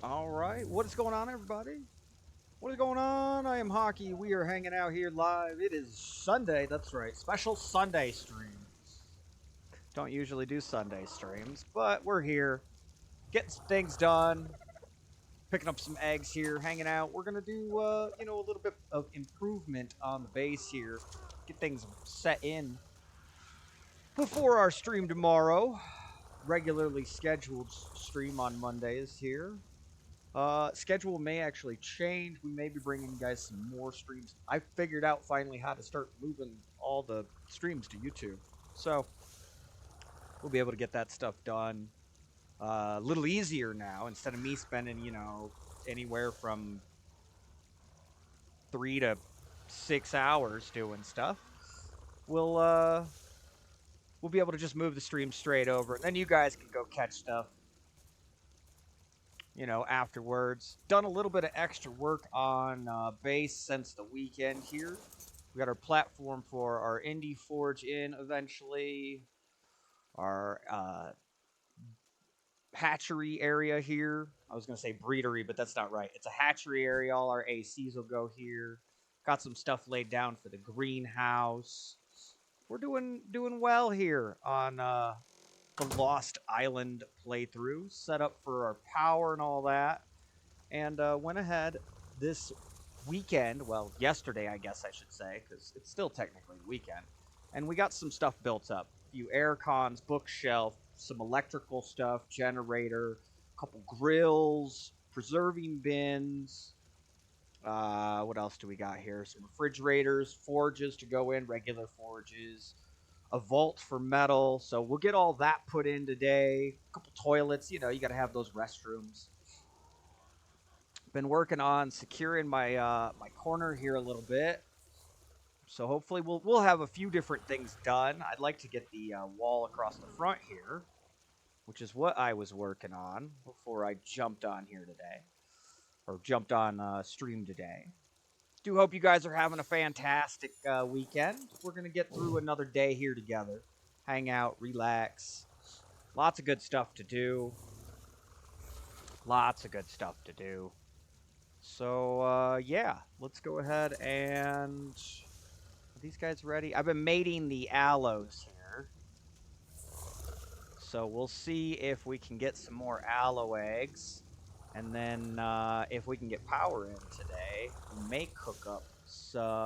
All right, what is going on, everybody? What is going on? I am Hockey. We are hanging out here live. It is Sunday. That's right, special Sunday stream. Don't usually do Sunday streams, but we're here, getting some things done, picking up some eggs here, hanging out. We're gonna do, a little bit of improvement on the base here, get things set in before our stream tomorrow. Regularly scheduled stream on Mondays here. Schedule may actually change. We may be bringing you guys some more streams. I figured out finally how to start moving all the streams to YouTube. So we'll be able to get that stuff done a little easier now instead of me spending, anywhere from 3 to 6 hours doing stuff. We'll uh we'll be able to just move the stream straight over, and then you guys can go catch stuff afterwards. Done a little bit of extra work on base since the weekend here. We got our platform for our indie forge in eventually. Our hatchery area here. I was going to say breedery, but that's not right. It's a hatchery area. All our ACs will go here. Got some stuff laid down for the greenhouse. We're doing well here on the Lost Island playthrough. Set up for our power and all that. And went ahead this weekend, well, yesterday, I guess I should say, because it's still technically the weekend, and we got some stuff built up. A few air cons, bookshelf, some electrical stuff, generator, a couple grills, preserving bins. What else do we got here? Some refrigerators, forges to go in, regular forges, a vault for metal. So we'll get all that put in today. A couple toilets, you got to have those restrooms. Been working on securing my corner here a little bit. So hopefully we'll have a few different things done. I'd like to get the wall across the front here, which is what I was working on before I jumped on here today, or jumped on stream today. Do hope you guys are having a fantastic weekend. We're gonna get through another day here together, hang out, relax. Lots of good stuff to do. Lots of good stuff to do. So, yeah, let's go ahead and... Are these guys ready? I've been mating the aloes here. So we'll see if we can get some more aloe eggs. And then if we can get power in today, we may cook up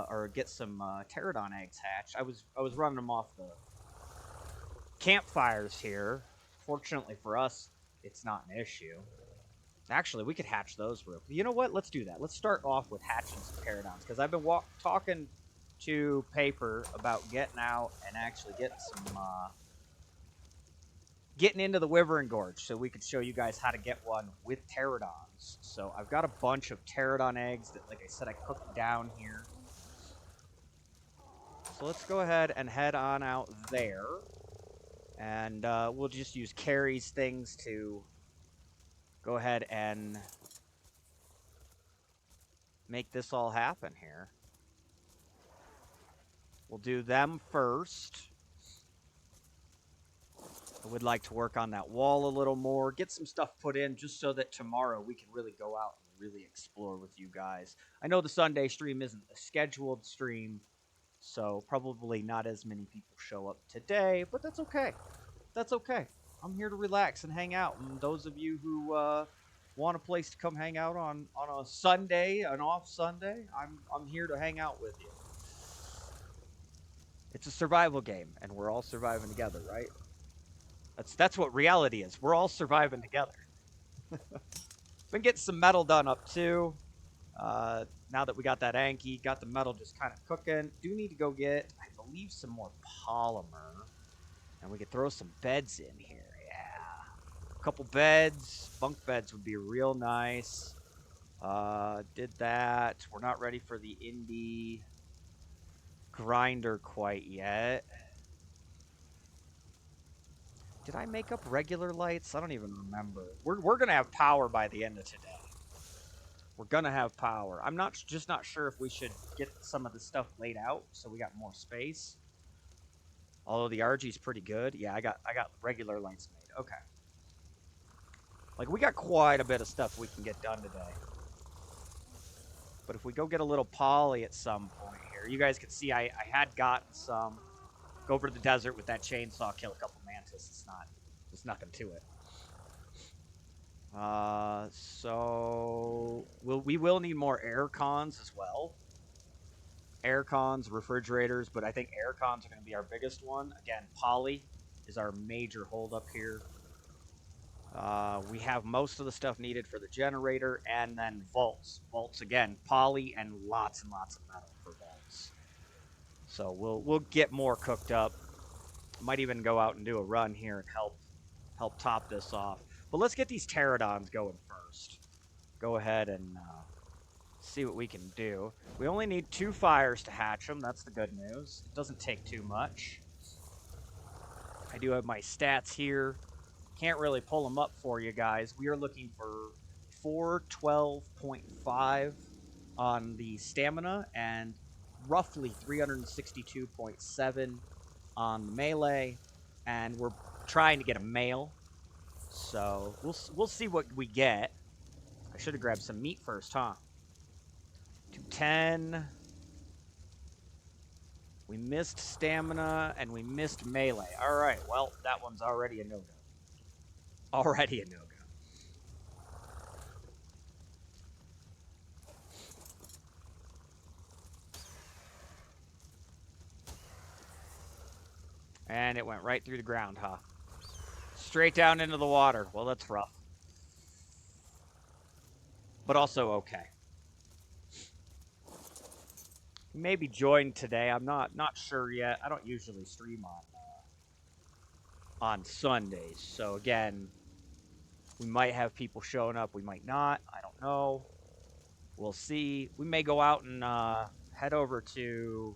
or get some pterodon eggs hatched. I was running them off the campfires here. Fortunately for us, it's not an issue. Actually, we could hatch those real quick. You know what? Let's do that. Let's start off with hatching some pterodons, because I've been talking to Paper about getting out and actually getting into the Wyvern Gorge so we could show you guys how to get one with pterodons. So I've got a bunch of pterodon eggs that, like I said, I cooked down here. So let's go ahead and head on out there. And we'll just use Carrie's things to go ahead and make this all happen here. We'll do them first. I would like to work on that wall a little more, get some stuff put in just so that tomorrow we can really go out and really explore with you guys. I know the Sunday stream isn't a scheduled stream, so probably not as many people show up today, but that's okay. That's okay. I'm here to relax and hang out, and those of you who want a place to come hang out on a Sunday, an off Sunday, I'm here to hang out with you. It's a survival game, and we're all surviving together, right? That's what reality is. We're all surviving together. Been getting some metal done up too. Now that we got that Anki, got the metal just kind of cooking. Do need to go get, I believe, some more polymer, and we could throw some beds in here. Yeah, a couple beds, bunk beds would be real nice. Did that. We're not ready for the indie grinder quite yet. Did I make up regular lights? I don't even remember. We're gonna have power by the end of today. We're gonna have power. I'm just not sure if we should get some of the stuff laid out so we got more space. Although the RG's pretty good. Yeah, I got regular lights made. Okay. Like, we got quite a bit of stuff we can get done today. But if we go get a little poly at some point here, you guys can see I had gotten some. Go over to the desert with that chainsaw, kill a couple mantis. There's nothing to it. So we will need more air cons as well. Air cons, refrigerators, but I think air cons are going to be our biggest one. Again, poly is our major holdup here. We have most of the stuff needed for the generator, and then vaults. Vaults again, poly and lots of metal for vaults. So we'll get more cooked up. Might even go out and do a run here and help top this off. But let's get these pterodons going first. Go ahead and see what we can do. We only need 2 fires to hatch them. That's the good news. It doesn't take too much. I do have my stats here. Can't really pull them up for you guys. We are looking for 412.5 on the stamina and roughly 362.7 on the melee, and we're trying to get a male. So we'll see what we get. I should have grabbed some meat first, huh? 210. We missed stamina and we missed melee. All right, well, that one's already a no-go. Already a no-go. And it went right through the ground, huh? Straight down into the water. Well, that's rough. But also okay. Maybe joined today. I'm not sure yet. I don't usually stream on Sundays. So again, we might have people showing up. We might not. I don't know. We'll see. We may go out and head over to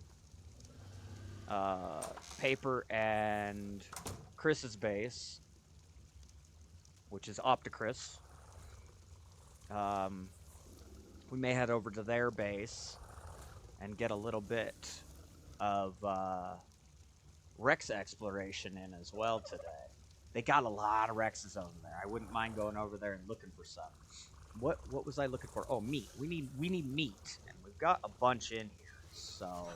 Paper and Chris's base, which is Opticris. We may head over to their base and get a little bit of Rex exploration in as well today. They got a lot of Rexes over there. I wouldn't mind going over there and looking for some. What was I looking for? Oh, meat. We need meat, and we've got a bunch in here. So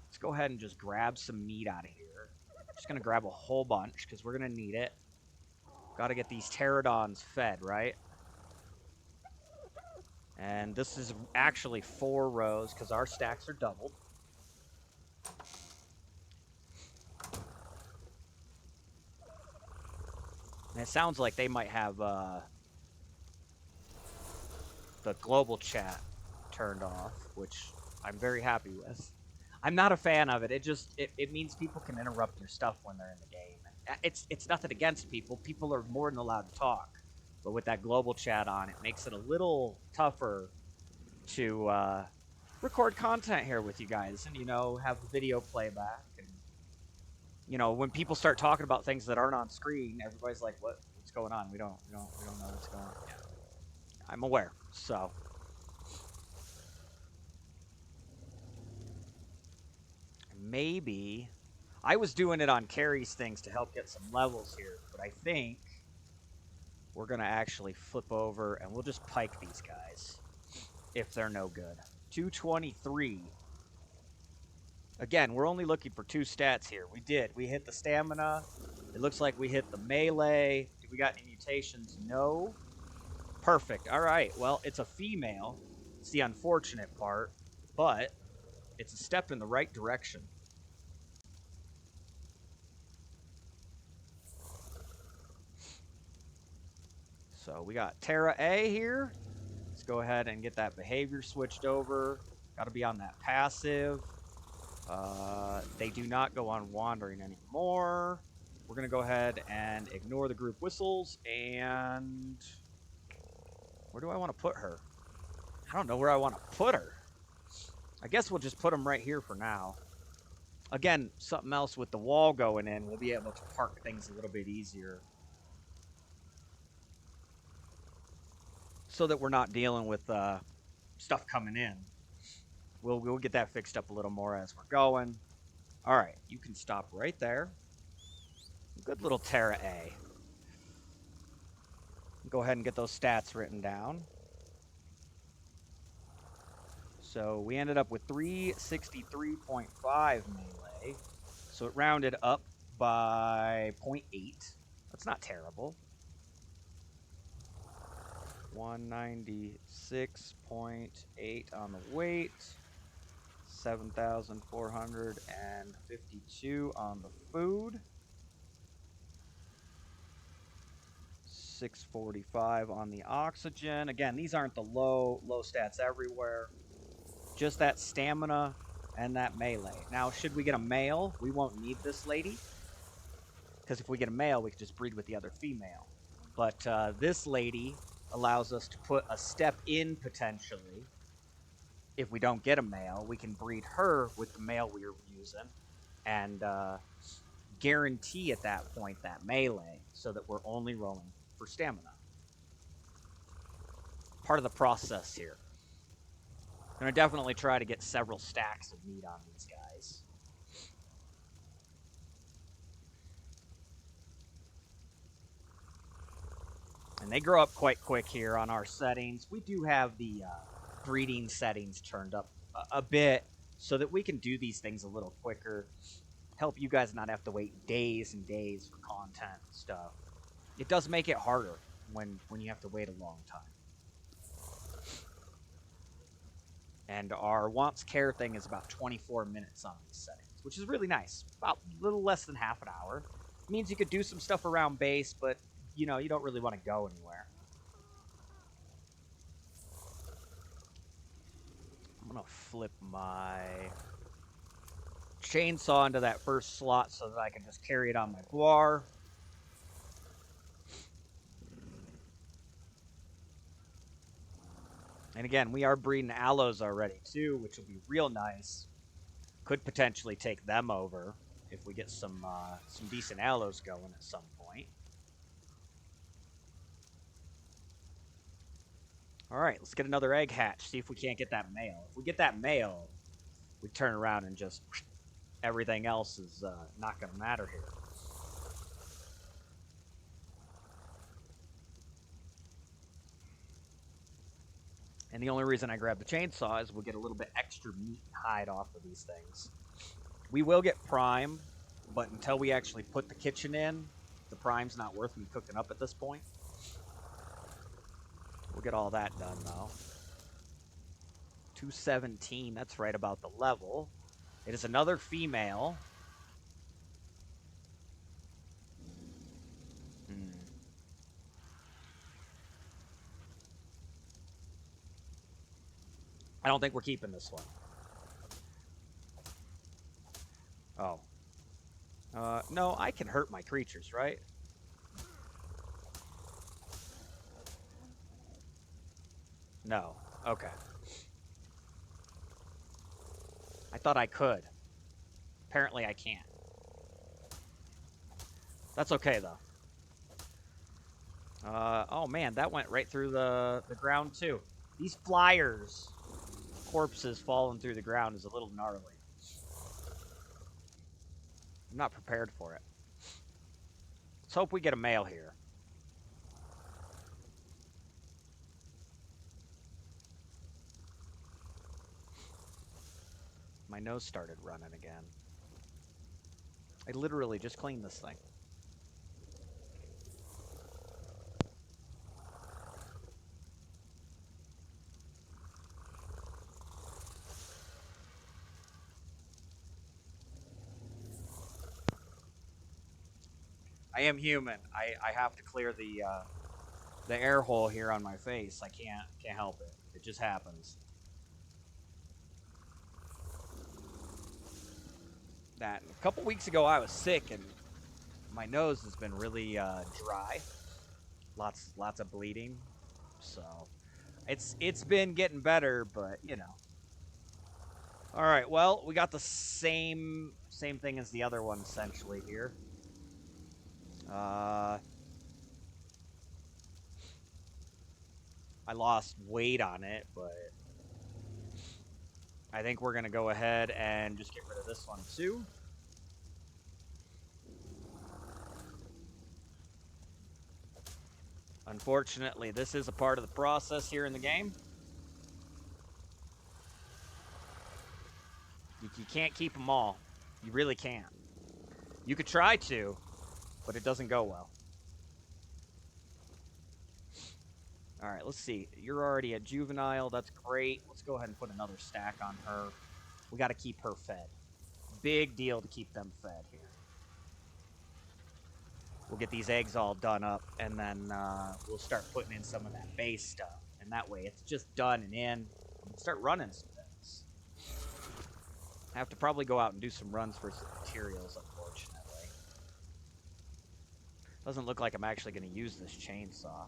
let's go ahead and just grab some meat out of here. Just gonna grab a whole bunch because we're gonna need it. Got to get these pterodons fed, right? And this is actually 4 rows because our stacks are doubled. And it sounds like they might have the global chat turned off, which I'm very happy with. I'm not a fan of it. It means people can interrupt your stuff when they're in the game. It's nothing against people. People are more than allowed to talk. But with that global chat on, it makes it a little tougher to record content here with you guys and, have video playback. And, when people start talking about things that aren't on screen, everybody's like, what's going on? We don't know what's going on. Yeah. I'm aware, so. Maybe I was doing it on Carrie's things to help get some levels here, but I think we're going to actually flip over and we'll just pike these guys if they're no good. 223. Again, we're only looking for 2 stats here. We hit the stamina. It looks like we hit the melee. Did we got any mutations? No. Perfect. All right. Well, it's a female. It's the unfortunate part, but it's a step in the right direction. So we got Terra A here. Let's go ahead and get that behavior switched over. Got to be on that passive. They do not go on wandering anymore. We're going to go ahead and ignore the group whistles. And where do I want to put her? I don't know where I want to put her. I guess we'll just put them right here for now. Again, something else with the wall going in, we'll be able to park things a little bit easier. So that we're not dealing with stuff coming in. We'll get that fixed up a little more as we're going. All right, you can stop right there. Good little Terra A. go ahead and get those stats written down. So we ended up with 363.5 melee. So it rounded up by 0.8. That's not terrible. 196.8 on the weight. 7,452 on the food. 645 on the oxygen. Again, these aren't the low stats everywhere. Just that stamina and that melee. Now, should we get a male, we won't need this lady. Because if we get a male, we can just breed with the other female. But this lady allows us to put a step in potentially. If we don't get a male, we can breed her with the male we are using. And guarantee at that point that melee so that we're only rolling for stamina. Part of the process here. I'm going to definitely try to get several stacks of meat on these guys. And they grow up quite quick here on our settings. We do have the breeding settings turned up a bit so that we can do these things a little quicker. Help you guys not have to wait days and days for content and stuff. It does make it harder when you have to wait a long time. And our wants care thing is about 24 minutes on these settings, which is really nice. About a little less than half an hour. It means you could do some stuff around base, but you know, you don't really want to go anywhere. I'm going to flip my chainsaw into that first slot so that I can just carry it on my bar. And again, we are breeding aloes already too, which will be real nice. Could potentially take them over if we get some decent aloes going at some point. All right, let's get another egg hatch, see if we can't get that male. If we get that male, we turn around and just everything else is not going to matter here. And the only reason I grabbed the chainsaw is we'll get a little bit extra meat and hide off of these things. We will get prime, but until we actually put the kitchen in, the prime's not worth me cooking up at this point. We'll get all that done, though. 217, that's right about the level. It is another female. I don't think we're keeping this one. Oh. No, I can hurt my creatures, right? No. Okay. I thought I could. Apparently I can't. That's okay, though. Oh man, that went right through the ground, too. These flyers, corpses falling through the ground is a little gnarly. I'm not prepared for it. Let's hope we get a male here. My nose started running again. I literally just cleaned this thing. I am human. I have to clear the air hole here on my face. I can't help it. It just happens. That a couple weeks ago I was sick and my nose has been really dry. Lots of bleeding. So it's been getting better, but you know. All right, well, we got the same thing as the other one essentially here. I lost weight on it, but I think we're going to go ahead and just get rid of this one too. Unfortunately, this is a part of the process here in the game. You can't keep them all. You really can't. You could try to, but it doesn't go well. All right, let's see. You're already at juvenile. That's great. Let's go ahead and put another stack on her. We got to keep her fed. Big deal to keep them fed here. We'll get these eggs all done up, and then we'll start putting in some of that base stuff. And that way, it's just done and in. We can start running some things. I have to probably go out and do some runs for some materials, unfortunately. Doesn't look like I'm actually going to use this chainsaw.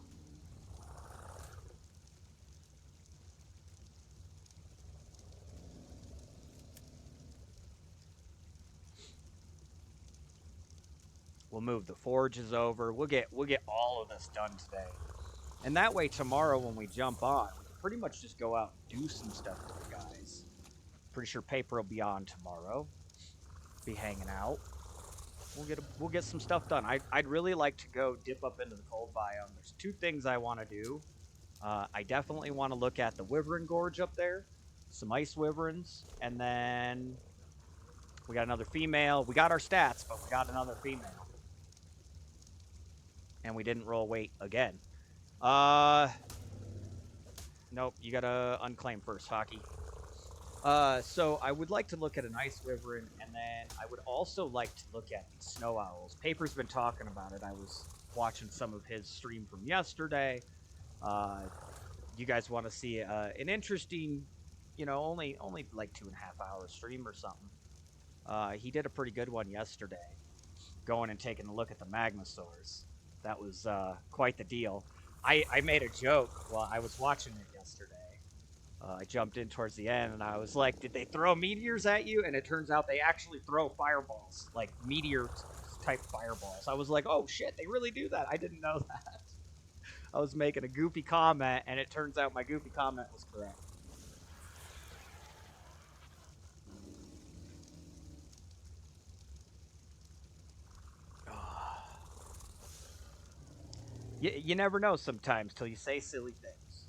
We'll move the forges over. We'll get all of this done today. And that way tomorrow when we jump on, we can pretty much just go out and do some stuff with the guys. Pretty sure Paper will be on tomorrow. Be hanging out. We'll get some stuff done. I'd really like to go dip up into the cold biome. There's two things I want to do. I definitely want to look at the Wyvern Gorge up there. Some ice wyverns. And then we got another female. We got our stats, but we got another female. And we didn't roll weight again. Nope, you gotta unclaim first, Hockey. So I would like to look at an ice wyvern, and then I would also like to look at the snow owls. Paper's been talking about it. I was watching some of his stream from yesterday. You guys want to see an interesting, only like 2.5 hour stream or something. He did a pretty good one yesterday, going and taking a look at the Magmasaurs. That was quite the deal. I made a joke while I was watching it yesterday. I jumped in towards the end, and I was like, did they throw meteors at you? And it turns out they actually throw fireballs, like meteor-type fireballs. I was like, oh, shit, they really do that. I didn't know that. I was making a goofy comment, and it turns out my goofy comment was correct. You never know sometimes till you say silly things.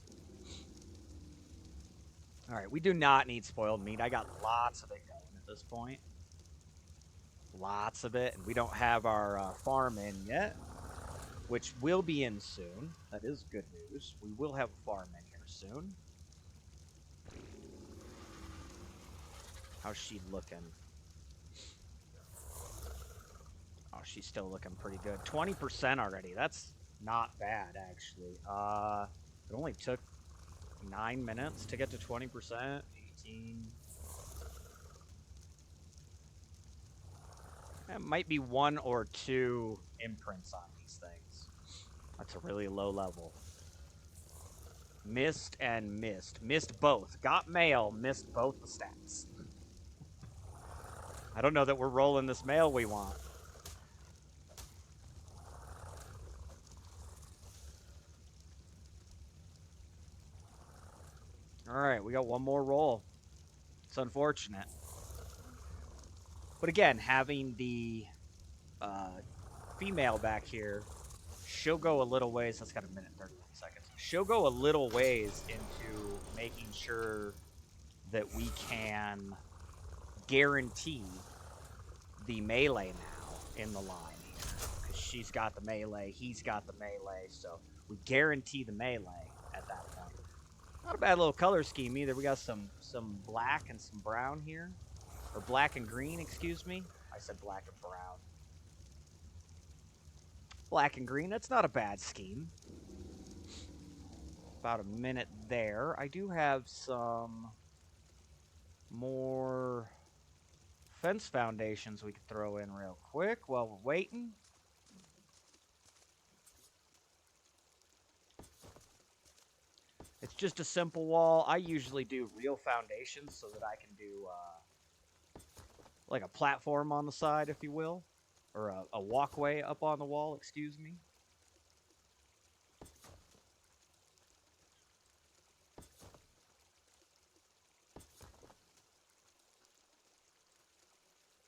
All right, we do not need spoiled meat. I got lots of it going at this point. Lots of it, and we don't have our farm in yet, which will be in soon. That is good news. We will have a farm in here soon. How's she looking? Oh, she's still looking pretty good. 20% already. That's not bad, actually. It only took 9 minutes to get to 20%. 18. It might be 1 or 2 imprints on these things. That's a really low level. Missed and missed. Missed both. Got mail, missed both the stats. I don't know that we're rolling this mail we want. Alright, we got one more roll. It's unfortunate. But again, having the female back here, she'll go a little ways. That's got a minute and 31 seconds. She'll go a little ways into making sure that we can guarantee the melee now in the line here. Because she's got the melee, he's got the melee, so we guarantee the melee at that point. Not a bad little color scheme either. We got some black and some brown here. Or black and green, excuse me. I said black and brown. Black and green, that's not a bad scheme. About a minute there. I do have some more fence foundations we could throw in real quick while we're waiting. It's just a simple wall. I usually do real foundations so that I can do like a platform on the side, if you will. Or a walkway up on the wall, excuse me.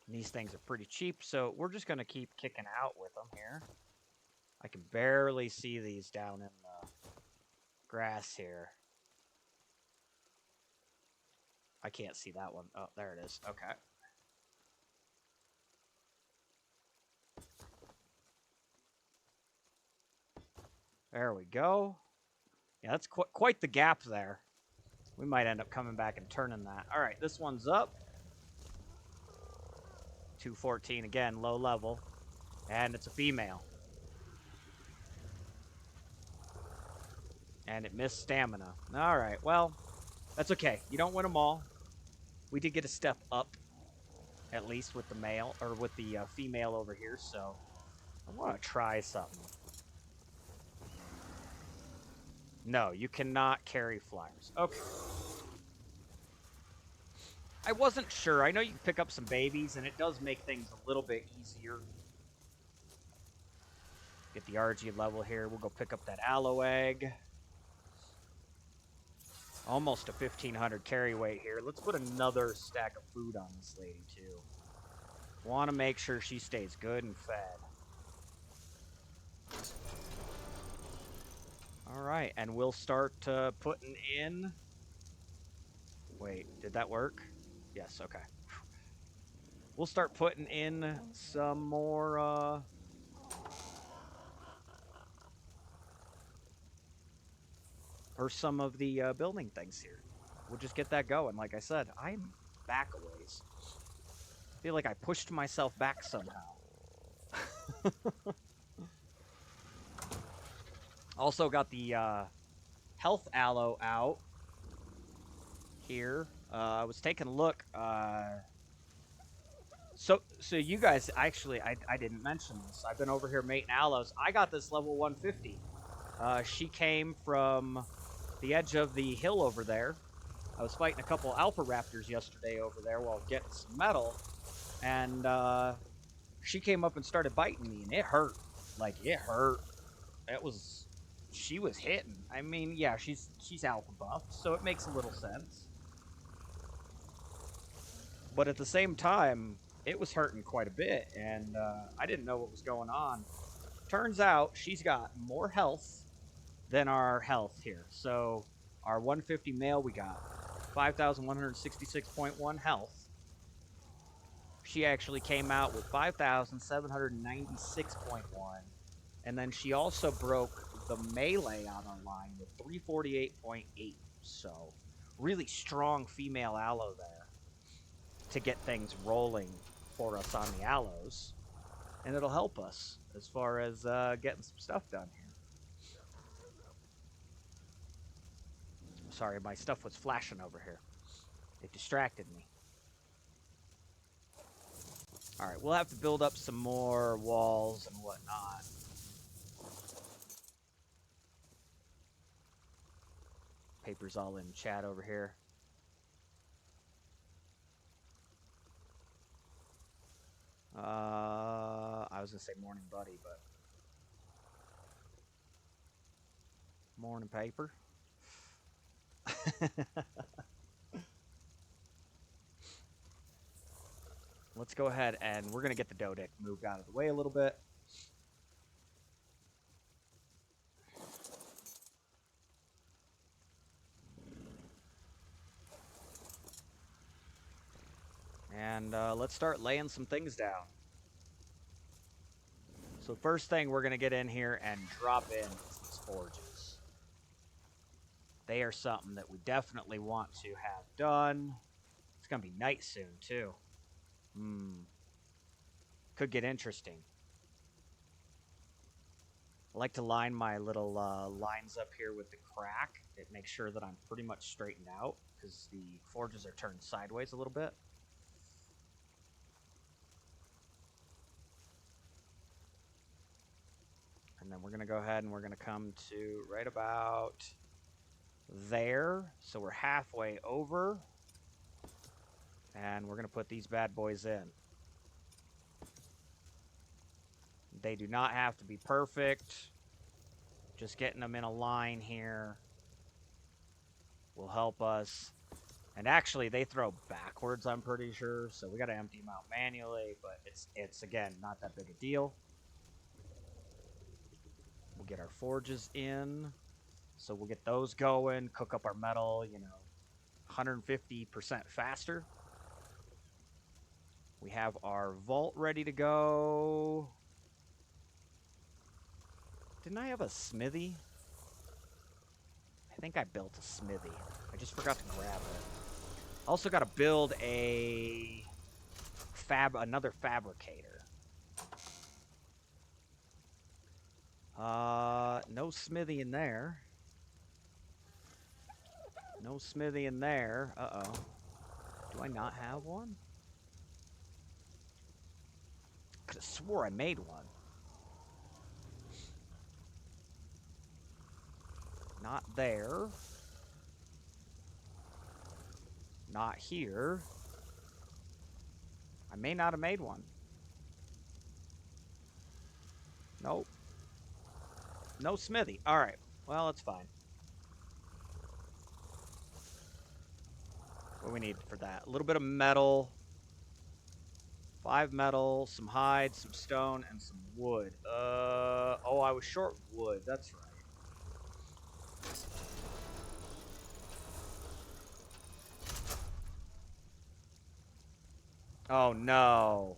And these things are pretty cheap, so we're just going to keep kicking out with them here. I can barely see these down in the grass here. I can't see that one. Oh, there it is. Okay. There we go. Yeah, that's quite the gap there. We might end up coming back and turning that. All right, this one's up. 214 again, low level. And it's a female. And it missed stamina. All right, well, that's okay. You don't win them all. We did get a step up, at least with the male, or with the female over here, so I want to try something. No, you cannot carry flyers. Okay. I wasn't sure. I know you can pick up some babies, and it does make things a little bit easier. Get the RG level here. We'll go pick up that aloe egg. Almost a 1,500 carry weight here. Let's put another stack of food on this lady, too. Want to make sure she stays good and fed. All right, and we'll start putting in... Wait, did that work? Yes, okay. We'll start putting in some more... or some of the building things here. We'll just get that going. Like I said, I'm back a ways. I feel like I pushed myself back somehow. Also got the health aloe out here. I was taking a look. So you guys, actually, I didn't mention this. I've been over here mating aloes. I got this level 150. She came from the edge of the hill over there. I was fighting a couple alpha raptors yesterday over there while getting some metal. And she came up and started biting me, and it hurt. Like, it hurt. It was... She was hitting. I mean, yeah, she's alpha buff, so it makes a little sense. But at the same time, it was hurting quite a bit, and I didn't know what was going on. Turns out she's got more health than our health here. So our 150 male, we got 5,166.1 health. She actually came out with 5,796.1. And then she also broke the melee on our line with 348.8. So really strong female aloe there to get things rolling for us on the aloes. And it'll help us as far as getting some stuff done here. Sorry, my stuff was flashing over here. It distracted me. Alright, we'll have to build up some more walls and whatnot. Paper's all in chat over here. I was going to say morning buddy, but... Morning paper. Let's go ahead and we're going to get the Dodic moved out of the way a little bit. And let's start laying some things down. So first thing we're going to get in here and drop in these forges. They are something that we definitely want to have done. It's going to be night soon, too. Could get interesting. I like to line my little lines up here with the crack. It makes sure that I'm pretty much straightened out because the forges are turned sideways a little bit. And then we're going to go ahead and we're going to come to right about there. So we're halfway over. And we're going to put these bad boys in. They do not have to be perfect. Just getting them in a line here will help us. And actually, they throw backwards, I'm pretty sure. So we got to empty them out manually. But it's again, not that big a deal. We'll get our forges in. So we'll get those going, cook up our metal, 150% faster. We have our vault ready to go. Didn't I have a smithy? I think I built a smithy. I just forgot to grab it. Also got to build another fabricator. No smithy in there. No smithy in there. Uh-oh. Do I not have one? Could have swore I made one. Not there. Not here. I may not have made one. Nope. No smithy. Alright. Well, it's fine. What do we need for that? A little bit of metal. 5 metal, some hide, some stone, and some wood. Oh, I was short wood. That's right. Oh, no.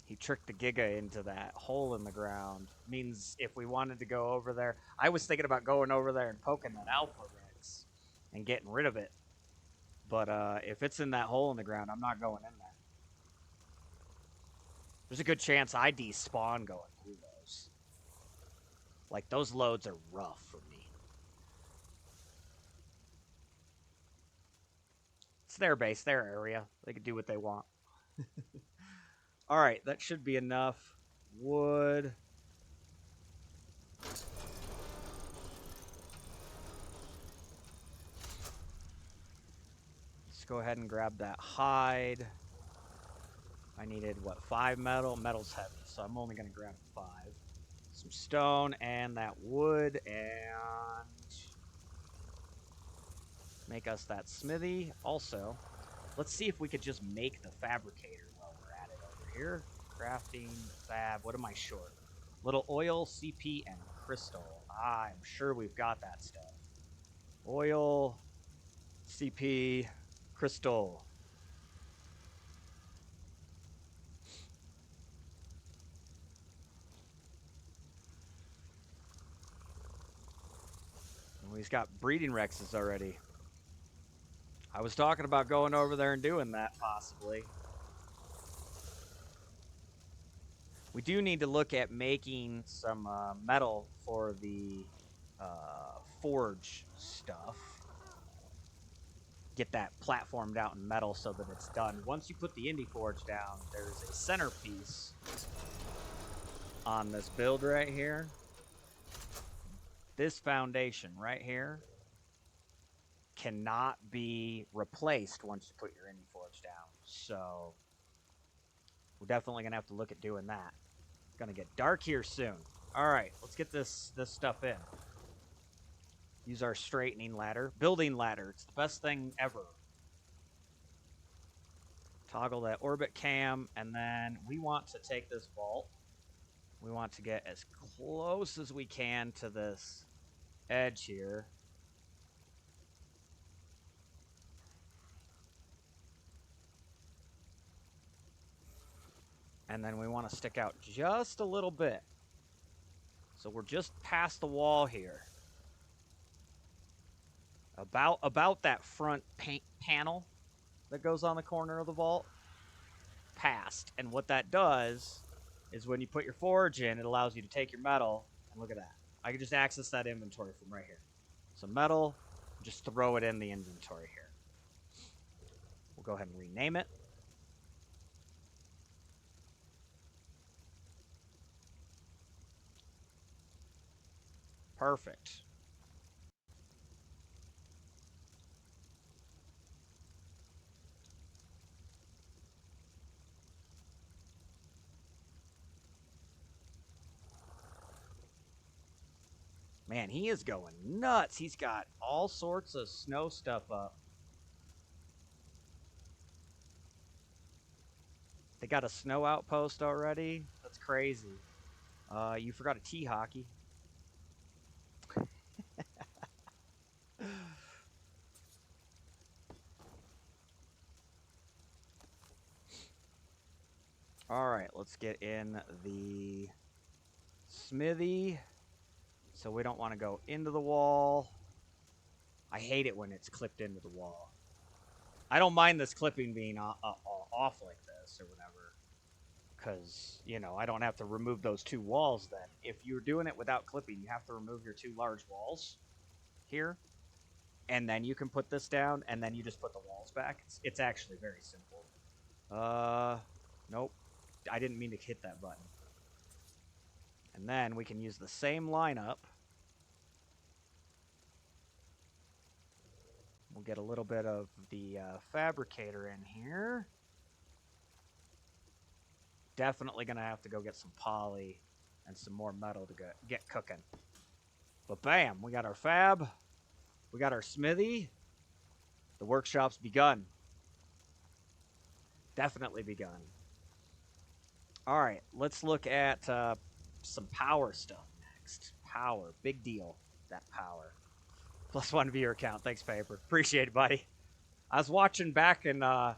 He tricked the Giga into that hole in the ground. Means if we wanted to go over there... I was thinking about going over there and poking that Alpha Rex and getting rid of it. But if it's in that hole in the ground, I'm not going in there. There's a good chance I despawn going through those. Like, those loads are rough for me. It's their base, their area. They can do what they want. Alright, that should be enough. Wood. Let's go ahead and grab that hide. I needed, what, 5 metal? Metal's heavy, so I'm only going to grab 5. Some stone and that wood, and make us that smithy. Also, let's see if we could just make the fabricator while we're at it over here. Crafting, fab, what am I short? Little oil, CP, and crystal. I'm sure we've got that stuff. Oil, CP, crystal. And we've got breeding rexes already. I was talking about going over there and doing that, possibly. We do need to look at making some metal for the forge stuff. Get that platformed out in metal so that it's done. Once you put the Indie Forge down, there's a centerpiece on this build right here. This foundation right here cannot be replaced once you put your Indie Forge down. So we're definitely going to have to look at doing that. It's going to get dark here soon. All right, let's get this stuff in. Use our straightening ladder. Building ladder. It's the best thing ever. Toggle that orbit cam, and then we want to take this vault. We want to get as close as we can to this edge here. And then we want to stick out just a little bit. So we're just past the wall here. About that front panel that goes on the corner of the vault. Past. And what that does is when you put your forge in, it allows you to take your metal, and look at that. I can just access that inventory from right here. So metal, just throw it in the inventory here. We'll go ahead and rename it. Perfect. Man, he is going nuts. He's got all sorts of snow stuff up. They got a snow outpost already? That's crazy. You forgot a tee hockey. All right, let's get in the smithy. So we don't want to go into the wall. I hate it when it's clipped into the wall. I don't mind this clipping being off like this or whatever, because, you know, I don't have to remove those two walls then. If you're doing it without clipping, you have to remove your two large walls here, and then you can put this down, and then you just put the walls back. It's actually very simple. Nope. I didn't mean to hit that button. And then we can use the same lineup. We'll get a little bit of the fabricator in here. Definitely going to have to go get some poly and some more metal to get cooking. But bam, we got our fab. We got our smithy. The workshop's begun. Definitely begun. All right, let's look at some power stuff next. Power, big deal, that power. +1 viewer count. Thanks, Paper. Appreciate it, buddy. I was watching back, and I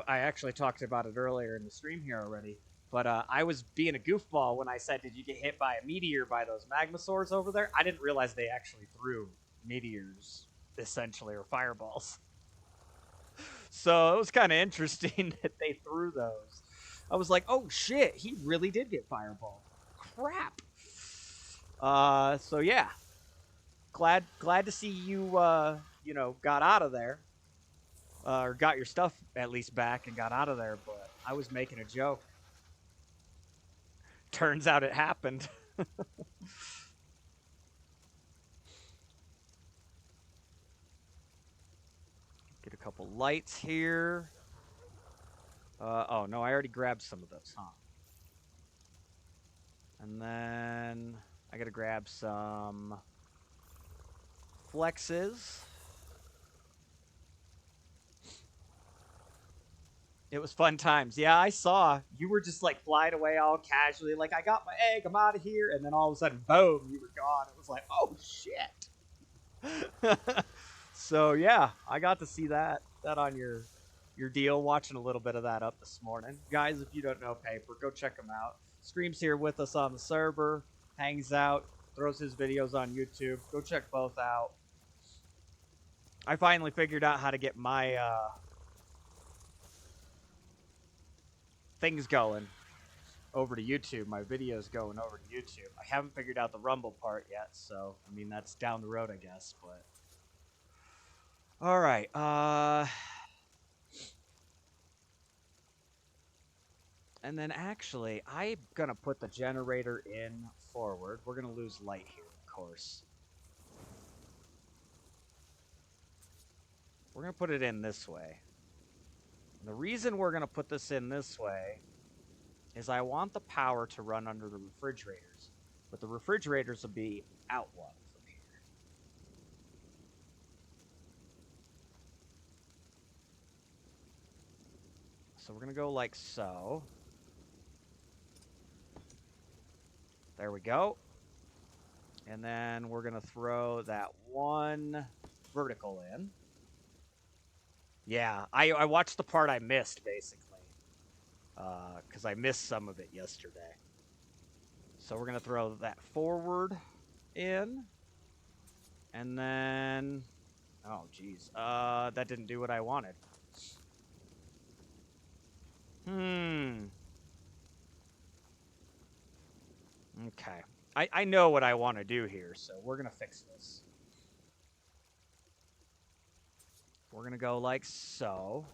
actually talked about it earlier in the stream here already. But I was being a goofball when I said, did you get hit by a meteor by those magmasaurs over there? I didn't realize they actually threw meteors, essentially, or fireballs. So it was kind of interesting that they threw those. I was like, oh shit, he really did get fireballed. Crap. So yeah. Glad to see you you know, got out of there. Or got your stuff at least back and got out of there, but I was making a joke. Turns out it happened. Get a couple lights here. Oh, no, I already grabbed some of those, huh? And then I gotta grab some flexes. It was fun times. Yeah, I saw. You were just like flying away all casually, like, I got my egg, I'm out of here. And then all of a sudden, boom, you were gone. It was like, oh, shit. So, yeah, I got to see that on your deal, watching a little bit of that up this morning. Guys, if you don't know Paper, go check him out. Streams here with us on the server, hangs out, throws his videos on YouTube. Go check both out. I finally figured out how to get my things going over to YouTube, my videos going over to YouTube. I haven't figured out the Rumble part yet, so, I mean, that's down the road, I guess, but... Alright, and then actually, I'm gonna put the generator in forward. We're gonna lose light here, of course. We're gonna put it in this way. And the reason we're gonna put this in this way is I want the power to run under the refrigerators, but the refrigerators will be out one from here. So we're gonna go like so. There we go. And then we're gonna throw that one vertical in. Yeah, I watched the part I missed, basically. Because I missed some of it yesterday. So we're going to throw that forward in. And then... Oh, geez. That didn't do what I wanted. Okay. I know what I want to do here, so we're going to fix this. We're going to go like so.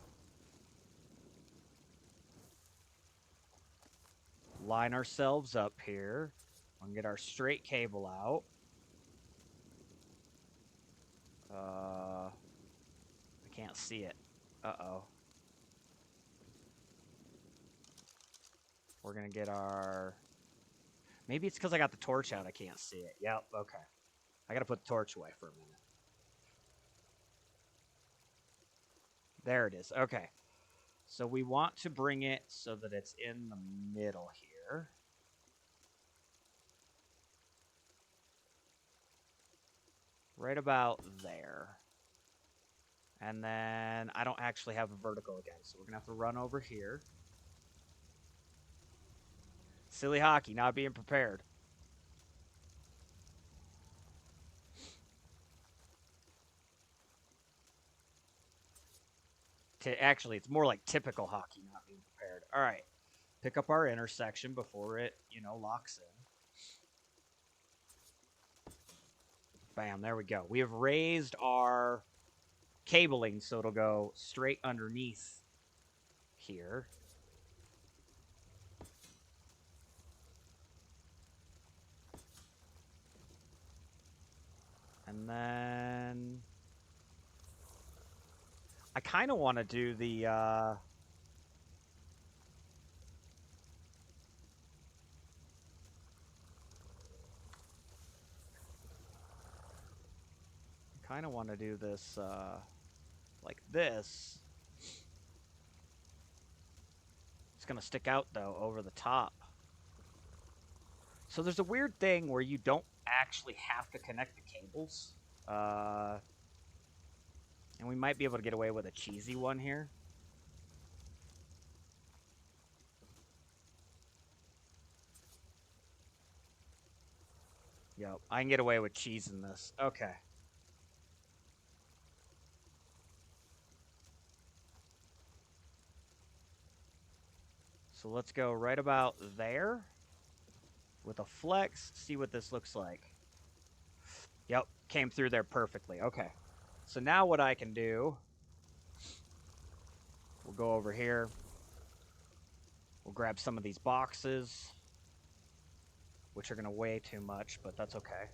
Line ourselves up here. We're going to get our straight cable out. I can't see it. Uh-oh. We're going to get our... Maybe it's because I got the torch out I can't see it. Yep, okay. I got to put the torch away for a minute. There it is. Okay. So we want to bring it so that it's in the middle here. right about there. And then I don't actually have a vertical again, so we're going to have to run over here. Silly hockey, not being prepared. Actually, it's more like typical hockey, not being prepared. All right. Pick up our intersection before it, locks in. Bam, there we go. We have raised our cabling so it'll go straight underneath here. And then I kind of want to do the this like this. It's going to stick out, though, over the top. So there's a weird thing where you don't actually have to connect the cables. And we might be able to get away with a cheesy one here. Yep, I can get away with cheesing this. Okay. So let's go right about there with a flex, see what this looks like. Yep, came through there perfectly. Okay. So now what I can do, we'll go over here. We'll grab some of these boxes, which are going to weigh too much, but that's okay.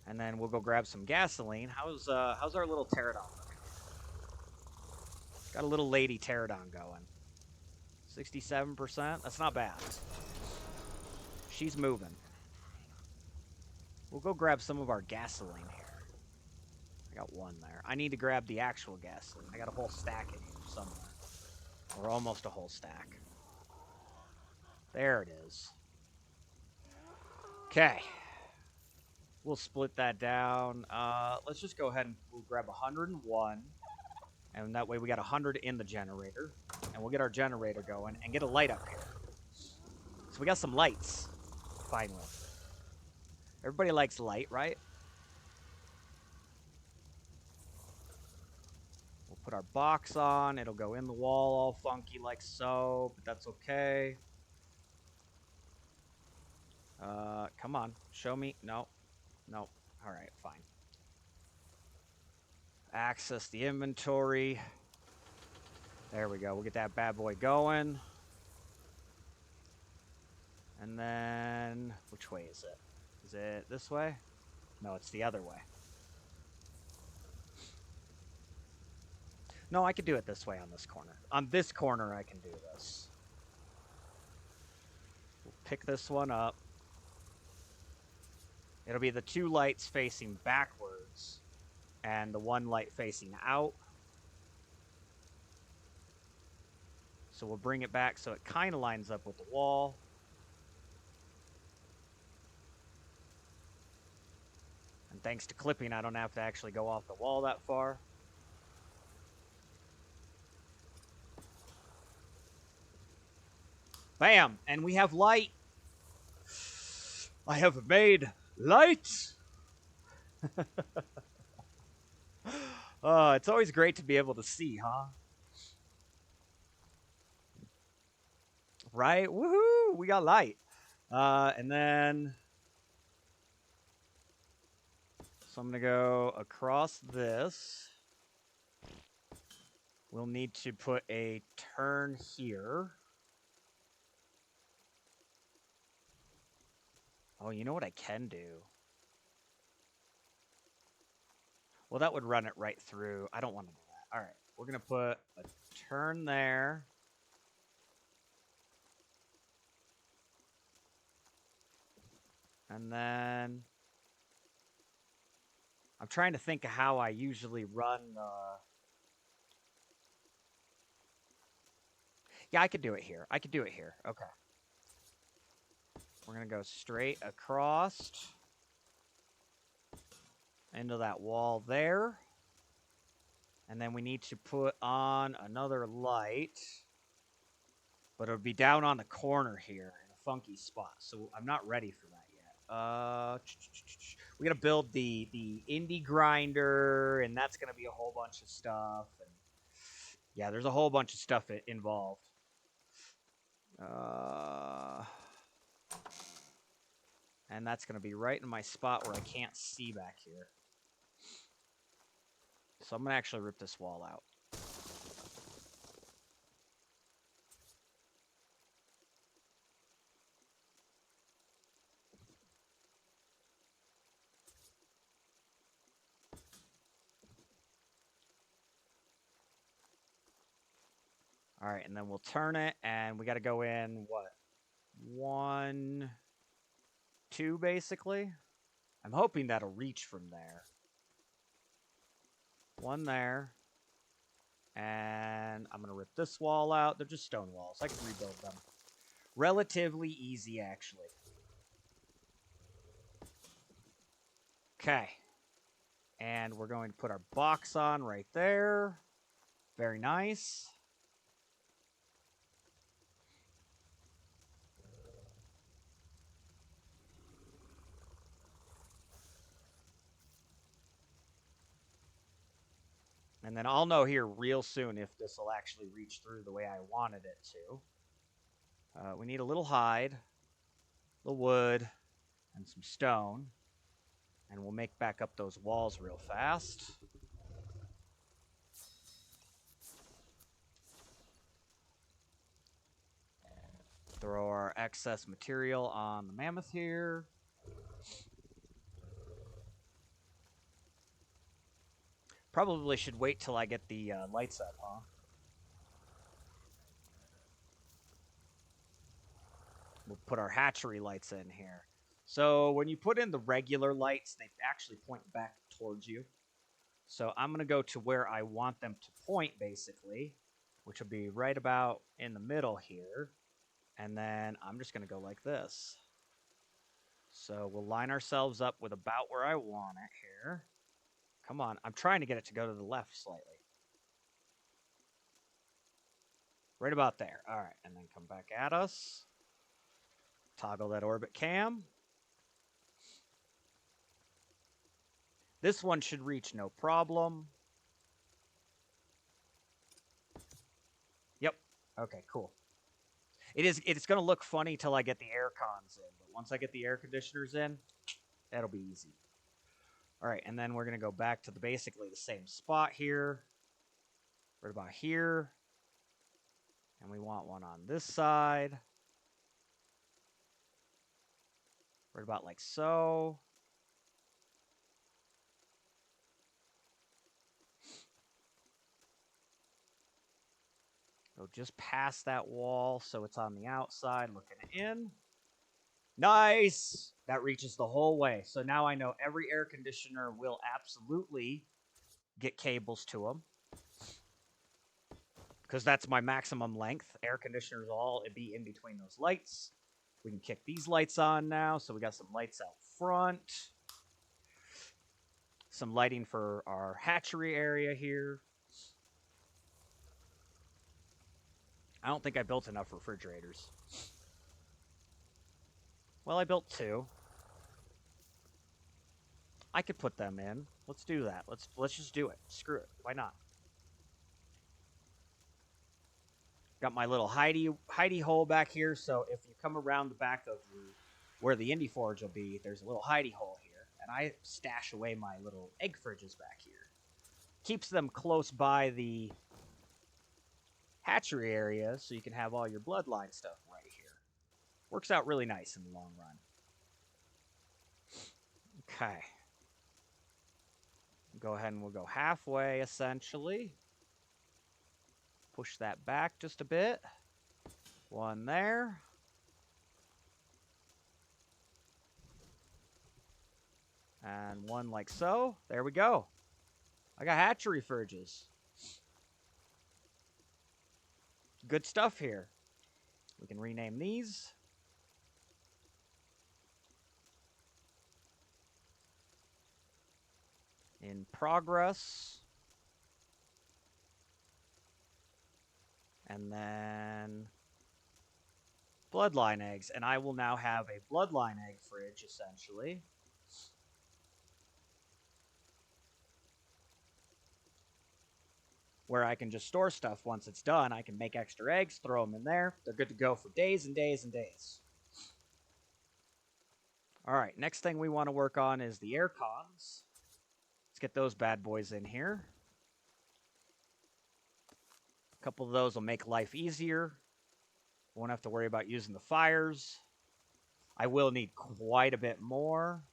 And then we'll go grab some gasoline. How's our little pterodon looking? Got a little lady pterodon going. 67%? That's not bad. She's moving. We'll go grab some of our gasoline here. I got one there. I need to grab the actual gasoline. I got a whole stack in here somewhere. Or almost a whole stack. There it is. Okay. We'll split that down. Let's just go ahead and we'll grab 101. And that way we got 100 in the generator. And we'll get our generator going and get a light up here. So we got some lights. Finally. Everybody likes light, right? We'll put our box on. It'll go in the wall all funky like so, but that's okay. Come on. Show me. No. No. All right, fine. Access the inventory. There we go. We'll get that bad boy going. And then, which way is it? Is it this way? No, it's the other way. No, I could do it this way on this corner. On this corner, I can do this. We'll pick this one up. It'll be the two lights facing backwards and the one light facing out. So we'll bring it back so it kind of lines up with the wall. And thanks to clipping, I don't have to actually go off the wall that far. Bam! And we have light. I have made light. It's always great to be able to see, huh? Right? Woohoo! We got light. And then... So I'm going to go across this. We'll need to put a turn here. Oh, you know what I can do? Well, that would run it right through. I don't want to do that. All right. We're going to put a turn there. And then... I'm trying to think of how I usually run the... Yeah, I could do it here. Okay. We're going to go straight across. into that wall there. And then we need to put on another light. But it'll be down on the corner here in a funky spot. So I'm not ready for that yet. We gotta build the indie grinder, and that's gonna be a whole bunch of stuff. And yeah, there's a whole bunch of stuff involved. And that's gonna be right in my spot where I can't see back here. So I'm gonna actually rip this wall out. All right, and then we'll turn it, and we got to go in, what, 1, 2, basically? I'm hoping that'll reach from there. 1 there. And I'm going to rip this wall out. They're just stone walls. I can rebuild them. Relatively easy, actually. Okay. And we're going to put our box on right there. Very nice. And then I'll know here real soon if this will actually reach through the way I wanted it to. We need a little hide, a little wood, and some stone. And we'll make back up those walls real fast. Throw our excess material on the mammoth here. Probably should wait till I get the lights up, huh? We'll put our hatchery lights in here. So when you put in the regular lights, they actually point back towards you. So I'm going to go to where I want them to point, basically, which will be right about in the middle here. And then I'm just going to go like this. So we'll line ourselves up with about where I want it here. Come on. I'm trying to get it to go to the left slightly. Right about there. All right. And then come back at us. Toggle that orbit cam. This one should reach no problem. Yep. Okay, cool. It's going to look funny till I get the air cons in. But once I get the air conditioners in, that'll be easy. All right, and then we're going to go back to basically the same spot here. Right about here. And we want one on this side. Right about like so. Go just past that wall so it's on the outside looking in. Nice! That reaches the whole way. So now I know every air conditioner will absolutely get cables to them. Because that's my maximum length. Air conditioners will all be in between those lights. We can kick these lights on now. So we got some lights out front. Some lighting for our hatchery area here. I don't think I built enough refrigerators. Well, I built 2. I could put them in. Let's do that. Let's just do it. Screw it. Why not? Got my little hidey hole back here, so if you come around the back of where the indie forge will be, there's a little hidey hole here, and I stash away my little egg fridges back here. Keeps them close by the hatchery area, so you can have all your bloodline stuff right here. Works out really nice in the long run. Okay. Go ahead and we'll go halfway, essentially. Push that back just a bit. One there. And one like so. There we go. I got hatchery fridges. Good stuff here. We can rename these. In progress. And then bloodline eggs. And I will now have a bloodline egg fridge, essentially. Where I can just store stuff once it's done. I can make extra eggs, throw them in there. They're good to go for days and days and days. All right, next thing we want to work on is the air cons. Let's get those bad boys in here. A couple of those will make life easier. Won't have to worry about using the fires. I will need quite a bit more.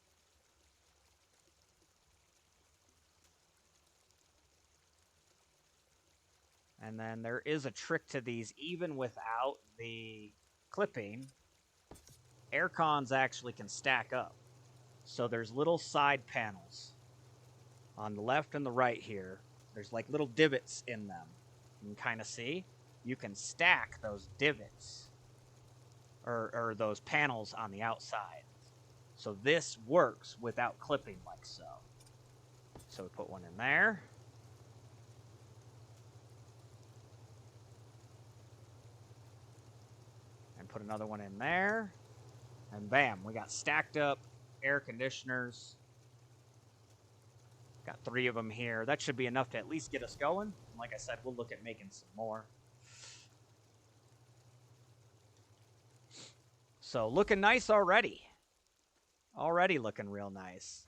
And then there is a trick to these, even without the clipping. Air cons actually can stack up. So there's little side panels on the left and the right here. There's like little divots in them. You can kind of see. You can stack those divots or those panels on the outside. So this works without clipping like so. So we put one in there. And put another one in there. And bam, we got stacked up air conditioners. Got 3 of them here. That should be enough to at least get us going. And like I said, we'll look at making some more. So looking nice already. Already looking real nice.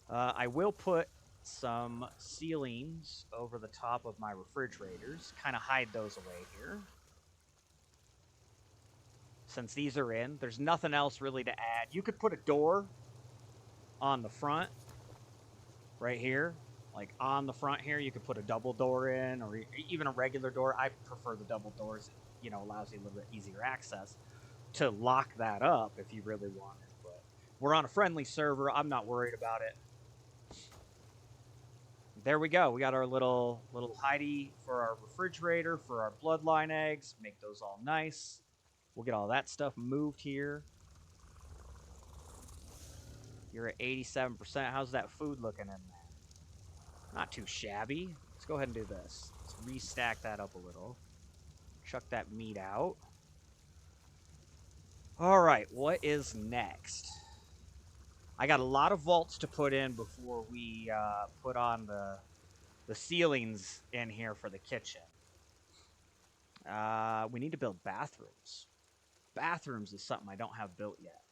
I will put some ceilings over the top of my refrigerators. Kind of hide those away here. Since these are in, there's nothing else really to add. You could put a door on the front. Right here. Like on the front here, you could put a double door in or even a regular door. I prefer the double doors. It, allows you a little bit easier access to lock that up if you really want it. But we're on a friendly server. I'm not worried about it. There we go. We got our little hidey for our refrigerator, for our bloodline eggs. Make those all nice. We'll get all that stuff moved here. You're at 87%. How's that food looking in there? Not too shabby. Let's go ahead and do this. Let's restack that up a little. Chuck that meat out. All right, what is next? I got a lot of vaults to put in before we put on the ceilings in here for the kitchen. We need to build bathrooms. Bathrooms is something I don't have built yet.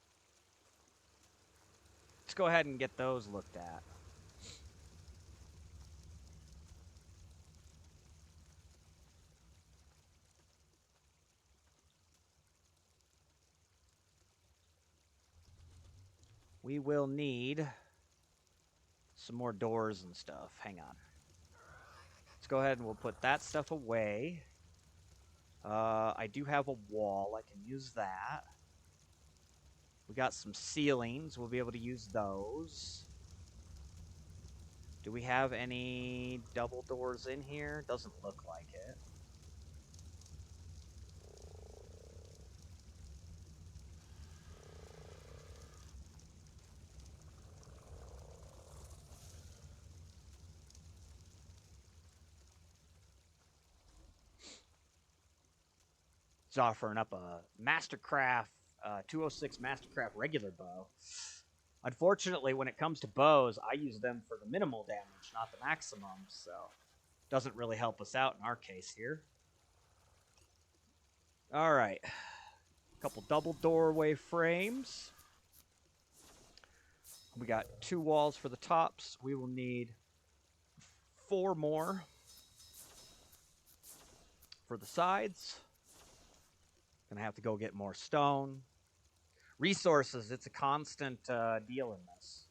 Let's go ahead and get those looked at. We will need some more doors and stuff. Hang on. Let's go ahead and we'll put that stuff away. I do have a wall. I can use that. We got some ceilings. We'll be able to use those. Do we have any double doors in here? Doesn't look like it. It's offering up a Mastercraft 206 Mastercraft regular bow. Unfortunately, when it comes to bows, I use them for the minimal damage, not the maximum, so doesn't really help us out in our case here. All right, a couple double doorway frames. We got 2 walls for the tops. We will need 4 more for the sides. Gonna have to go get more stone. Resources, it's a constant deal in this.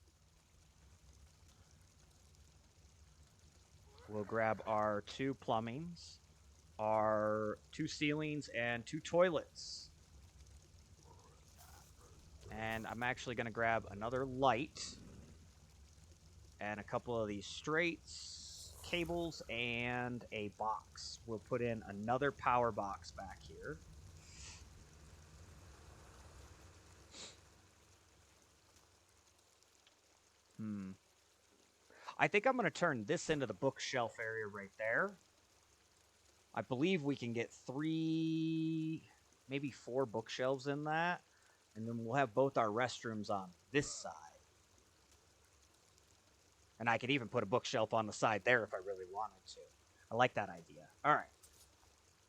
We'll grab our 2 plumbings, our 2 ceilings, and 2 toilets. And I'm actually going to grab another light and a couple of these straights, cables, and a box. We'll put in another power box back here. I think I'm going to turn this into the bookshelf area right there. I believe we can get 3, maybe 4 bookshelves in that. And then we'll have both our restrooms on this side. And I could even put a bookshelf on the side there if I really wanted to. I like that idea. All right.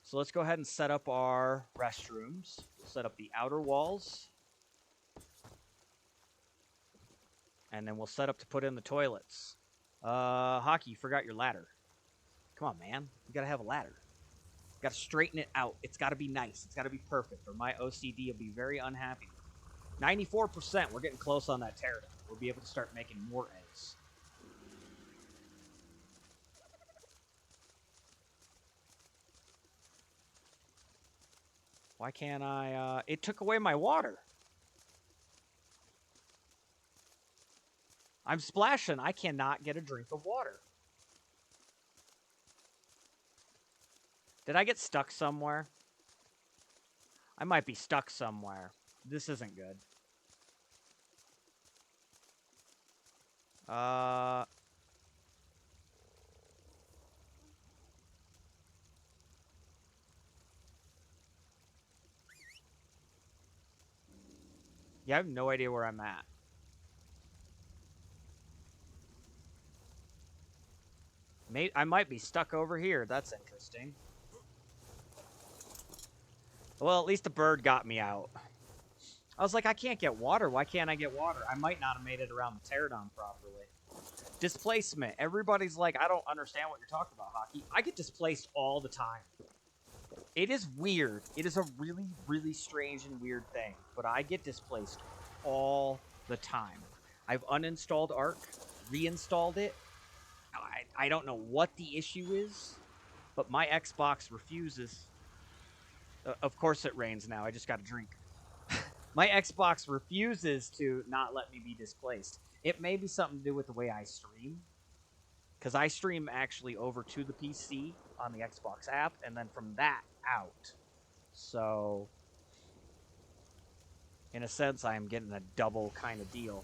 So let's go ahead and set up our restrooms. We'll set up the outer walls. And then we'll set up to put in the toilets. Hockey, you forgot your ladder. Come on, man. You gotta have a ladder. You gotta straighten it out. It's gotta be nice. It's gotta be perfect, or my OCD will be very unhappy. 94%. We're getting close on that pterodon. We'll be able to start making more eggs. Why can't I? It took away my water. I'm splashing. I cannot get a drink of water. Did I get stuck somewhere? I might be stuck somewhere. This isn't good. Yeah, I have no idea where I'm at. I might be stuck over here. That's interesting. Well, at least the bird got me out. I was like, I can't get water. Why can't I get water? I might not have made it around the pterodon properly. Displacement. Everybody's like, I don't understand what you're talking about, Hockey. I get displaced all the time. It is weird. It is a really, really strange and weird thing. But I get displaced all the time. I've uninstalled ARK, reinstalled it. I don't know what the issue is, but my Xbox refuses. Of course it rains now. I just got a drink. My Xbox refuses to not let me be displaced. It may be something to do with the way I stream. Because I stream actually over to the PC on the Xbox app, and then from that out. So, in a sense, I am getting a double kind of deal.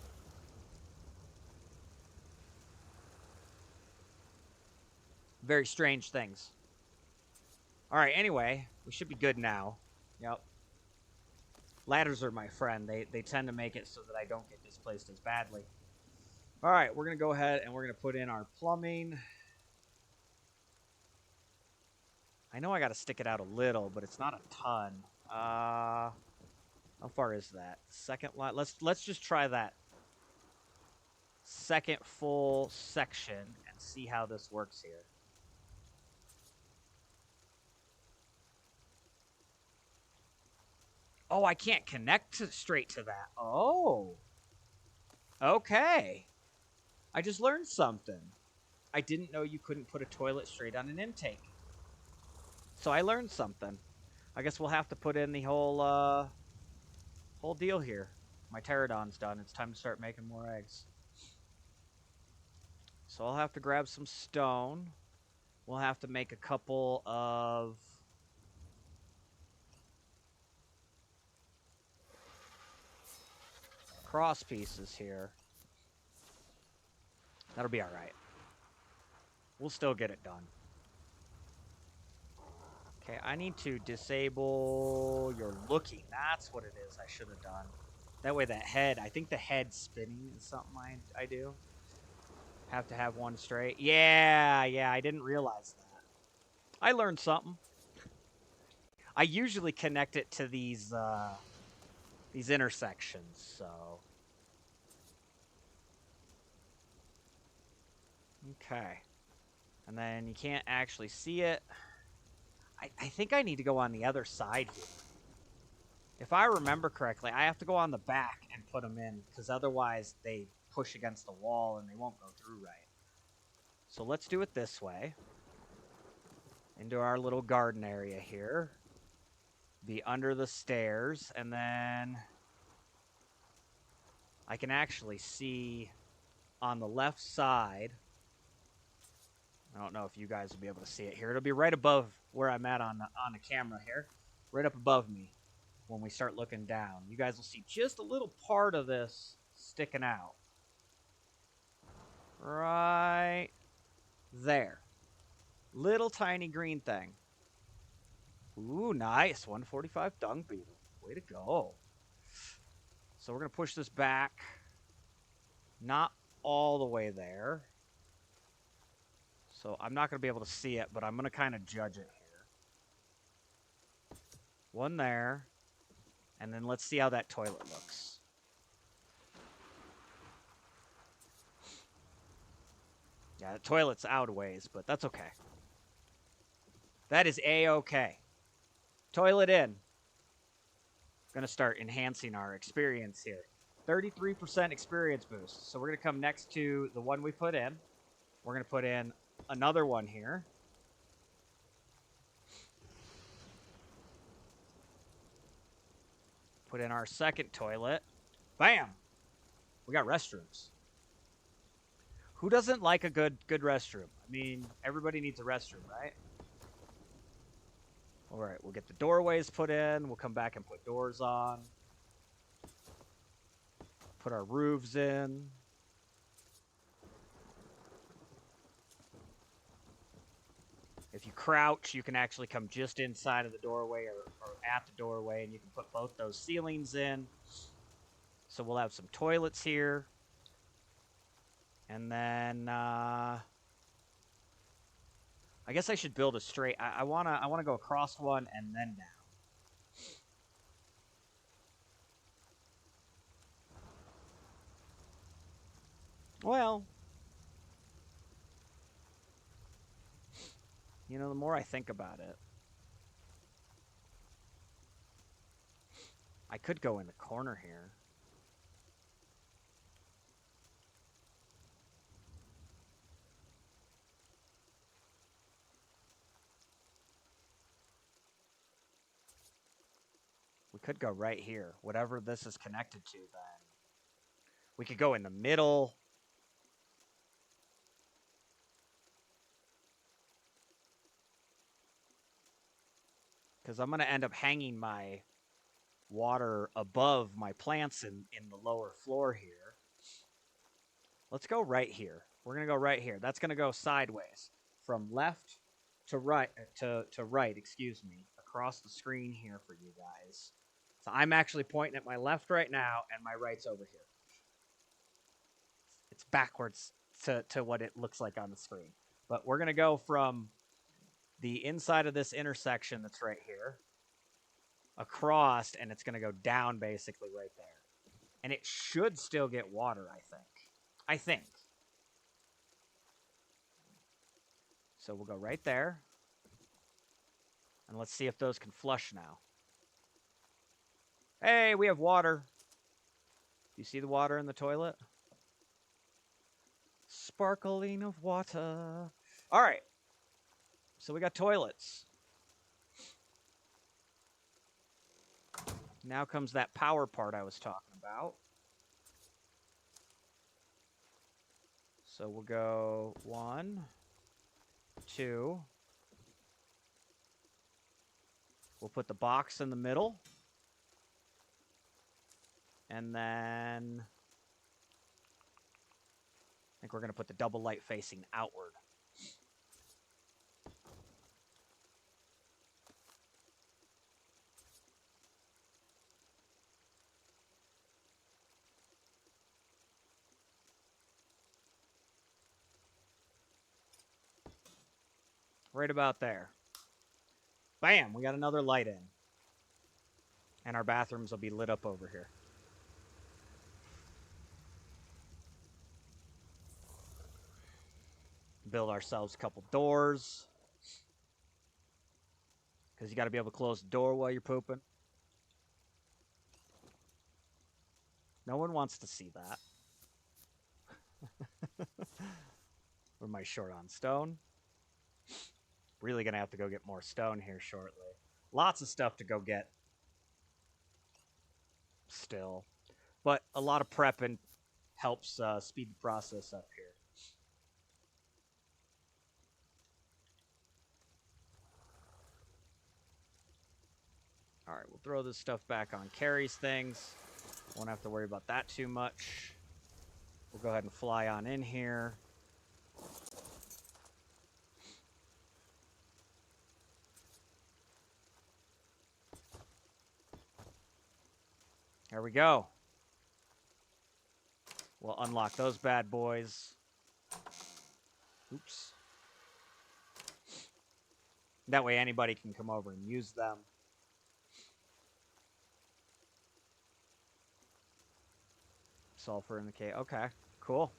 Very strange things. Alright, anyway, we should be good now. Yep. Ladders are my friend. They tend to make it so that I don't get displaced as badly. Alright, we're going to go ahead and we're going to put in our plumbing. I know I got to stick it out a little, but it's not a ton. How far is that? Second line? Let's just try that second full section and see how this works here. Oh, I can't connect straight to that. Oh. Okay. I just learned something. I didn't know you couldn't put a toilet straight on an intake. So I learned something. I guess we'll have to put in the whole deal here. My pterodon's done. It's time to start making more eggs. So I'll have to grab some stone. We'll have to make a couple of cross pieces here. That'll be all right. We'll still get it done. Okay, I need to disable your looking. That's what it is I should have done. That way that head, I think the head spinning is something I do. Have to have one straight. Yeah, I didn't realize that. I learned something. I usually connect it to these intersections, so. Okay. And then you can't actually see it. I think I need to go on the other side here. If I remember correctly, I have to go on the back and put them in, because otherwise they push against the wall and they won't go through right. So let's do it this way. Into our little garden area here. Be under the stairs, and then I can actually see on the left side. I don't know if you guys will be able to see it here. It'll be right above where I'm at on the camera here. Right up above me when we start looking down. You guys will see just a little part of this sticking out. Right there. Little tiny green thing. Ooh, nice. 145 dung beetle. Way to go. So we're going to push this back. Not all the way there. So I'm not going to be able to see it, but I'm going to kind of judge it here. One there. And then let's see how that toilet looks. Yeah, the toilet's out a ways, but that's okay. That is A-okay. Toilet in. Going to start enhancing our experience here. 33% experience boost. So we're going to come next to the one we put in. We're going to put in another one here. Put in our second toilet. Bam! We got restrooms. Who doesn't like a good restroom? I mean, everybody needs a restroom, right? All right, we'll get the doorways put in. We'll come back and put doors on. Put our roofs in. If you crouch, you can actually come just inside of the doorway or at the doorway, and you can put both those ceilings in. So we'll have some toilets here. And then I guess I should build a straight. I wanna go across one and then down. Well, you know, the more I think about it, I could go in the corner here. We could go right here. Whatever this is connected to, then. We could go in the middle. Because I'm going to end up hanging my water above my plants in the lower floor here. Let's go right here. We're going to go right here. That's going to go sideways. From left to right, to right, excuse me, across the screen here for you guys. So I'm actually pointing at my left right now, and my right's over here. It's backwards to what it looks like on the screen. But we're going to go from the inside of this intersection that's right here across, and it's going to go down basically right there. And it should still get water, I think. So we'll go right there. And let's see if those can flush now. Hey, we have water. Do you see the water in the toilet? Sparkling of water. All right. So we got toilets. Now comes that power part I was talking about. So we'll go 1, 2. We'll put the box in the middle. And then I think we're going to put the double light facing outward. Right about there. Bam! We got another light in. And our bathrooms will be lit up over here. Build ourselves a couple doors. Because you got to be able to close the door while you're pooping. No one wants to see that. What am I short on? Stone? Really going to have to go get more stone here shortly. Lots of stuff to go get still. But a lot of prepping helps speed the process up here. All right, we'll throw this stuff back on Carrie's things. Won't have to worry about that too much. We'll go ahead and fly on in here. There we go. We'll unlock those bad boys. Oops. That way anybody can come over and use them. Sulfur in the cave. Okay, cool.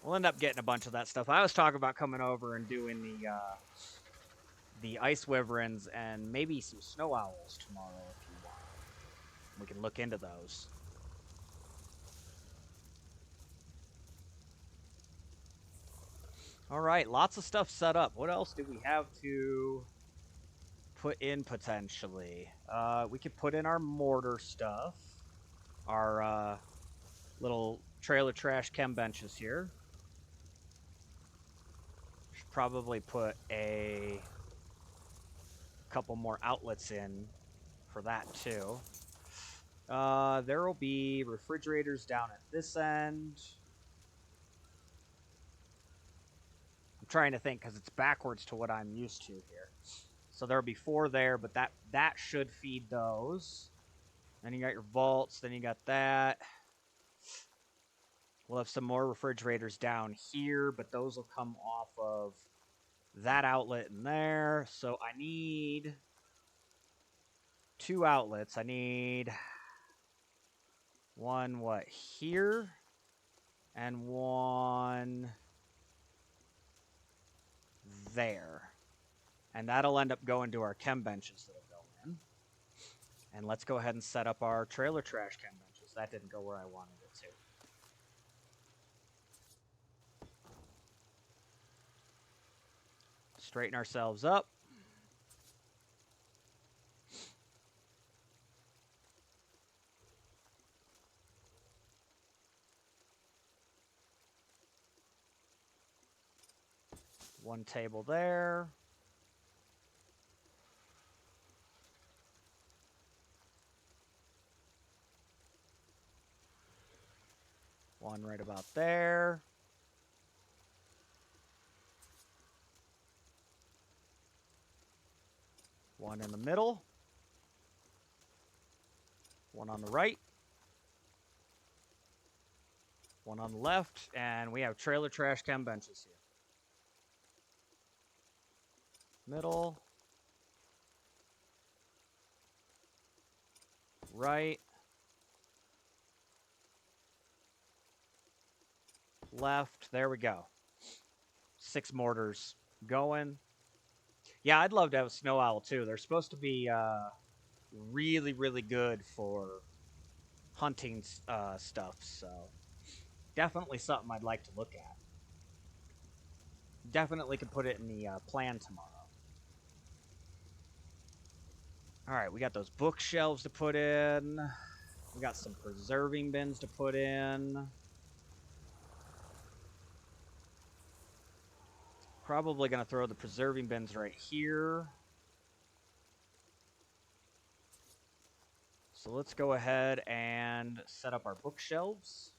We'll end up getting a bunch of that stuff. I was talking about coming over and doing the ice wyverns and maybe some snow owls tomorrow if you want. We can look into those. All right, lots of stuff set up. What else do we have to put in potentially? We could put in our mortar stuff. Our little trailer trash chem benches here. Should probably put a couple more outlets in for that too. There will be refrigerators down at this end. I'm trying to think because it's backwards to what I'm used to here. So there'll be 4 there, but that should feed those. Then you got your vaults, then you got that. We'll have some more refrigerators down here, but those will come off of that outlet in there. So I need 2 outlets. I need one, here? And one there. And that'll end up going to our chem benches that'll go in. And let's go ahead and set up our trailer trash chem benches. That didn't go where I wanted it to. Straighten ourselves up. One table there. One right about there. One in the middle. One on the right. One on the left. And we have trailer trash chem benches here. Middle. Right. Left. There we go. 6 mortars going. Yeah, I'd love to have a snow owl too. They're supposed to be really, really good for hunting stuff. So definitely something I'd like to look at. Definitely could put it in the plan tomorrow. All right, we got those bookshelves to put in. We got some preserving bins to put in. Probably going to throw the preserving bins right here. So let's go ahead and set up our bookshelves.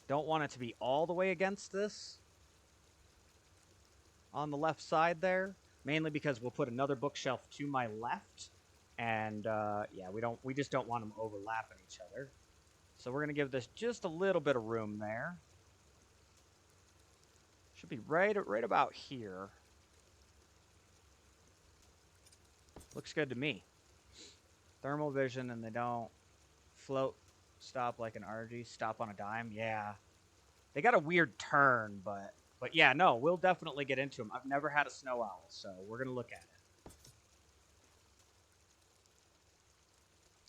Don't want it to be all the way against this on the left side there, mainly because we'll put another bookshelf to my left, and yeah, we just don't want them overlapping each other. So we're gonna give this just a little bit of room there. Should be right about here. Looks good to me. Thermal vision, and they don't float. Stop like an RG. Stop on a dime. Yeah. They got a weird turn, but yeah, no, we'll definitely get into them. I've never had a snow owl, so we're going to look at it.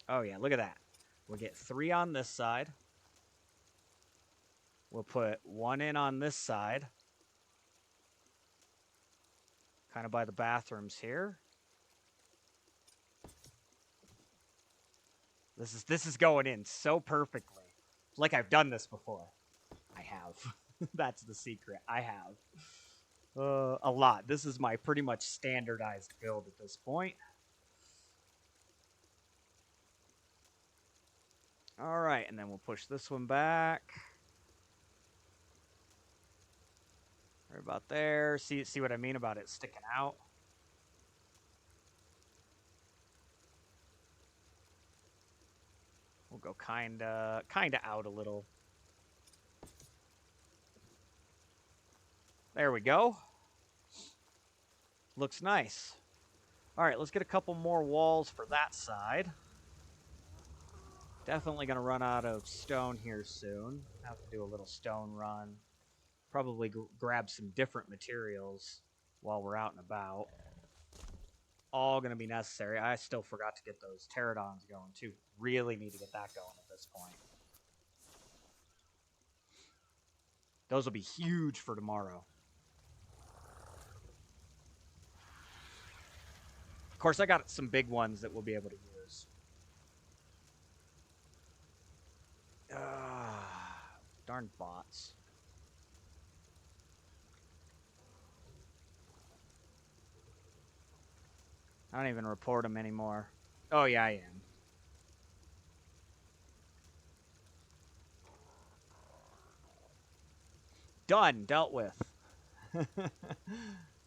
Oh, yeah, look at that. We'll get 3 on this side. We'll put 1 in on this side. Kind of by the bathrooms here. This is going in so perfectly. Like I've done this before. I have. That's the secret. I have. A lot. This is my pretty much standardized build at this point. All right, and then we'll push this one back. Right about there. See what I mean about it sticking out? We'll go kinda out a little. There we go. Looks nice. All right, let's get a couple more walls for that side. Definitely going to run out of stone here soon. Have to do a little stone run. Probably grab some different materials while we're out and about. All going to be necessary. I still forgot to get those pterodons going too. Really need to get that going at this point. Those will be huge for tomorrow. Of course, I got some big ones that we'll be able to use. Darn bots. I don't even report them anymore. Oh, yeah, I am. Done. Dealt with.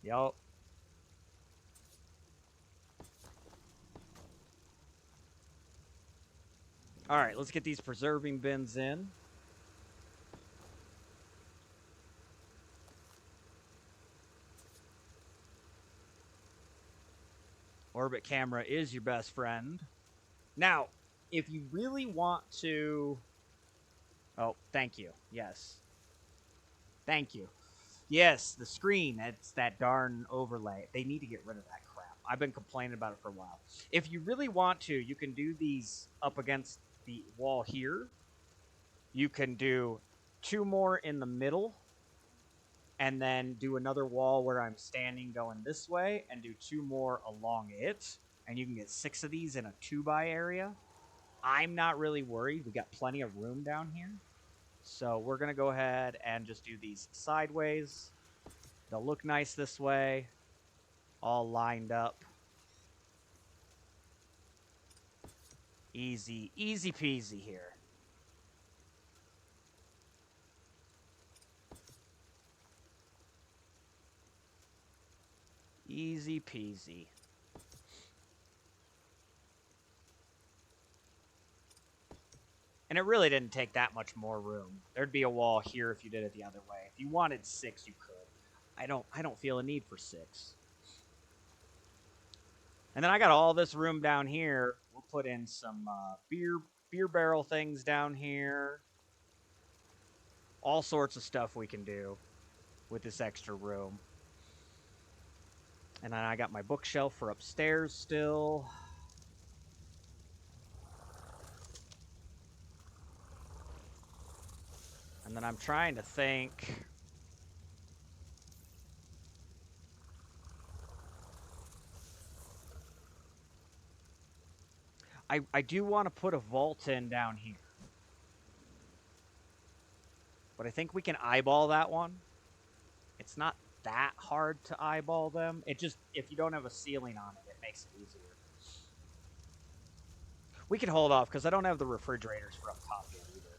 Yup. All right, let's get these preserving bins in. Orbit camera is your best friend. Now, if you really want to... Oh, thank you. Yes. Thank you. Yes, the screen. It's that darn overlay. They need to get rid of that crap. I've been complaining about it for a while. If you really want to, you can do these up against the wall here. You can do 2 more in the middle. And then do another wall where I'm standing going this way. And do 2 more along it. And you can get 6 of these in a 2x area. I'm not really worried. We got plenty of room down here. So we're going to go ahead and just do these sideways. They'll look nice this way. All lined up. Easy, easy peasy here. Easy peasy. And it really didn't take that much more room. There'd be a wall here if you did it the other way. If you wanted 6, you could. I don't feel a need for 6. And then I got all this room down here. We'll put in some beer barrel things down here. All sorts of stuff we can do with this extra room. And then I got my bookshelf for upstairs still. And then I'm trying to think. I do want to put a vault in down here. But I think we can eyeball that one. It's not that hard to eyeball them. It just, if you don't have a ceiling on it, it makes it easier. We can hold off because I don't have the refrigerators for up top yet either.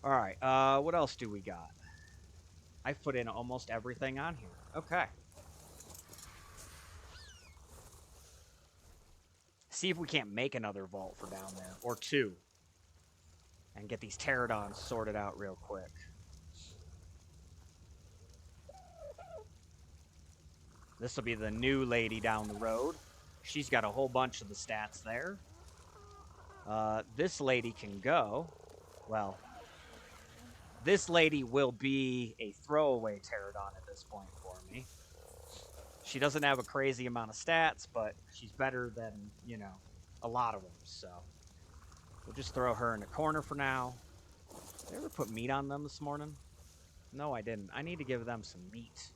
All right, what else do we got? I've put in almost everything on here. Okay. See if we can't make another vault for down there. Or 2. And get these pterodons sorted out real quick. This will be the new lady down the road. She's got a whole bunch of the stats there. This lady can go. Well, this lady will be a throwaway pterodon at this point for me. She doesn't have a crazy amount of stats, but she's better than, you know, a lot of them. So we'll just throw her in a corner for now. Did I ever put meat on them this morning? No, I didn't. I need to give them some meat.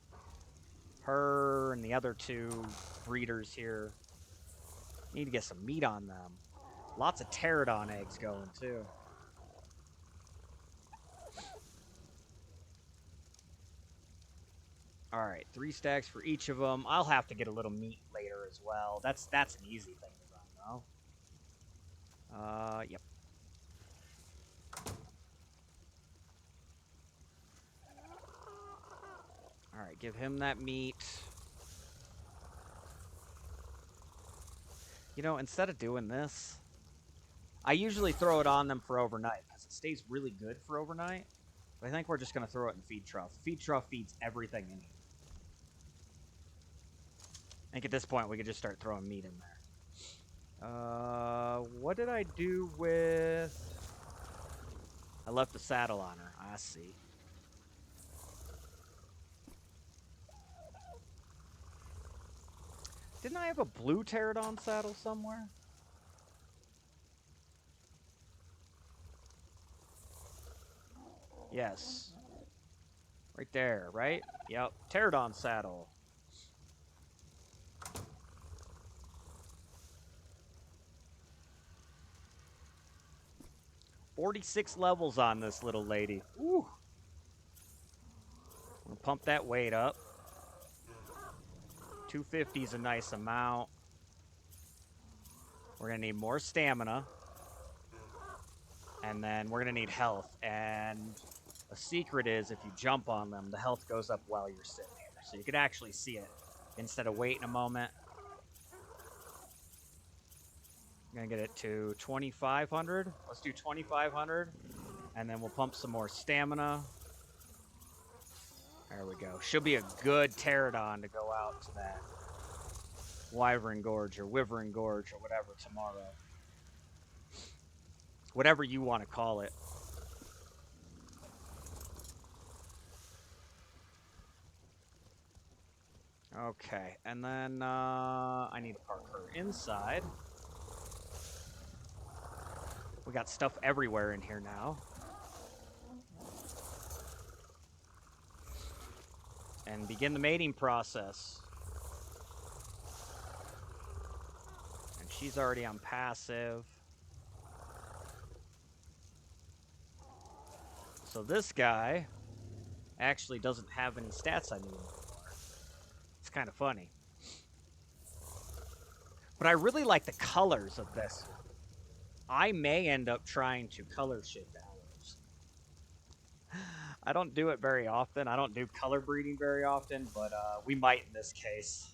Her and the other 2 breeders here. Need to get some meat on them. Lots of pterodon eggs going, too. All right, 3 stacks for each of them. I'll have to get a little meat later as well. That's an easy thing to run, though. Yep. Give him that meat. You know, instead of doing this, I usually throw it on them for overnight because it stays really good for overnight. But I think we're just going to throw it in the feed trough. The feed trough feeds everything in here. I think at this point we could just start throwing meat in there. What did I do with... I left the saddle on her. I see. Didn't I have a blue pterodon saddle somewhere? Yes. Right there, right? Yep. Pterodon saddle. $46 levels on this little lady. Ooh. We'll pump that weight up. 250 is a nice amount. We're going to need more stamina. And then we're going to need health. And a secret is if you jump on them, the health goes up while you're sitting here. So you can actually see it instead of waiting a moment. I'm going to get it to 2,500. Let's do 2,500. And then we'll pump some more stamina. There we go. Should be a good pterodon to go out to that Wyvern Gorge or Wyvern Gorge or whatever tomorrow. Whatever you want to call it. Okay, and then I need to park her inside. We got stuff everywhere in here now. And begin the mating process. And she's already on passive. So this guy actually doesn't have any stats I need anymore. It's kind of funny. But I really like the colors of this one. I may end up trying to color shift arrows. I don't do it very often. I don't do color breeding very often, but we might in this case.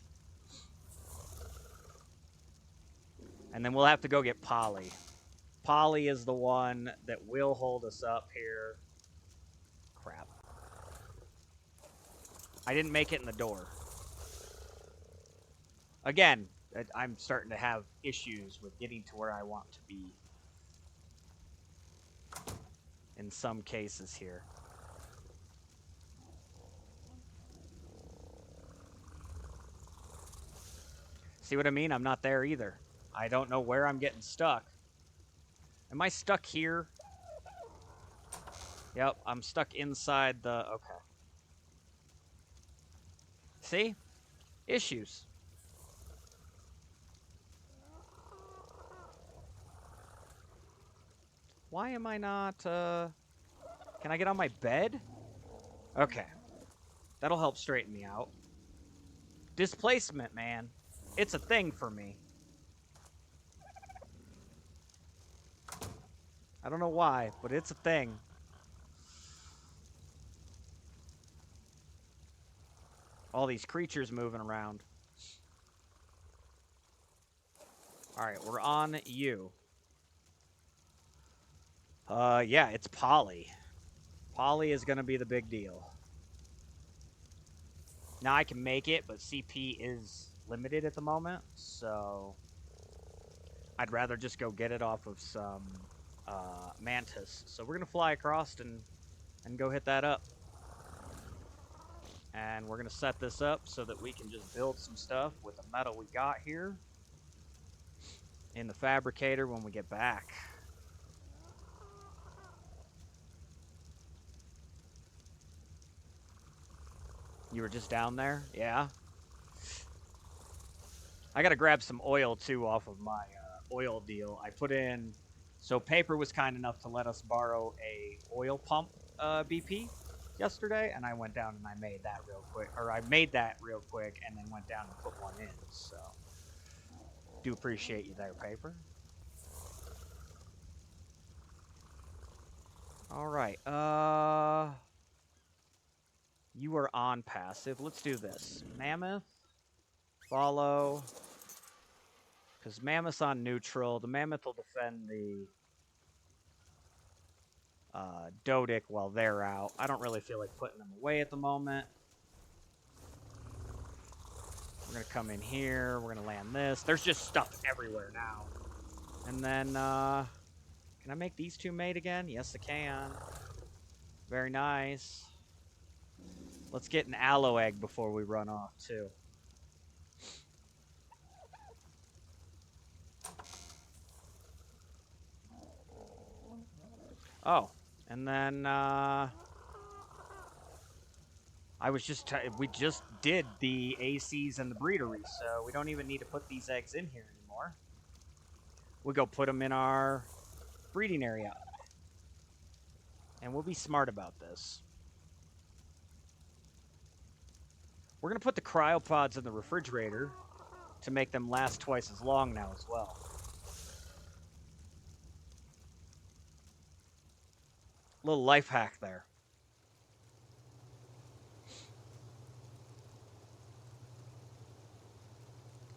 And then we'll have to go get Polly. Polly is the one that will hold us up here. Crap. I didn't make it in the door. Again, I'm starting to have issues with getting to where I want to be. In some cases here. See what I mean? I'm not there either. I don't know where I'm getting stuck. Am I stuck here? Yep, I'm stuck inside the... Okay. See? Issues. Why am I not... Can I get on my bed? Okay. That'll help straighten me out. Displacement, man. It's a thing for me. I don't know why, but it's a thing. All these creatures moving around. Alright, we're on you. Yeah, it's Polly. Polly is going to be the big deal. Now I can make it, but CP is limited at the moment, so I'd rather just go get it off of some Mantis. So we're going to fly across and go hit that up. And we're going to set this up so that we can just build some stuff with the metal we got here in the fabricator when we get back. You were just down there? Yeah. I got to grab some oil, too, off of my oil deal. I put in... So Paper was kind enough to let us borrow a oil pump BP yesterday, and I went down and I made that real quick. Or I made that real quick and then went down and put one in. So, do appreciate you there, Paper. All right. You are on passive. Let's do this. Mammoth. Follow. Because Mammoth's on neutral. The Mammoth will defend the Dodic while they're out. I don't really feel like putting them away at the moment. We're going to come in here. We're going to land this. There's just stuff everywhere now. And then, can I make these two mate again? Yes, I can. Very nice. Let's get an aloe egg before we run off, too. Oh, and then, we just did the ACs and the breedery, so we don't even need to put these eggs in here anymore. We'll go put them in our breeding area. And we'll be smart about this. We're going to put the cryopods in the refrigerator to make them last twice as long now as well. Little life hack there.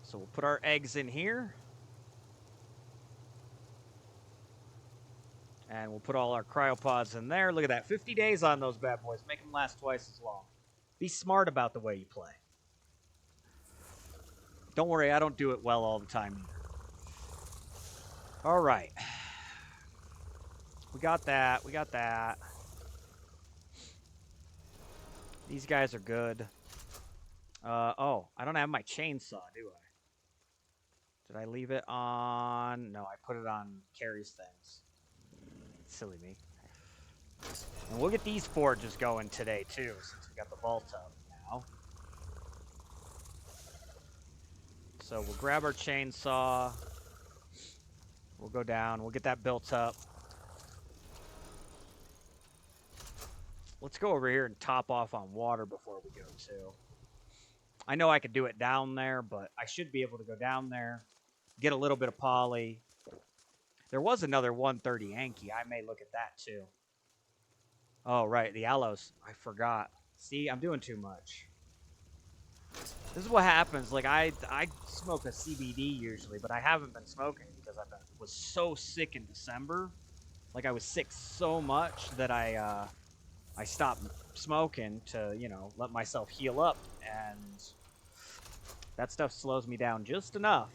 So we'll put our eggs in here. And we'll put all our cryopods in there. Look at that. 50 days on those bad boys. Make them last twice as long. Be smart about the way you play. Don't worry, I don't do it well all the time either. All right. We got that. We got that. These guys are good. Oh, I don't have my chainsaw, do I? Did I leave it on? No, I put it on Carrie's things. Silly me. And we'll get these forges going today, too, since we got the vault up now. So we'll grab our chainsaw. We'll go down. We'll get that built up. Let's go over here and top off on water before we go, too. I know I could do it down there, but I should be able to go down there, get a little bit of poly. There was another 130 Yankee. I may look at that, too. Oh, right, the aloes. I forgot. See, I'm doing too much. This is what happens. Like, I smoke a CBD usually, but I haven't been smoking because was so sick in December. Like, I was sick so much that I stopped smoking to, you know, let myself heal up, and that stuff slows me down just enough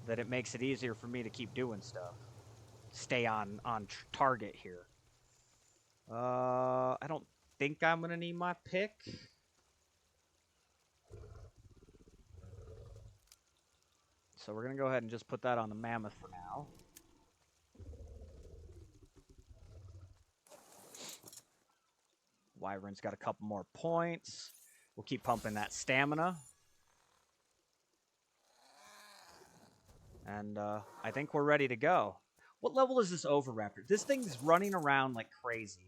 that it makes it easier for me to keep doing stuff. Stay on target here. I don't think I'm going to need my pick. So we're going to go ahead and just put that on the mammoth for now. Wyvern's got a couple more points. We'll keep pumping that stamina. And I think we're ready to go. What level is this Oviraptor? This thing's running around like crazy.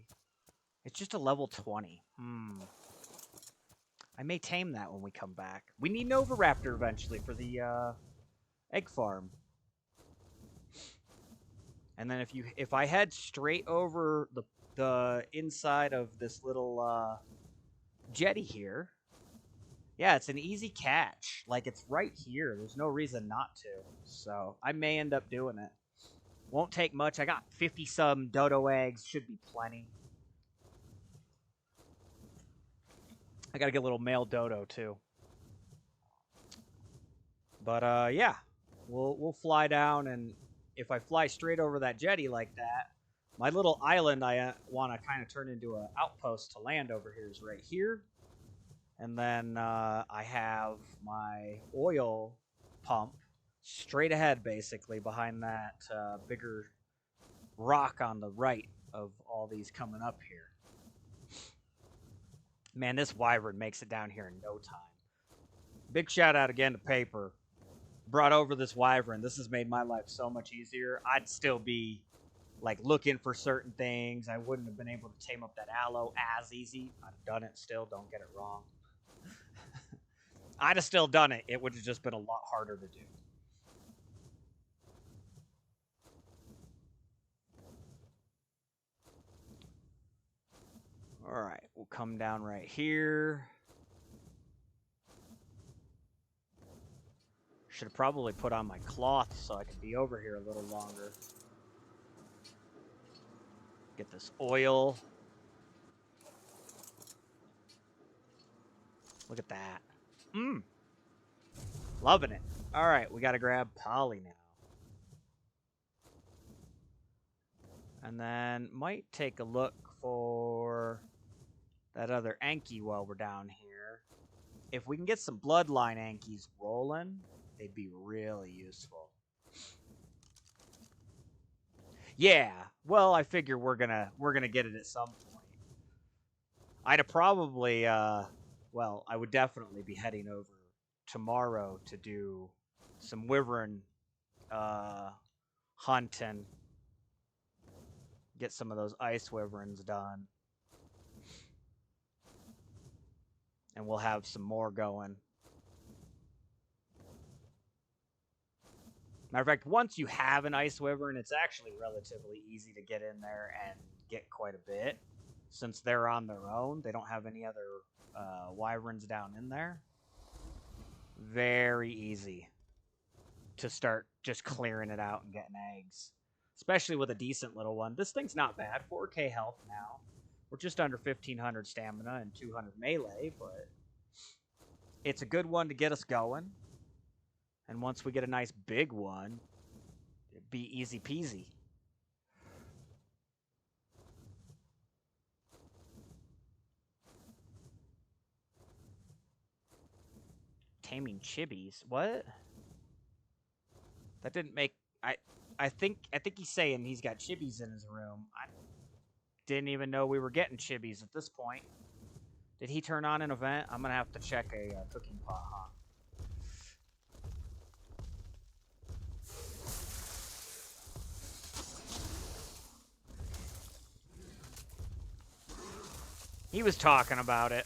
It's just a level 20. I may tame that when we come back. We need an Oviraptor eventually for the egg farm. And then if I head straight over the inside of this little jetty here, yeah, it's an easy catch. Like, it's right here. There's no reason not to. So I may end up doing it. Won't take much. I got 50-some dodo eggs. Should be plenty. I got to get a little male dodo, too. But, yeah. We'll fly down, and if I fly straight over that jetty like that, my little island I want to kind of turn into an outpost to land over here is right here. And then I have my oil pump straight ahead, basically, behind that bigger rock on the right of all these coming up here. Man, this wyvern makes it down here in no time. Big shout out again to Paper. Brought over this wyvern. This has made my life so much easier. I'd still be like looking for certain things. I wouldn't have been able to tame up that aloe as easy. I'd have done it still, don't get it wrong. I'd have still done it. It would have just been a lot harder to do. All right, we'll come down right here. Should have probably put on my cloth so I could be over here a little longer. Get this oil. Look at that. Loving it. All right, we got to grab Polly now. And then might take a look for that other Anki while we're down here. If we can get some bloodline Ankies rolling, they'd be really useful. Yeah, well, I figure we're gonna get it at some point. I'd have probably, well, I would definitely be heading over tomorrow to do some wyvern hunting. Get some of those ice wyverns done. And we'll have some more going. Matter of fact, once you have an ice wyvern, it's actually relatively easy to get in there and get quite a bit. Since they're on their own, they don't have any other wyverns down in there. Very easy to start just clearing it out and getting eggs. Especially with a decent little one. This thing's not bad. 4K health now. We're just under 1,500 stamina and 200 melee, but it's a good one to get us going. And once we get a nice big one, it'd be easy peasy. Taming chibis? What? That didn't make... I think he's saying he's got chibis in his room. I didn't even know we were getting chibis at this point. Did he turn on an event? I'm gonna have to check a cooking pot, huh? He was talking about it.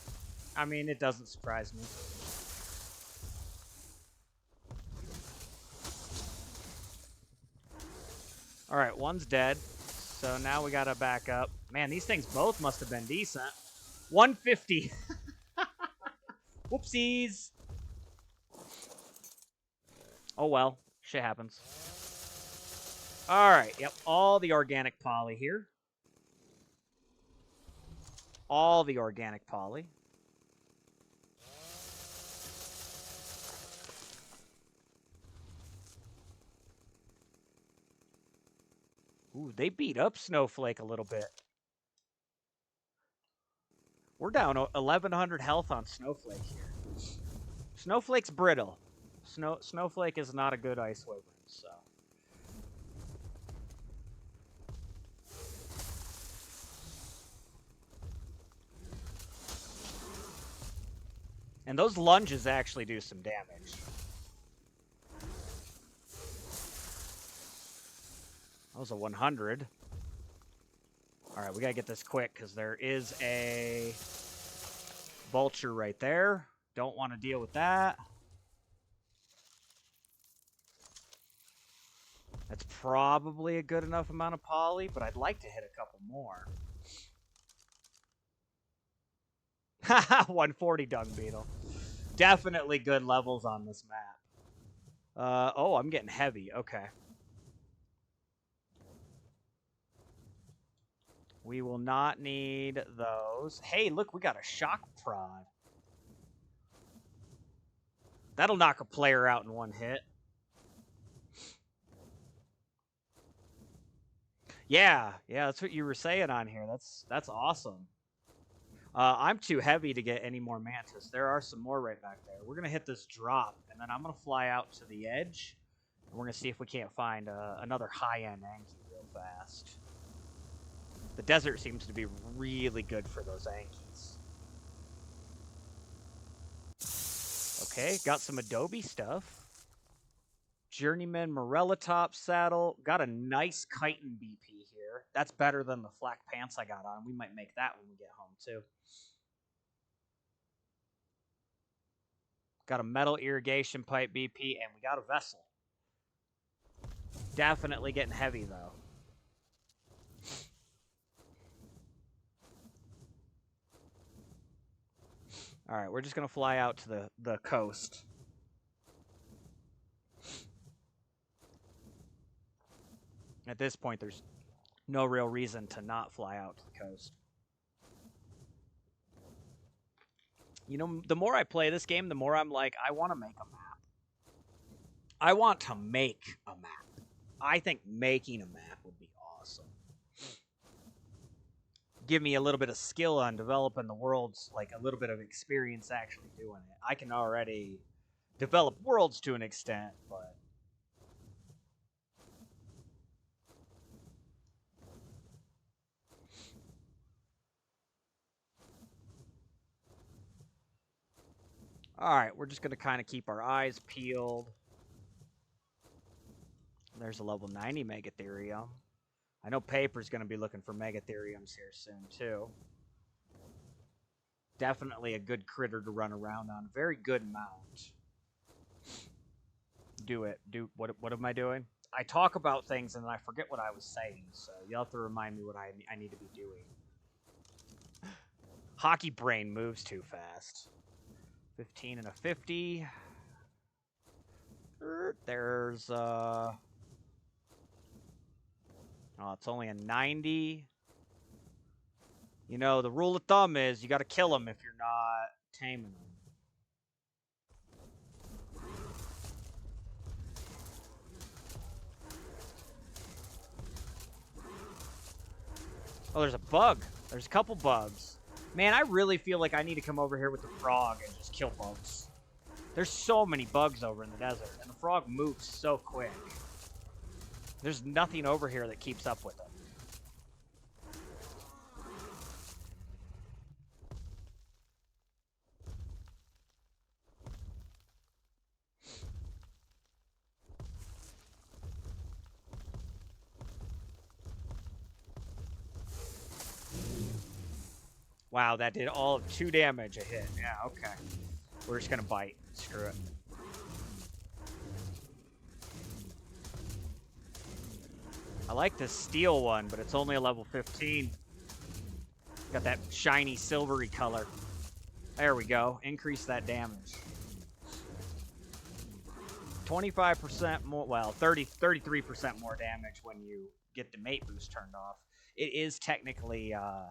I mean, it doesn't surprise me. Alright, one's dead. So now we gotta back up. Man, these things both must have been decent. 150. Whoopsies. Oh well. Shit happens. Alright, yep. All the organic poly here. All the organic poly. Ooh, they beat up Snowflake a little bit. We're down 1,100 health on Snowflake here. Snowflake's brittle. Snowflake is not a good ice wyvern, so. And those lunges actually do some damage. That was a 100. Alright, we gotta get this quick, because there is a vulture right there. Don't want to deal with that. That's probably a good enough amount of poly, but I'd like to hit a couple more. Haha, 140 dung beetle. Definitely good levels on this map. Oh, I'm getting heavy. Okay. We will not need those. Hey, look, we got a shock prod. That'll knock a player out in one hit. Yeah, that's what you were saying on here. That's awesome. I'm too heavy to get any more mantis. There are some more right back there. We're going to hit this drop, and then I'm going to fly out to the edge. And we're going to see if we can't find another high-end Anki real fast. The desert seems to be really good for those Ankies. Okay, got some Adobe stuff. Journeyman Morella top saddle. Got a nice chitin BP here. That's better than the flak pants I got on. We might make that when we get home, too. Got a metal irrigation pipe BP, and we got a vessel. Definitely getting heavy, though. All right, we're just gonna fly out to the coast. At this point, there's no real reason to not fly out to the coast. You know, the more I play this game, the more I'm like, I want to make a map. I want to make a map. I think making a map would be awesome. Give me a little bit of skill on developing the worlds, like a little bit of experience actually doing it. I can already develop worlds to an extent, but all right, we're just going to kind of keep our eyes peeled. There's a level 90 Megatherium. I know Paper's going to be looking for Megatheriums here soon, too. Definitely a good critter to run around on. Very good mount. Do it. What am I doing? I talk about things and then I forget what I was saying, so you'll have to remind me what I need to be doing. Hockey brain moves too fast. 15 and a 50. There's oh, it's only a 90. You know, the rule of thumb is you got to kill them if you're not taming them. Oh, there's a bug. There's a couple bugs. Man, I really feel like I need to come over here with the frog and just kill bugs. There's so many bugs over in the desert, and the frog moves so quick. There's nothing over here that keeps up with him. Wow, that did all of 2 damage a hit. Yeah, okay. We're just gonna bite. Screw it. I like this steel one, but it's only a level 15. Got that shiny silvery color. There we go. Increase that damage. 25% more, well, 33% more damage when you get the mate boost turned off. It is technically a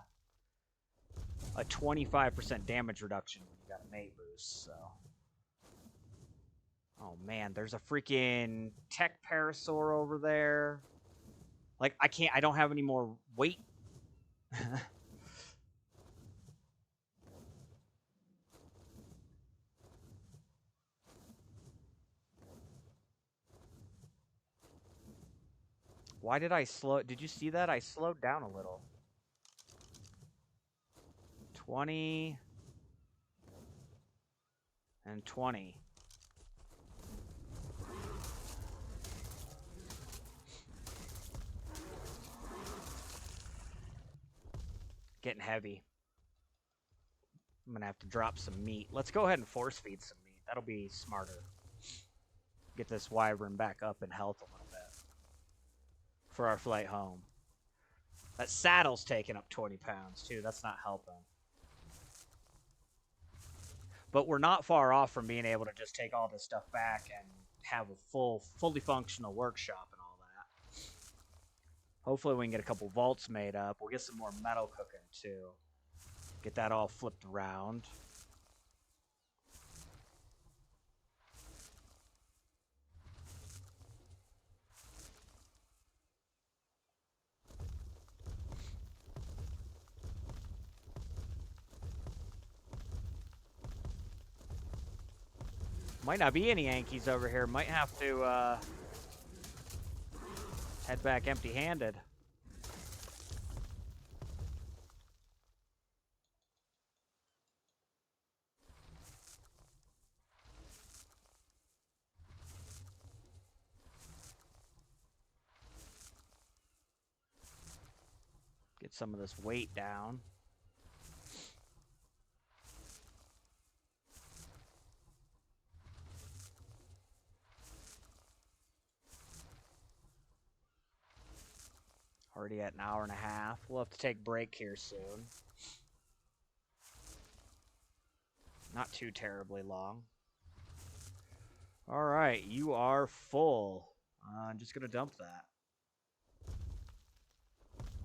25% damage reduction when you got a mate boost, so. Oh man, there's a freaking tech parasaur over there. Like, I don't have any more weight. Why did I slow? Did you see that? I slowed down a little. 20 and 20. Getting heavy. I'm gonna have to drop some meat. Let's go ahead and force feed some meat. That'll be smarter. Get this wyvern back up in health a little bit for our flight home. That saddle's taking up 20 pounds too. That's not helping. But we're not far off from being able to just take all this stuff back and have a fully functional workshop and all that. Hopefully we can get a couple vaults made up. We'll get some more metal cooking too. Get that all flipped around. Might not be any Yankees over here. Might have to head back empty-handed. Get some of this weight down. Already at an hour and a half. We'll have to take a break here soon. Not too terribly long. All right, you are full. I'm just gonna dump that.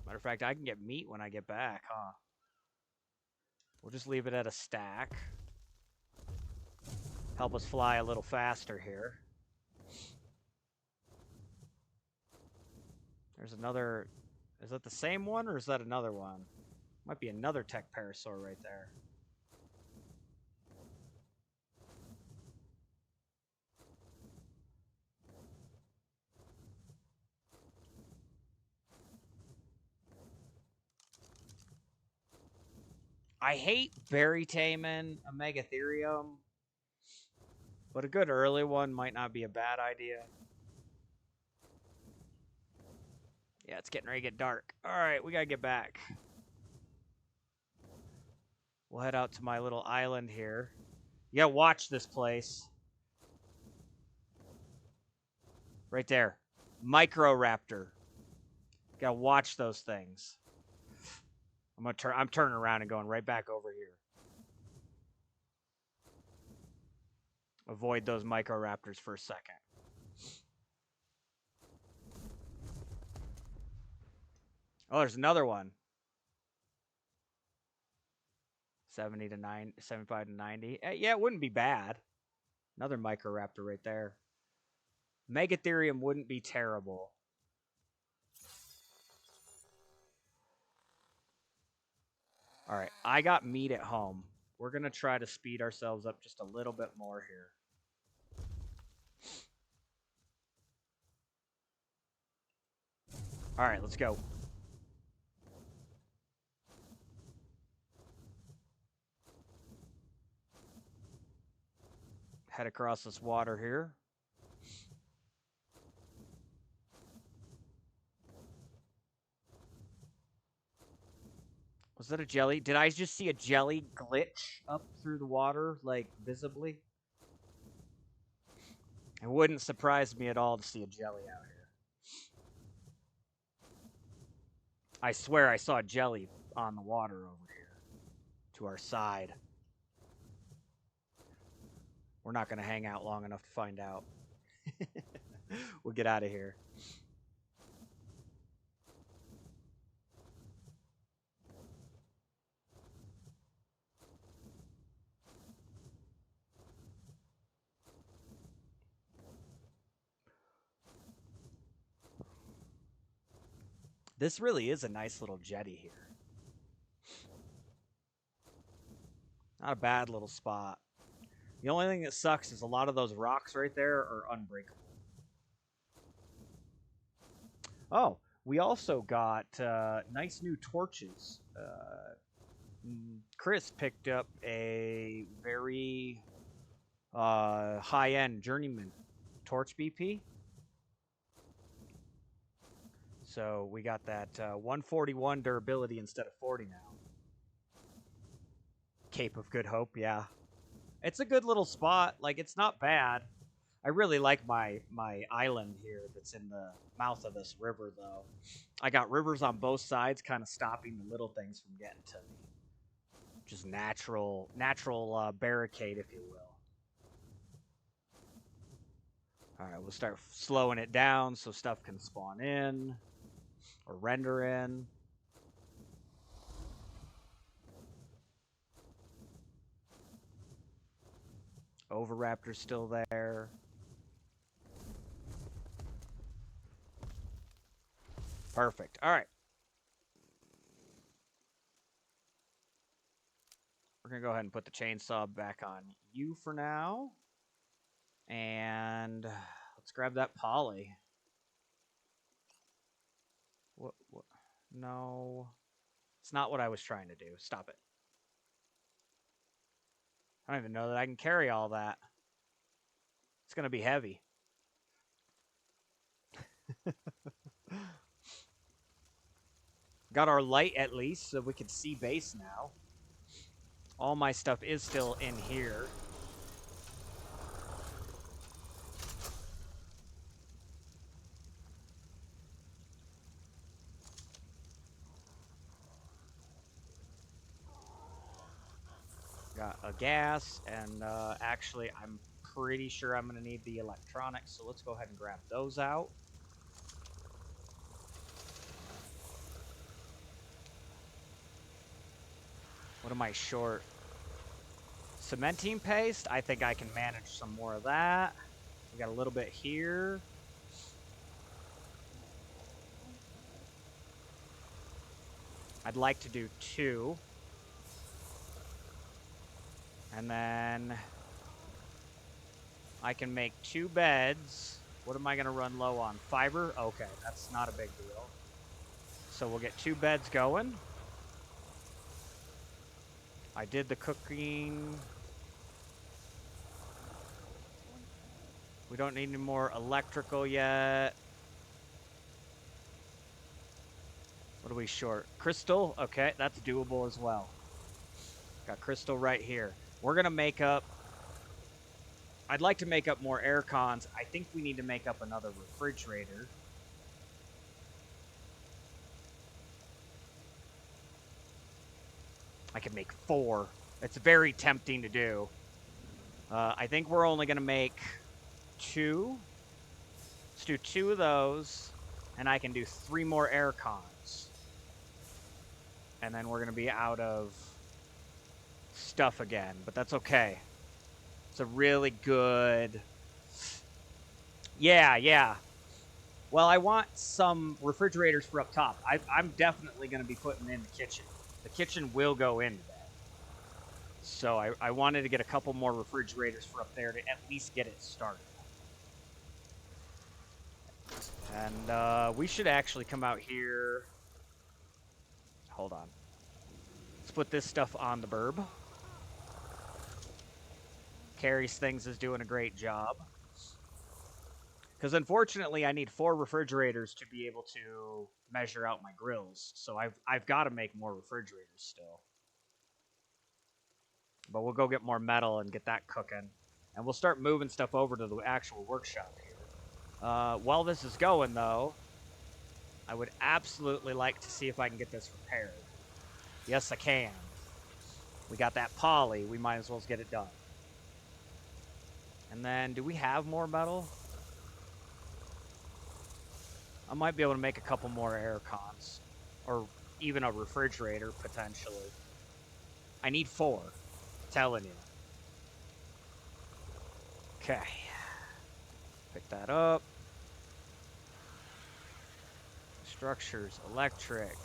Matter of fact, I can get meat when I get back, huh? We'll just leave it at a stack. Help us fly a little faster here. There's another... Is that the same one, or is that another one? Might be another tech parasaur right there. I hate berry taming a megatherium, but a good early one might not be a bad idea. Yeah, it's getting ready to get dark. All right, we gotta get back. We'll head out to my little island here. You gotta watch this place. Right there. Microraptor. Gotta watch those things. I'm turning around and going right back over here. Avoid those microraptors for a second. Oh, there's another one. 75 to 90. Yeah, it wouldn't be bad. Another microraptor right there. Megatherium wouldn't be terrible. All right, I got meat at home. We're going to try to speed ourselves up just a little bit more here. All right, let's go. Head across this water here. Was that a jelly? Did I just see a jelly glitch up through the water, like, visibly? It wouldn't surprise me at all to see a jelly out here. I swear I saw a jelly on the water over here. To our side. We're not going to hang out long enough to find out. We'll get out of here. This really is a nice little jetty here. Not a bad little spot. The only thing that sucks is a lot of those rocks right there are unbreakable. Oh, we also got nice new torches. Chris picked up a very high-end Journeyman torch BP. So we got that 141 durability instead of 40 now. Cape of Good Hope, yeah. It's a good little spot. Like, it's not bad. I really like my island here that's in the mouth of this river, though. I got rivers on both sides, kind of stopping the little things from getting to me. Just natural barricade, if you will. All right, we'll start slowing it down so stuff can spawn in or render in. Overraptor's still there. Perfect. All right. We're going to go ahead and put the chainsaw back on you for now. And let's grab that poly. What? No. It's not what I was trying to do. Stop it. I don't even know that I can carry all that. It's going to be heavy. Got our light at least, so we can see base now. All my stuff is still in here. a gas, and actually, I'm pretty sure I'm going to need the electronics, so let's go ahead and grab those out. What am I short? Cementine paste? I think I can manage some more of that. We got a little bit here. I'd like to do 2. And then I can make 2 beds. What am I going to run low on? Fiber? Okay, that's not a big deal. So we'll get 2 beds going. I did the cooking. We don't need any more electrical yet. What are we short? Crystal? Okay, that's doable as well. Got crystal right here. We're going to make up... I'd like to make up more air cons. I think we need to make up another refrigerator. I can make 4. It's very tempting to do. I think we're only going to make 2. Let's do 2 of those, and I can do 3 more air cons. And then we're going to be out of stuff again, but that's okay. It's a really good... Yeah. Well, I want some refrigerators for up top. I'm definitely going to be putting in the kitchen. The kitchen will go in today. So I wanted to get a couple more refrigerators for up there to at least get it started. And we should actually come out here. Hold on. Let's put this stuff on the burb. Carrie's Things is doing a great job. Because unfortunately, I need 4 refrigerators to be able to measure out my grills. So I've got to make more refrigerators still. But we'll go get more metal and get that cooking. And we'll start moving stuff over to the actual workshop here. While this is going, though, I would absolutely like to see if I can get this repaired. Yes, I can. We got that poly. We might as well get it done. And then, do we have more metal? I might be able to make a couple more air cons. Or even a refrigerator, potentially. I need 4. I'm telling you. Okay. Pick that up. Structures, electric.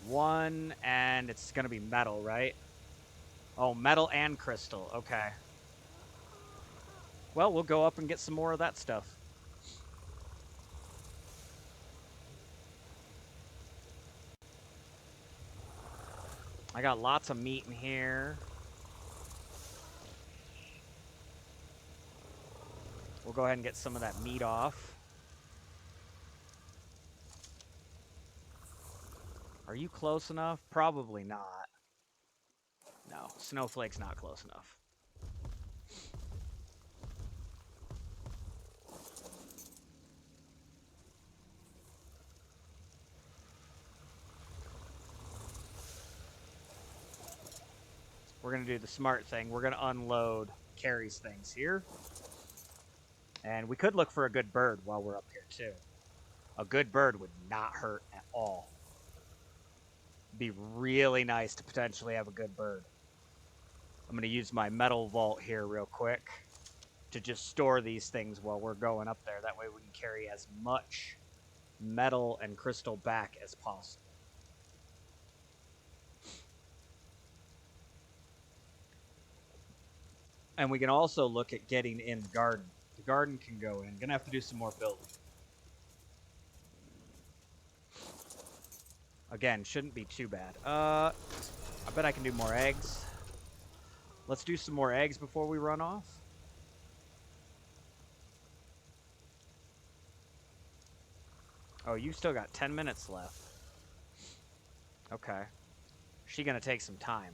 1, and it's going to be metal, right? Oh, metal and crystal. Okay. Well, we'll go up and get some more of that stuff. I got lots of meat in here. We'll go ahead and get some of that meat off. Are you close enough? Probably not. No, Snowflake's not close enough. We're going to do the smart thing. We're going to unload Carrie's things here. And we could look for a good bird while we're up here, too. A good bird would not hurt at all. It'd be really nice to potentially have a good bird. I'm going to use my metal vault here real quick to just store these things while we're going up there. That way we can carry as much metal and crystal back as possible. And we can also look at getting in the garden. The garden can go in. Gonna have to do some more building. Again, shouldn't be too bad. I bet I can do more eggs. Let's do some more eggs before we run off. Oh, you still got 10 minutes left. Okay. She's gonna take some time.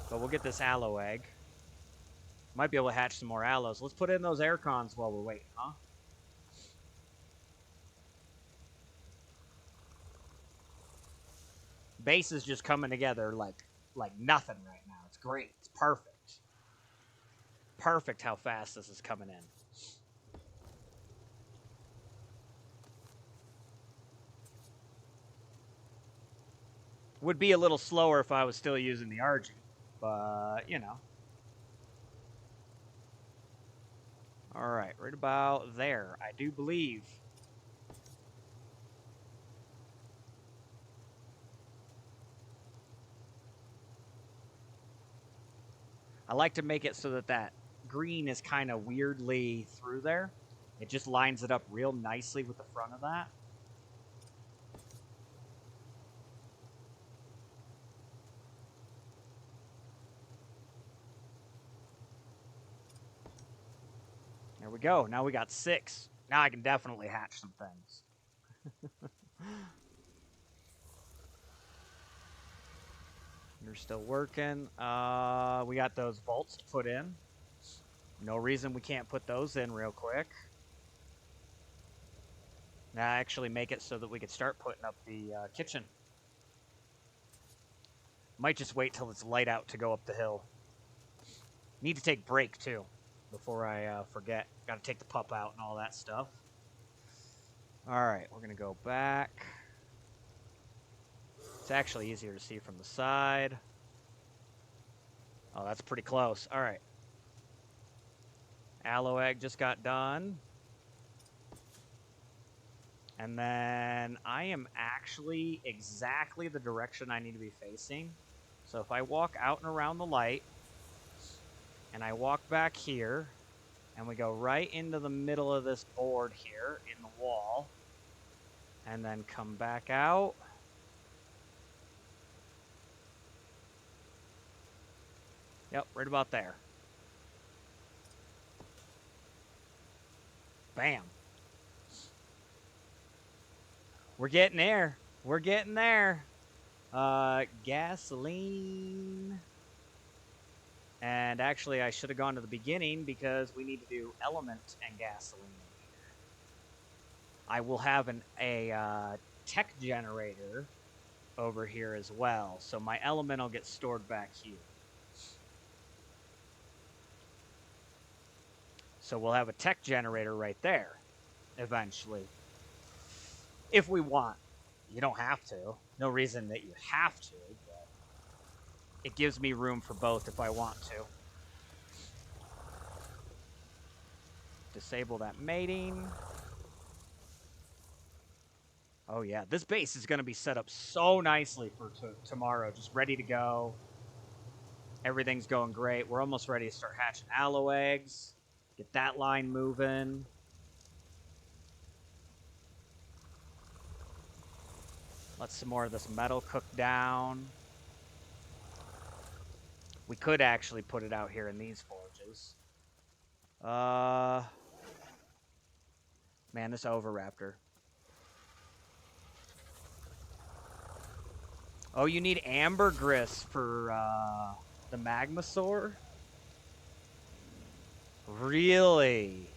But we'll get this aloe egg. Might be able to hatch some more aloes. Let's put in those air cons while we're waiting, huh? Base is just coming together like like nothing right now. It's great. It's perfect. Perfect how fast this is coming in. Would be a little slower if I was still using the RG, but you know. All right, right about there, I do believe. I like to make it so that that green is kind of weirdly through there. It just lines it up real nicely with the front of that. There we go. Now we got 6. Now I can definitely hatch some things. You're still working. We got those bolts put in. No reason we can't put those in real quick. Now actually make it so that we could start putting up the kitchen. Might just wait till it's light out to go up the hill. Need to take break too before I forget. Got to take the pup out and all that stuff. All right, we're gonna go back. It's actually easier to see from the side. Oh, that's pretty close. All right. Aloe egg just got done. And then I am actually exactly the direction I need to be facing. So if I walk out and around the light, and I walk back here, and we go right into the middle of this board here in the wall, and then come back out. Yep, right about there. Bam. We're getting there. We're getting there. Gasoline. And actually, I should have gone to the beginning because we need to do element and gasoline. I will have a tech generator over here as well. So my element will get stored back here. So we'll have a tech generator right there eventually. If we want. You don't have to. No reason that you have to, but it gives me room for both if I want to. Disable that mating. Oh yeah, this base is going to be set up so nicely for tomorrow. Just ready to go. Everything's going great. We're almost ready to start hatching aloe eggs. Get that line moving. Let some more of this metal cook down. We could actually put it out here in these forges. Man, this Oviraptor. Oh, you need ambergris for the Magmasaur? Really?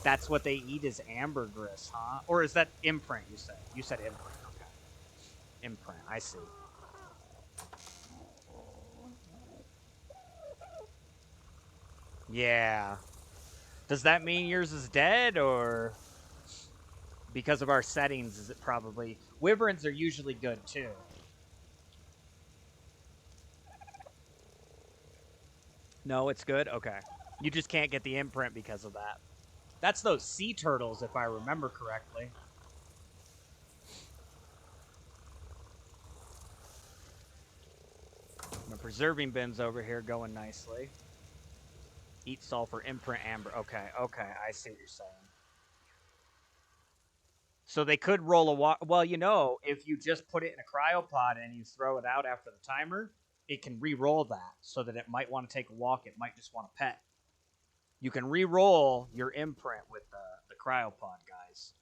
That's what they eat is ambergris, huh? Or is that imprint you said? You said imprint, okay. Imprint, I see. Yeah. Does that mean yours is dead, or because of our settings is it probably... Wyverns are usually good, too. No, it's good? Okay. You just can't get the imprint because of that. That's those sea turtles, if I remember correctly. My preserving bin's over here going nicely. Eat sulfur, imprint amber. Okay, okay, I see what you're saying. So they could roll a well, you know, if you just put it in a cryopod and you throw it out after the timer, it can re-roll that so that it might want to take a walk. It might just want to pet. You can re-roll your imprint with the cryopod, guys.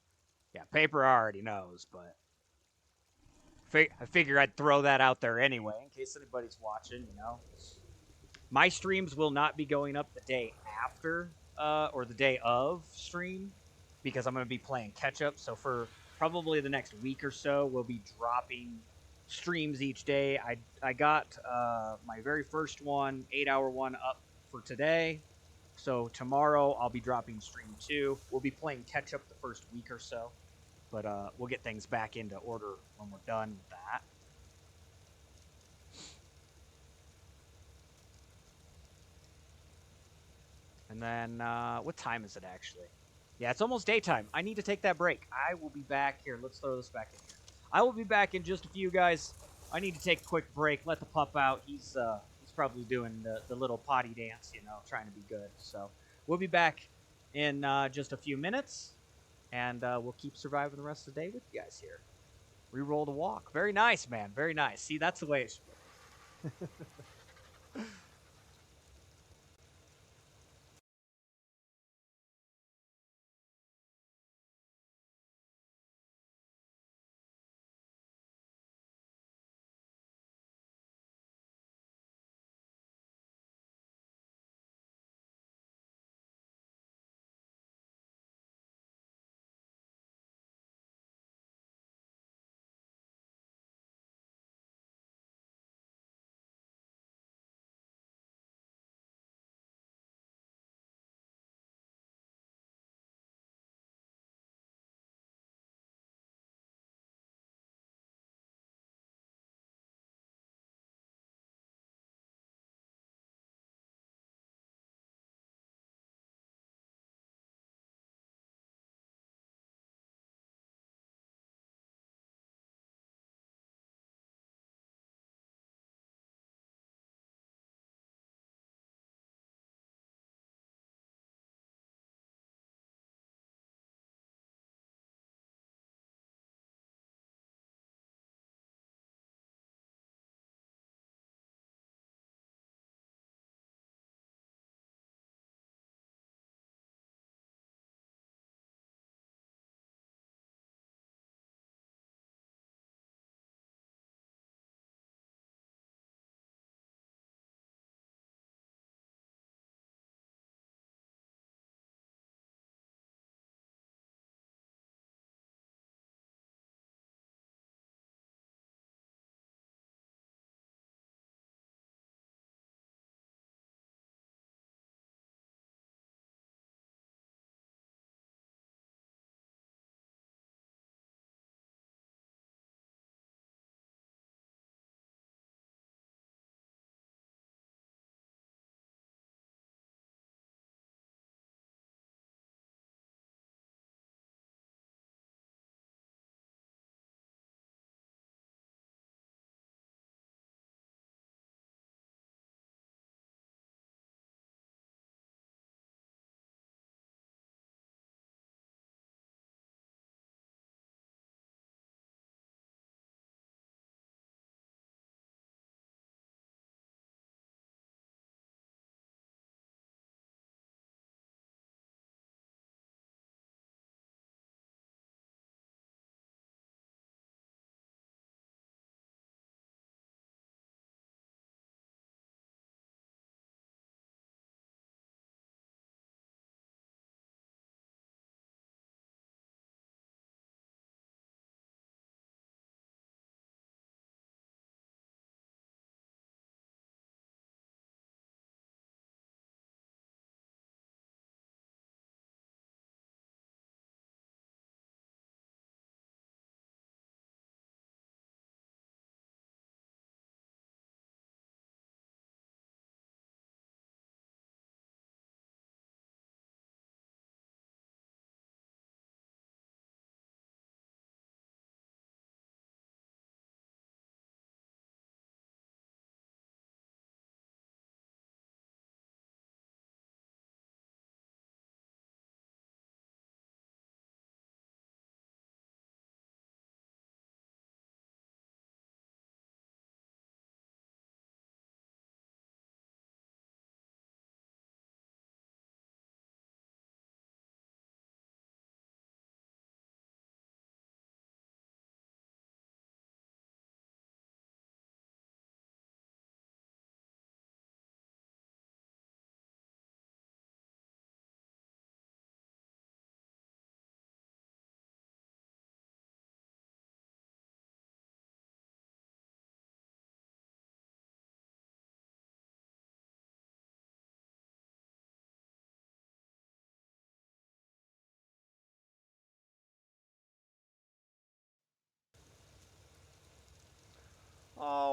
Yeah, paper already knows, but I figure I'd throw that out there anyway in case anybody's watching, you know. My streams will not be going up the day after or the day of stream because I'm going to be playing catch up. So for probably the next week or so, we'll be dropping streams each day. I got my very first one, 8 hour one, up for today. So tomorrow I'll be dropping stream 2. We'll be playing catch up the first week or so, but we'll get things back into order when we're done with that. And then what time is it actually? Yeah, it's almost daytime. I need to take that break. I will be back here. Let's throw this back in here. I will be back in just a few, guys. I need to take a quick break. Let the pup out. He's probably doing the little potty dance, trying to be good. So we'll be back in just a few minutes, and we'll keep surviving the rest of the day with you guys here. Reroll the walk. Very nice, man. Very nice. See, that's the way it should be.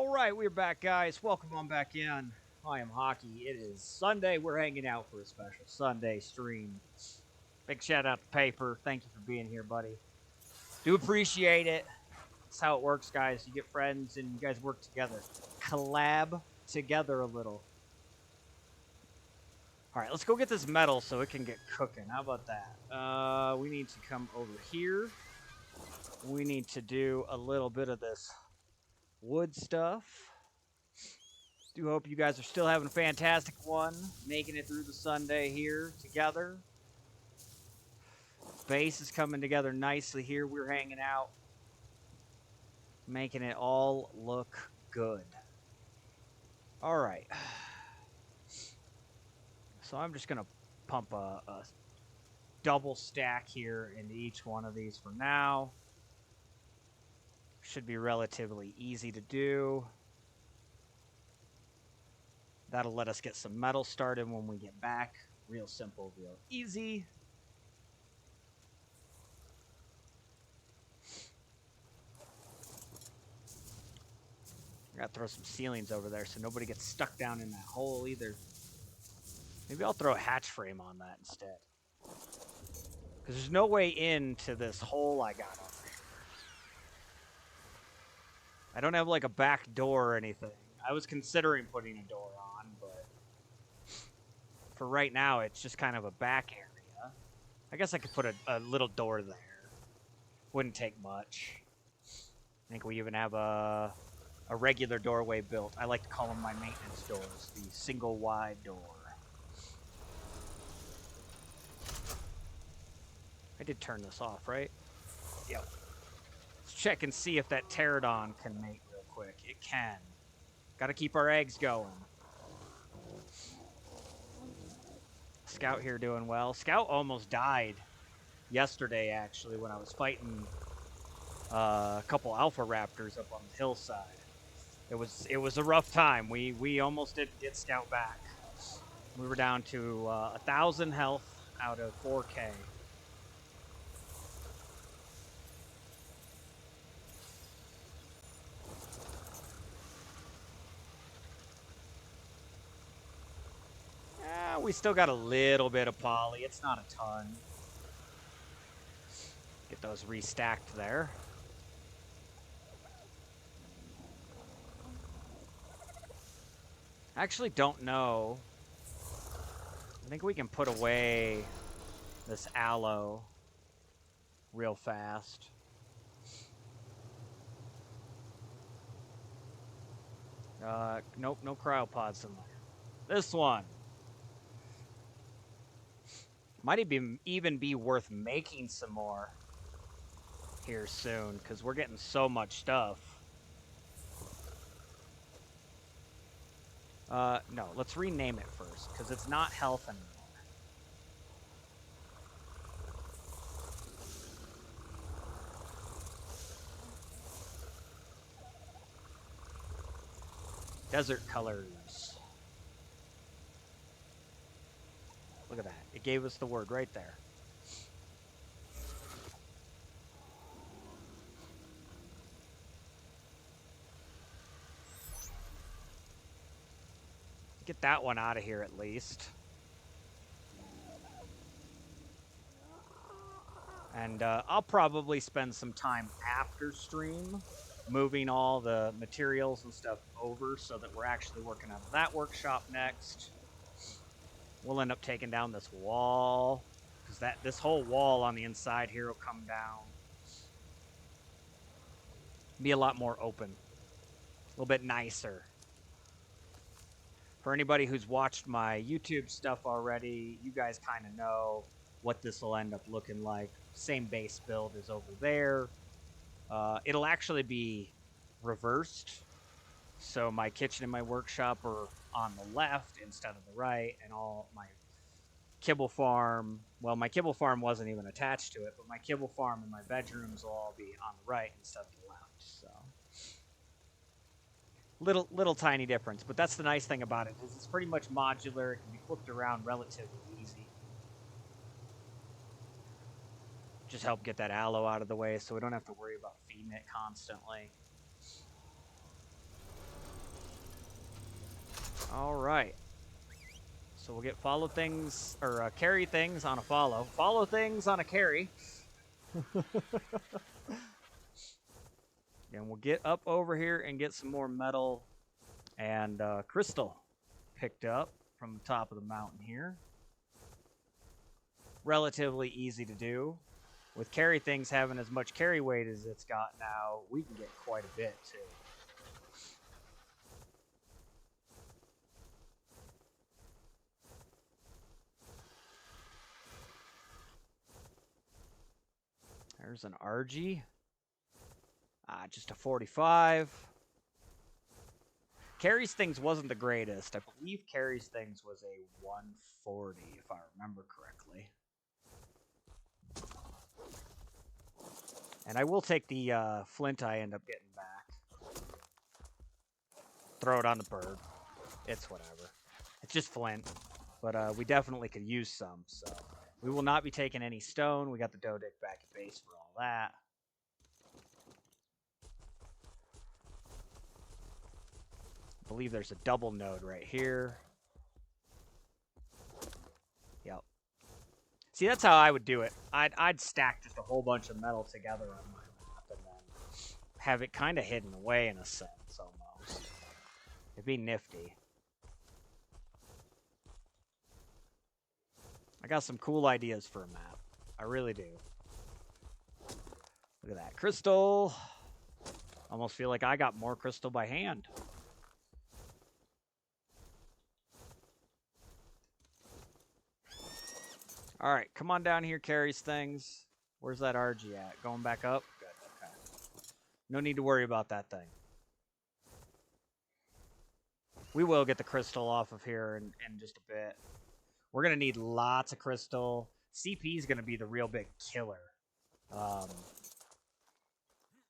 All right, we're back, guys. Welcome on back in. I am Hockey. It is Sunday. We're hanging out for a special Sunday stream. Big shout out to Paper. Thank you for being here, buddy. Do appreciate it. That's how it works, guys. You get friends and you guys work together. Collab together a little. All right, let's go get this metal so it can get cooking. How about that? We need to come over here. We need to do a little bit of this wood stuff. Do hope you guys are still having a fantastic one, making it through the Sunday here together. Base is coming together nicely here. We're hanging out, making it all look good. All right. So I'm just going to pump a double stack here into each one of these for now. Should be relatively easy to do. That'll let us get some metal started when we get back. Real simple, real easy. I gotta throw some ceilings over there so nobody gets stuck down in that hole either. Maybe I'll throw a hatch frame on that instead. Because there's no way into this hole I got over here. I don't have like a back door or anything. I was considering putting a door on, but for right now, it's just kind of a back area. I guess I could put a little door there. Wouldn't take much. I think we even have a regular doorway built. I like to call them my maintenance doors, the single wide door. I did turn this off, right? Yep. Let's check and see if that pterodon can mate real quick. It can. Gotta keep our eggs going. Scout here doing well. Scout almost died yesterday, actually, when I was fighting a couple alpha raptors up on the hillside. It was a rough time. We almost didn't get Scout back. We were down to 1,000 health out of 4K. We still got a little bit of poly. It's not a ton. Get those restacked there. I actually don't know. I think we can put away this aloe real fast. Nope, no cryopods in there. This one. Might even be worth making some more here soon, because we're getting so much stuff. No, let's rename it first, because it's not health anymore. Desert colors. Look at that. It gave us the word right there. Get that one out of here at least. And I'll probably spend some time after stream moving all the materials and stuff over so that we're actually working on that workshop next. We'll end up taking down this wall, because this whole wall on the inside here will come down. Be a lot more open. A little bit nicer. For anybody who's watched my YouTube stuff already, you guys kind of know what this will end up looking like. Same base build as over there. It'll actually be reversed. So my kitchen and my workshop are on the left instead of the right, and all my kibble farm, well, my kibble farm wasn't even attached to it, but my kibble farm and my bedrooms will all be on the right instead of the left. So little tiny difference, but that's the nice thing about it, is it's pretty much modular. It can be flipped around relatively easy. Just help get that aloe out of the way so we don't have to worry about feeding it constantly. All right. So we'll get follow things, or carry things on a follow. Follow things on a carry. And we'll get up over here and get some more metal and crystal picked up from the top of the mountain here. Relatively easy to do. With carry things having as much carry weight as it's got now, we can get quite a bit too. There's an RG. Just a 45. Carries things wasn't the greatest. I believe carries things was a 140, if I remember correctly. And I will take the flint I end up getting back. Throw it on the bird. It's whatever. It's just flint. But we definitely could use some, so... We will not be taking any stone. We got the dough dick back at base for all that. I believe there's a double node right here. Yep. See, that's how I would do it. I'd stack just a whole bunch of metal together on my map and then have it kind of hidden away in a sense, almost. It'd be nifty. I got some cool ideas for a map. I really do. Look at that. Crystal. Almost feel like I got more crystal by hand. All right, come on down here, carries things. Where's that RG at? Going back up? Good, okay. No need to worry about that thing. We will get the crystal off of here in just a bit. We're going to need lots of crystal. CP is going to be the real big killer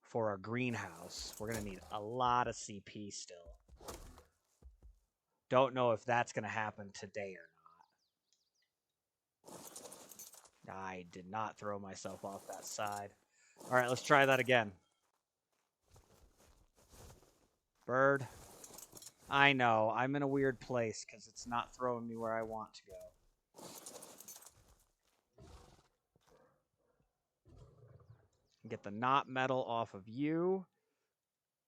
for our greenhouse. We're going to need a lot of CP still. Don't know if that's going to happen today or not. I did not throw myself off that side. All right, let's try that again. Bird. I know, I'm in a weird place because it's not throwing me where I want to go. Get the knot metal off of you.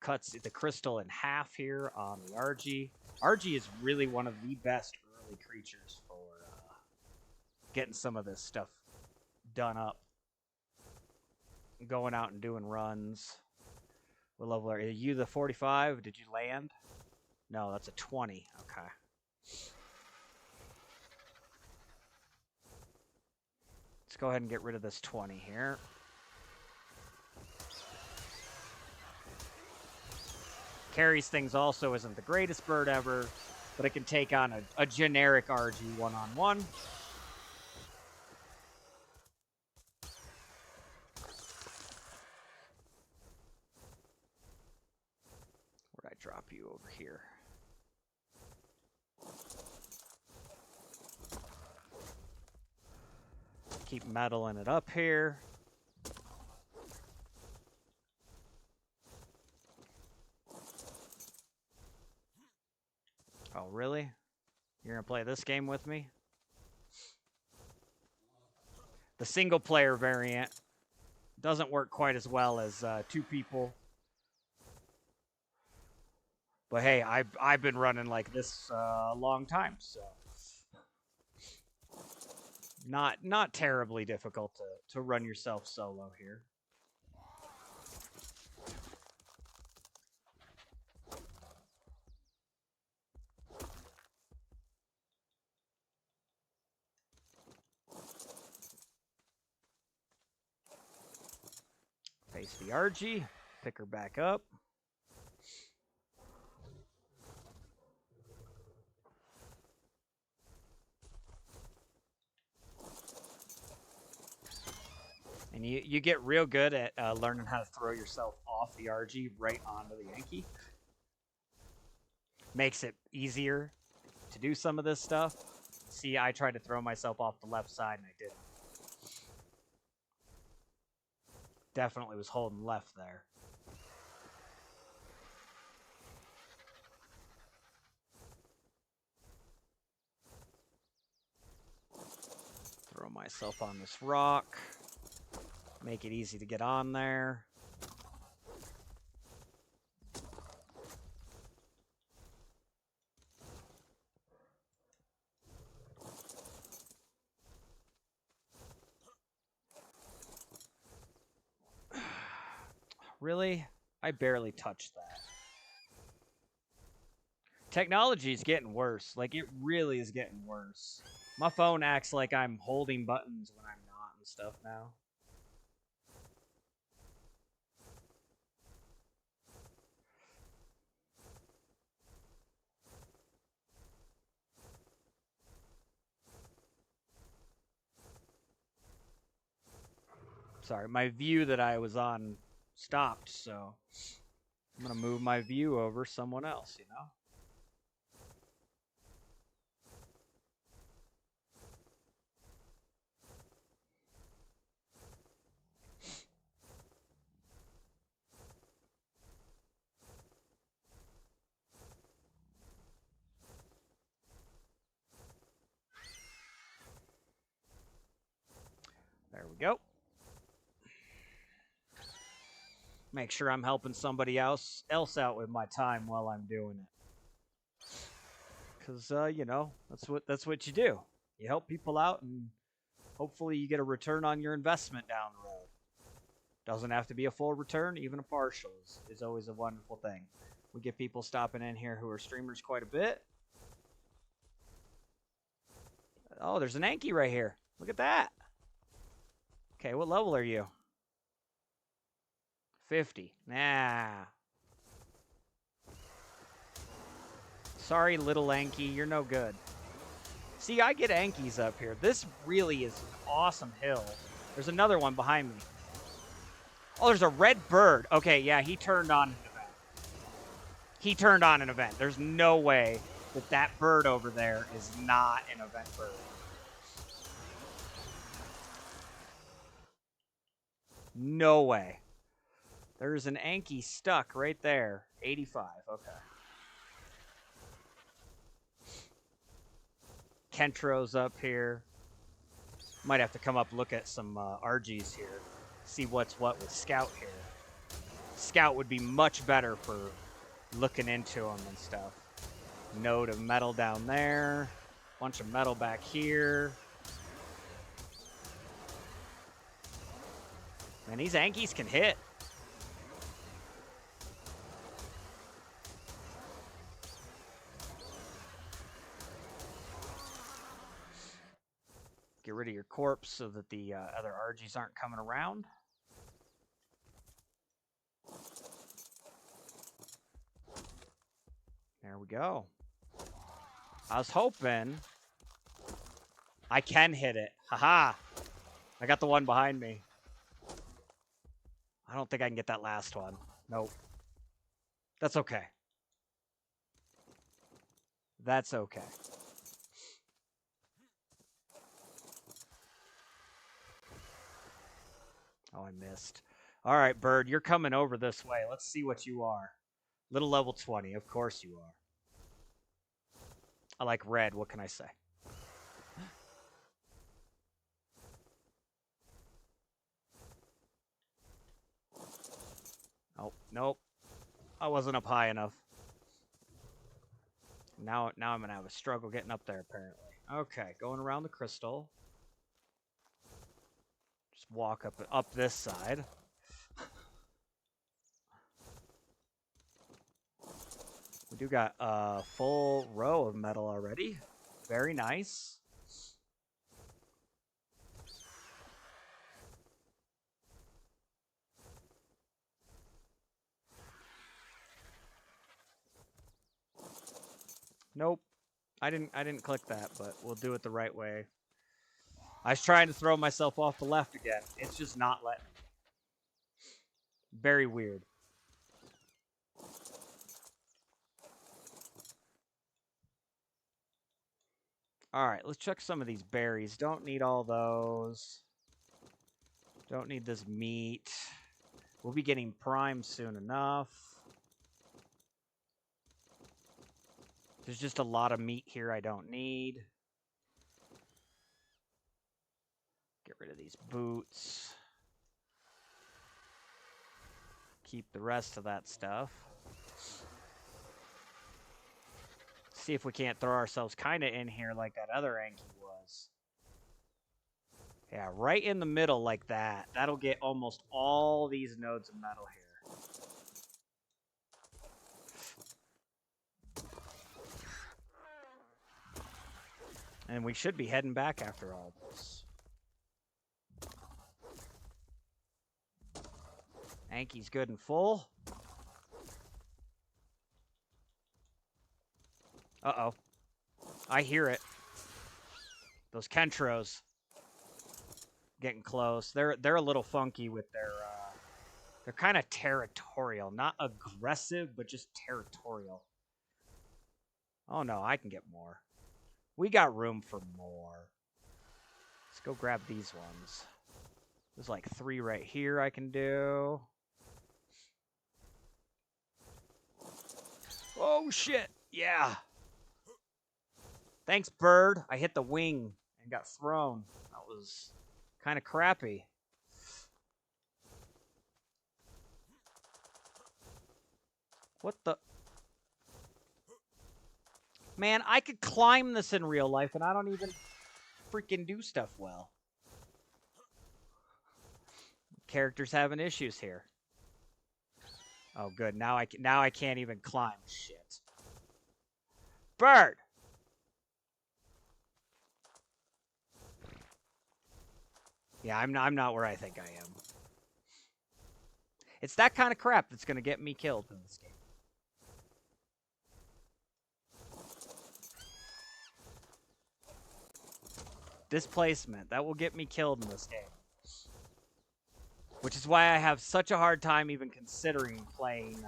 Cuts the crystal in half here on the RG. RG is really one of the best early creatures for getting some of this stuff done up. Going out and doing runs. What level are you? The 45? Did you land? No, that's a 20. Okay. Let's go ahead and get rid of this 20 here. Carries things also isn't the greatest bird ever, but it can take on a generic RG one-on-one. Where'd I drop you over here? Keep medaling it up here. Oh, really? You're going to play this game with me? The single player variant doesn't work quite as well as 2 people. But hey, I've been running like this a long time, so not terribly difficult to run yourself solo here. Face the RG, pick her back up. And you get real good at learning how to throw yourself off the RG right onto the Yankee. Makes it easier to do some of this stuff. See, I tried to throw myself off the left side and I didn't. Definitely was holding left there. myself on this rock. Make it easy to get on there. Really? I barely touched that. Technology is getting worse. Like, it really is getting worse. My phone acts like I'm holding buttons when I'm not and stuff now. Sorry, my view that I was on stopped, so I'm going to move my view over someone else, you know? There we go. Make sure I'm helping somebody else out with my time while I'm doing it. Because, you know, that's what you do. You help people out, and hopefully you get a return on your investment down the road. Doesn't have to be a full return, even a partial is always a wonderful thing. We get people stopping in here who are streamers quite a bit. Oh, there's an Anki right here. Look at that. Okay, what level are you? 50. Nah. Sorry, little Anki, you're no good. See, I get Ankis up here. This really is an awesome hill. There's another one behind me. Oh, there's a red bird. Okay, yeah, he turned on an event. He turned on an event. There's no way that that bird over there is not an event bird. No way. There's an Anki stuck right there. 85. Okay. Kentro's up here. Might have to come up look at some RGs here. See what's what with Scout here. Scout would be much better for looking into them and stuff. Node of metal down there. Bunch of metal back here. Man, these Ankis can hit. Get rid of your corpse so that the other RGs aren't coming around. There we go. I was hoping I can hit it. Haha. I got the one behind me. I don't think I can get that last one. Nope. That's okay. That's okay. Oh, I missed. All right, Bird, you're coming over this way. Let's see what you are. Little level 20. Of course you are. I like red. What can I say? Oh, nope. I wasn't up high enough. Now I'm going to have a struggle getting up there, apparently. Okay, going around the crystal. Just walk up this side. We do got a full row of metal already. Very nice. Nope. I didn't click that, but we'll do it the right way. I was trying to throw myself off the left again. It's just not letting me. Very weird. All right, let's check some of these berries. Don't need all those. Don't need this meat. We'll be getting prime soon enough. There's just a lot of meat here I don't need. Get rid of these boots. Keep the rest of that stuff. See if we can't throw ourselves kind of in here like that other Anki was. Yeah, right in the middle like that. That'll get almost all these nodes of metal here. And we should be heading back after all this. Anki's good and full. Uh-oh. I hear it. Those Kentros. Getting close. They're a little funky with their they're kind of territorial, not aggressive, but just territorial. Oh no, I can get more. We got room for more. Let's go grab these ones. There's like 3 right here I can do. Oh shit. Yeah. Thanks, bird. I hit the wing and got thrown. That was kind of crappy. What the? Man, I could climb this in real life and I don't even freaking do stuff well. Character's having issues here. Oh, good. Now I can't even climb. Shit. Bird. Yeah, I'm not where I think I am. It's that kind of crap that's going to get me killed in this game. Displacement. That will get me killed in this game. Which is why I have such a hard time even considering playing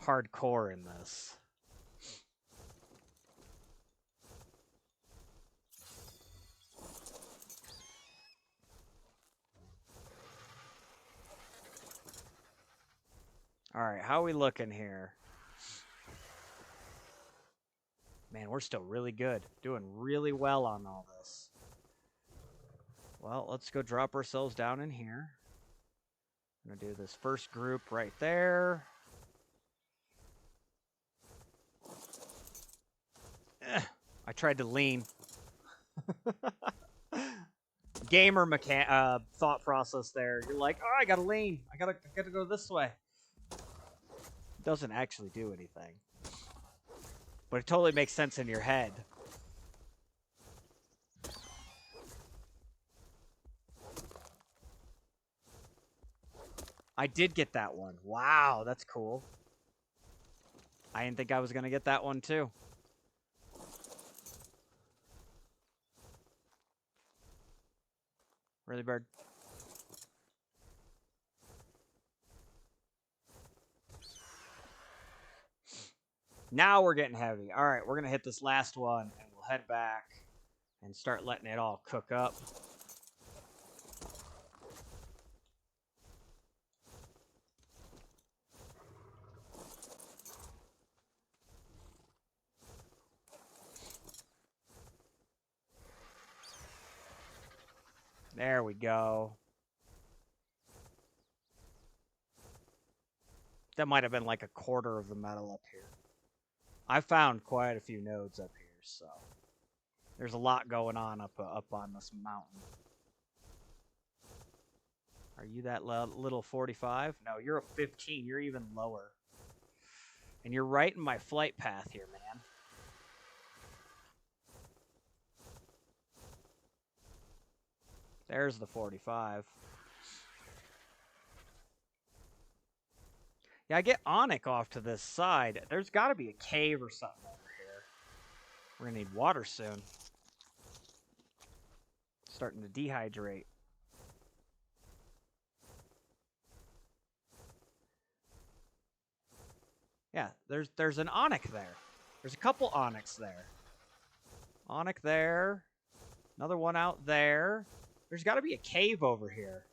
hardcore in this. Alright, how are we looking here? Man, we're still really good. Doing really well on all this. Well, let's go drop ourselves down in here. I'm going to do this first group right there. I tried to lean. Gamer thought process there. You're like, oh, I gotta lean. I gotta go this way. It doesn't actually do anything. But it totally makes sense in your head. I did get that one. Wow, that's cool. I didn't think I was gonna get that one too. Really, bird? Now we're getting heavy. All right, we're going to hit this last one, and we'll head back and start letting it all cook up. There we go. That might have been like a quarter of the metal up here. I found quite a few nodes up here, so there's a lot going on up on this mountain. Are you that little 45? No, you're a 15. You're even lower. And you're right in my flight path here, man. There's the 45. Yeah, I get Onyx off to this side. There's got to be a cave or something over here. We're going to need water soon. Starting to dehydrate. Yeah, there's an Onyx there. There's a couple Onyx there. Onyx there. Another one out there. There's got to be a cave over here.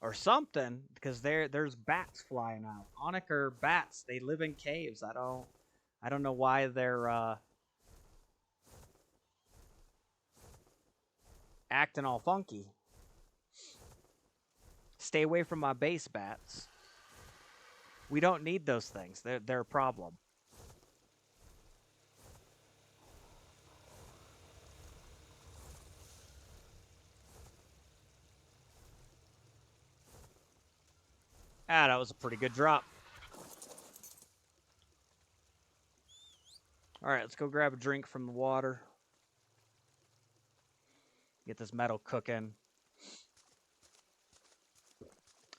or something, because there's bats flying out. Onyx are bats. They live in caves. I don't know why they're acting all funky. Stay away from my base, bats. We don't need those things. They're a problem. Ah, that was a pretty good drop. All right, let's go grab a drink from the water. Get this metal cooking.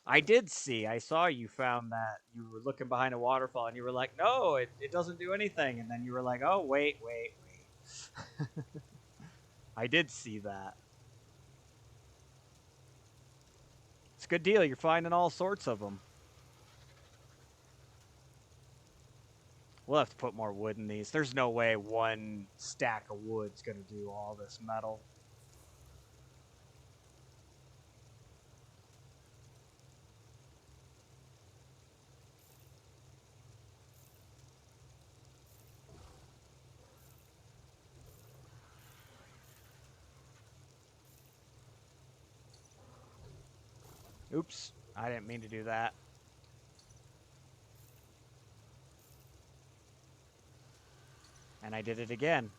I saw you found that. You were looking behind a waterfall and you were like, no, it doesn't do anything. And then you were like, oh, wait. I did see that. It's a good deal. You're finding all sorts of them. We'll have to put more wood in these. There's no way one stack of wood's going to do all this metal. Oops, I didn't mean to do that. And I did it again.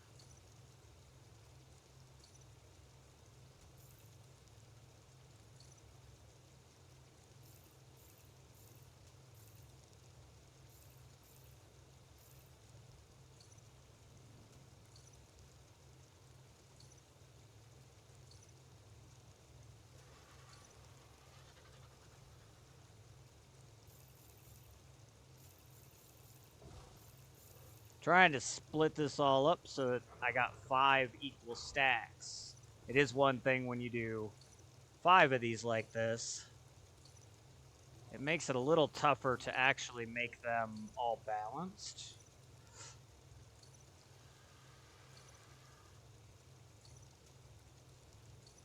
Trying to split this all up so that I got 5 equal stacks. It is one thing when you do 5 of these like this. It makes it a little tougher to actually make them all balanced.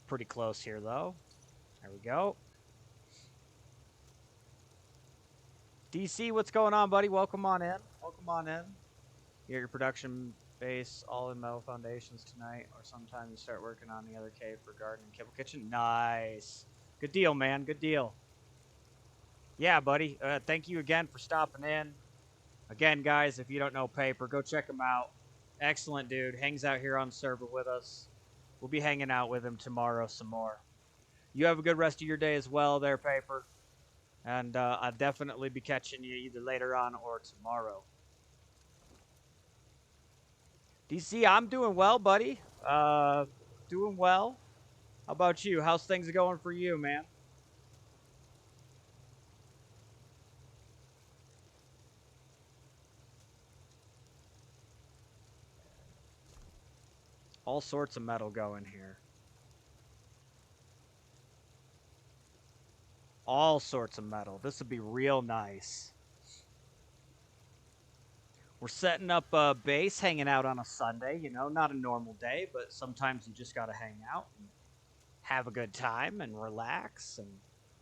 Pretty close here, though. There we go. DC, what's going on, buddy? Welcome on in. Welcome on in. You get your production base all in metal foundations tonight, or sometime you start working on the other cave for garden and kibble kitchen. Nice. Good deal, man. Good deal. Yeah, buddy. Thank you again for stopping in. Again, guys, if you don't know Paper, go check him out. Excellent dude. Hangs out here on the server with us. We'll be hanging out with him tomorrow some more. You have a good rest of your day as well there, Paper. And I'll definitely be catching you either later on or tomorrow. DC, I'm doing well, buddy. Doing well. How about you? How's things going for you, man? All sorts of metal going here. All sorts of metal. This would be real nice. We're setting up a base, hanging out on a Sunday. You know, not a normal day, but sometimes you just got to hang out and have a good time and relax and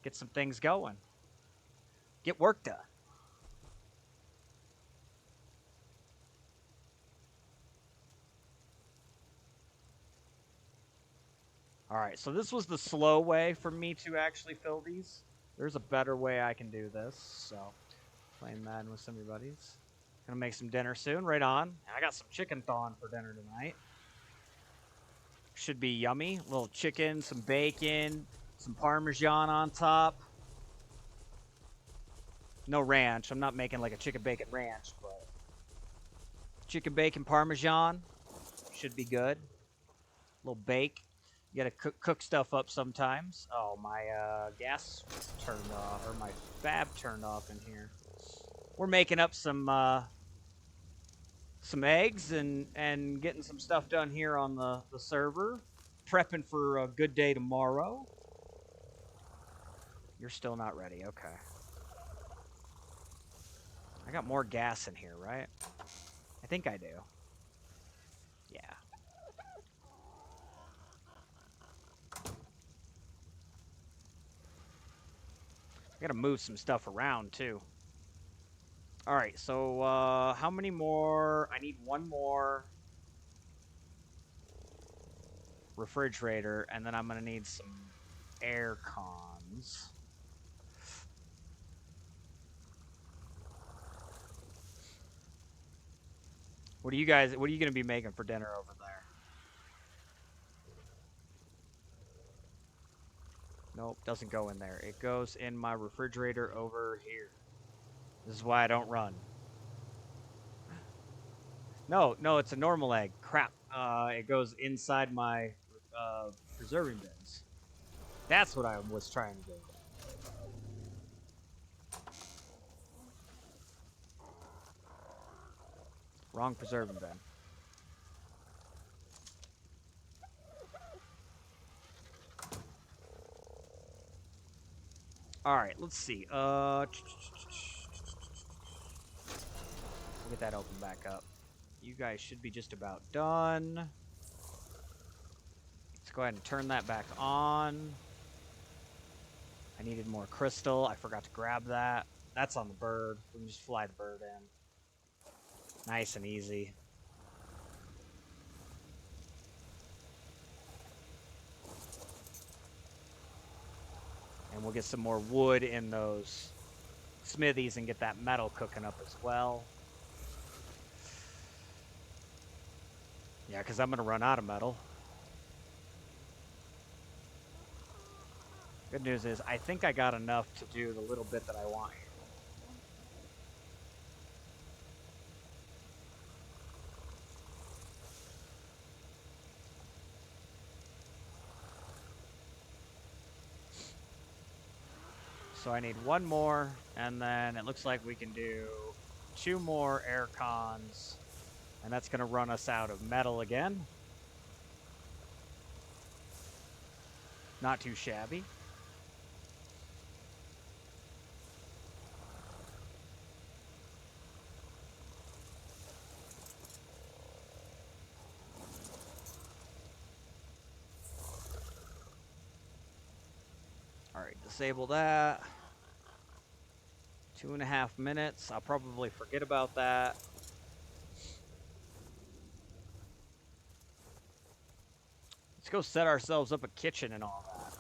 get some things going. Get work done. All right, so this was the slow way for me to actually fill these. There's a better way I can do this, so playing Madden with some of your buddies. Gonna make some dinner soon, right on. I got some chicken thawing for dinner tonight. Should be yummy. A little chicken, some bacon, some Parmesan on top. No ranch. I'm not making like a chicken bacon ranch, but chicken bacon Parmesan should be good. A little bake. You gotta cook stuff up sometimes. Oh, my gas turned off, or my fab turned off in here. We're making up some eggs and getting some stuff done here on the server. Prepping for a good day tomorrow. You're still not ready. Okay. I got more gas in here, right? I think I do. Yeah. I gotta move some stuff around, too. Alright, so, how many more? I need one more refrigerator, and then I'm gonna need some air cons. What are you gonna be making for dinner over there? Nope, doesn't go in there. It goes in my refrigerator over here. This is why I don't run. No, it's a normal egg. Crap. It goes inside my preserving bins. That's what I was trying to do. Wrong preserving bin. Alright, let's see. We'll get that open back up. You guys should be just about done. Let's go ahead and turn that back on. I needed more crystal. I forgot to grab that. That's on the bird. We can just fly the bird in. Nice and easy. And we'll get some more wood in those smithies and get that metal cooking up as well. Yeah, because I'm going to run out of metal. Good news is, I think I got enough to do the little bit that I want here. So I need one more, and then it looks like we can do 2 more air cons, and that's going to run us out of metal again. Not too shabby. Alright, disable that. 2.5 minutes. I'll probably forget about that. Let's go set ourselves up a kitchen and all that.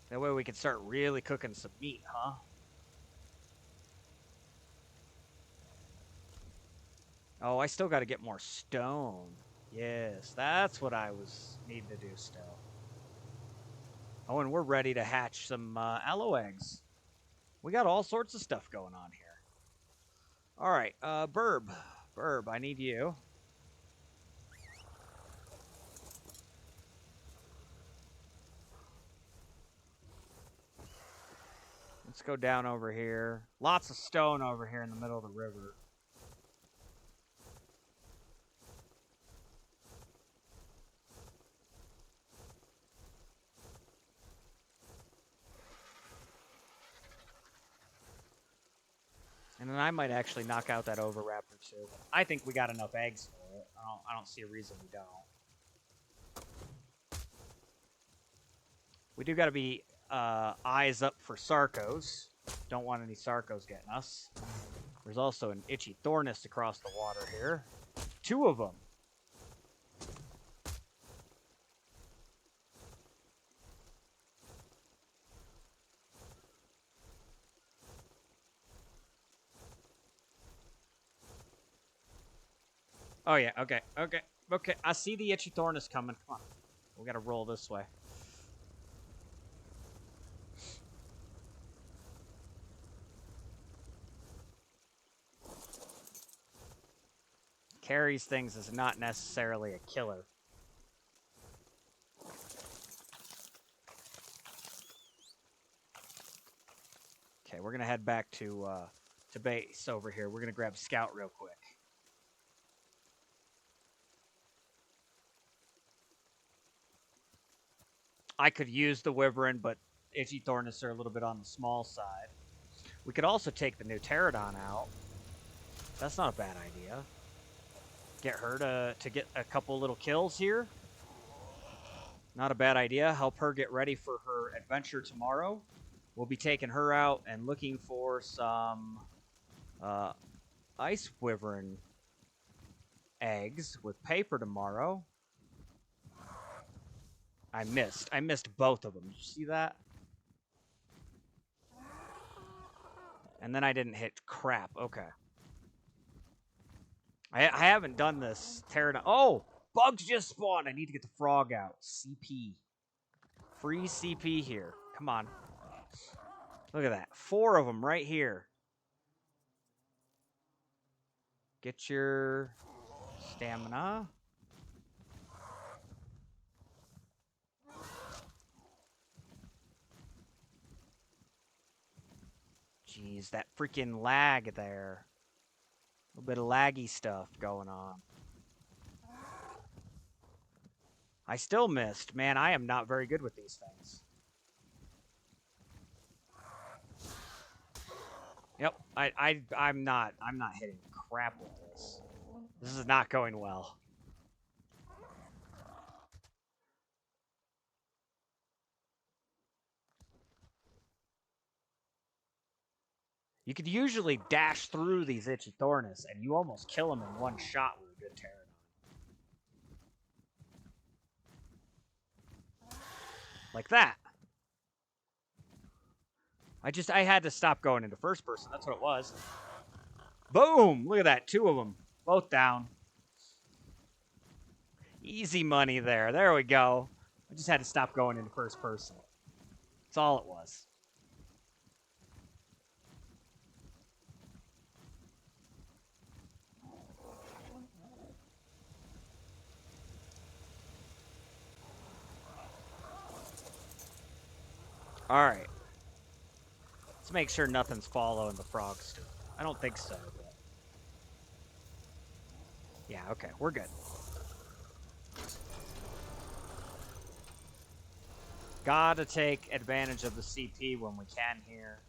That way we can start really cooking some meat, huh? Oh, I still got to get more stone. Yes, that's what I was needing to do still. Oh, and we're ready to hatch some aloe eggs. We got all sorts of stuff going on here. All right, Burb, I need you. Let's go down over here. Lots of stone over here in the middle of the river. And then I might actually knock out that overwrapper too. I think we got enough eggs for it. I don't see a reason we don't. We do got to be eyes up for Sarcos. Don't want any Sarcos getting us. There's also an itchy thornist across the water here. 2 of them. Oh, yeah. Okay. I see the itchy thornist coming. Come on. We got to roll this way. Carries things is not necessarily a killer. Okay, we're going to head back to base over here. We're going to grab Scout real quick. I could use the Wyvern, but itchy thornists are a little bit on the small side. We could also take the new Pterodon out. That's not a bad idea. Get her to get a couple little kills here. Not a bad idea. Help her get ready for her adventure tomorrow. we'll be taking her out and looking for some ice wyvern eggs with paper tomorrow. I missed both of them. Did you see that? And then I didn't hit crap. Okay. I haven't done this pterodon. Oh! Bugs just spawned. I need to get the frog out. CP. Free CP here. Come on. Look at that. 4 of them right here. Get your stamina. Jeez, that freaking lag there. A little bit of laggy stuff going on. I still missed. Man, I am not very good with these things. Yep, I'm not hitting crap with this. This is not going well. You could usually dash through these Ichthyornis, and you almost kill them in one shot with a good pterodon. Like that. I had to stop going into first person. That's what it was. Boom! Look at that. 2 of them. Both down. Easy money there. There we go. I just had to stop going into first person. That's all it was. Alright. Let's make sure nothing's following the frogs still. I don't think so, but... Yeah, okay. We're good. Gotta take advantage of the CP when we can here.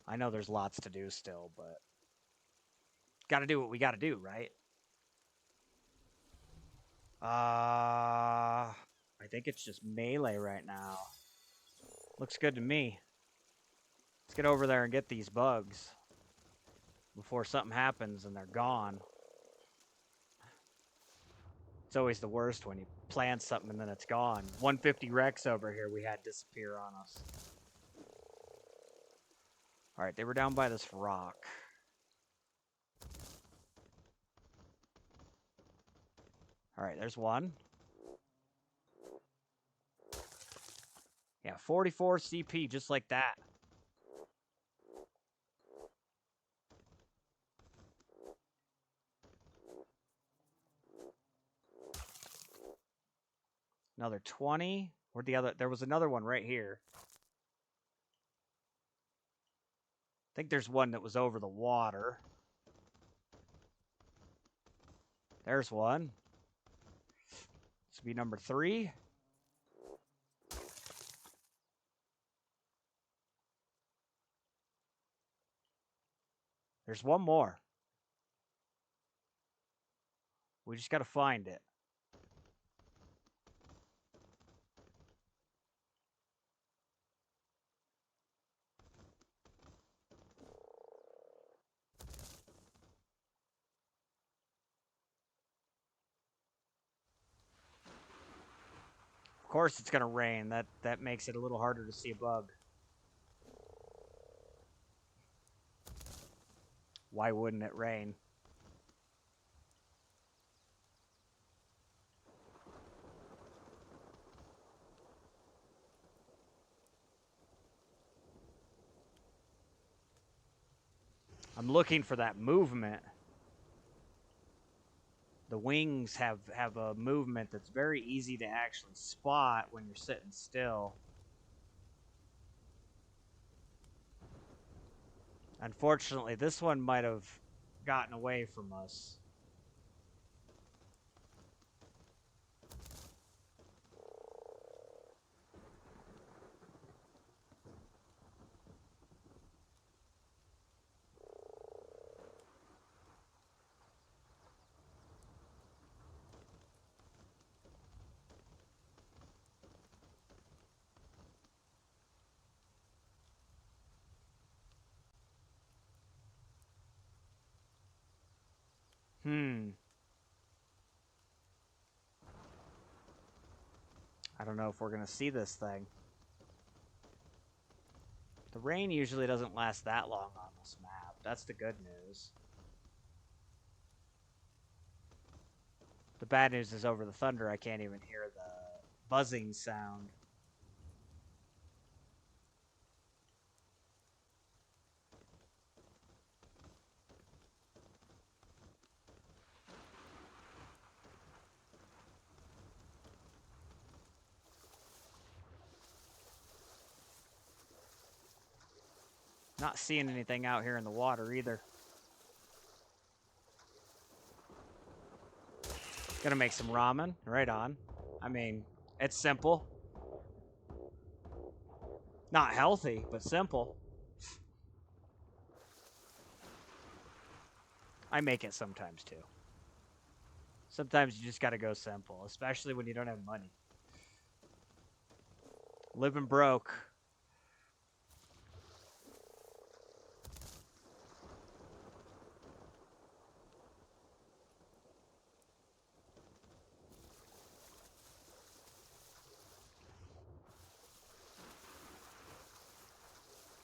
I know there's lots to do still, but... Gotta do what we gotta do, right? I think it's just melee right now. Looks good to me. Let's get over there and get these bugs before something happens and they're gone. It's always the worst when you plant something and then it's gone. 150 Rex over here we had disappear on us. Alright, they were down by this rock. Alright, there's one. Yeah, 44 CP, just like that. Another 20. Where'd the other... There was another one right here. I think there's one that was over the water. There's one. This would be number 3. There's one more. We just got to find it. Of course it's going to rain. That makes it a little harder to see a bug. Why wouldn't it rain? I'm looking for that movement. The wings have a movement that's very easy to actually spot when you're sitting still. Unfortunately, this one might have gotten away from us. I don't know if we're going to see this thing. The rain usually doesn't last that long on this map. That's the good news. The bad news is over the thunder, I can't even hear the buzzing sound. Not seeing anything out here in the water either. Gonna make some ramen. Right on. I mean, it's simple. Not healthy, but simple. I make it sometimes too. Sometimes you just gotta go simple, especially when you don't have money. Living broke.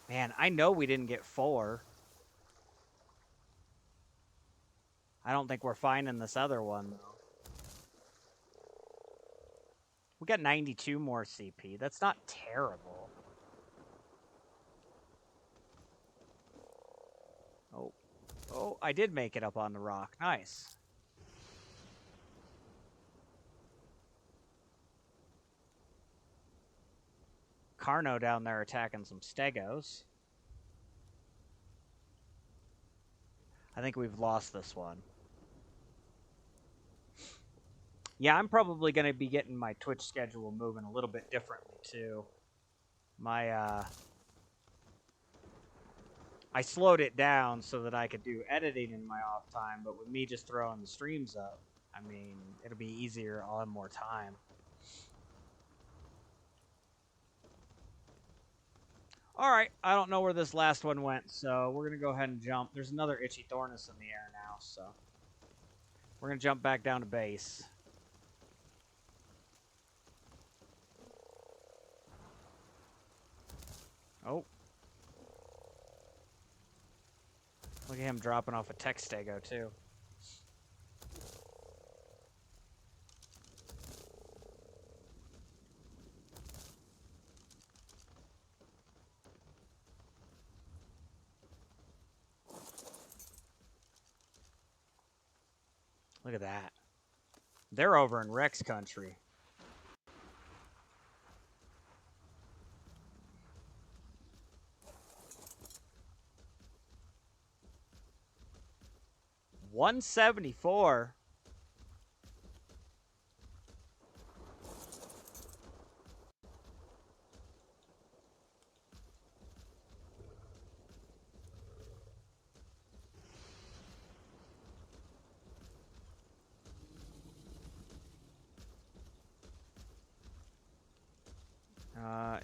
Man, I know we didn't get 4. I don't think we're finding this other one, though. We got 92 more CP. That's not terrible. Oh. Oh, I did make it up on the rock. Nice. Carno down there attacking some stegos. I think we've lost this one. Yeah, I'm probably going to be getting my Twitch schedule moving a little bit differently, too. I slowed it down so that I could do editing in my off time, but with me just throwing the streams up, I mean, it'll be easier. I'll have more time. All right, I don't know where this last one went, so we're going to go ahead and jump. There's another Itchy Thornus in the air now, so we're going to jump back down to base. Oh. Look at him dropping off a tech stego, too. Look at that. They're over in Rex country. $174.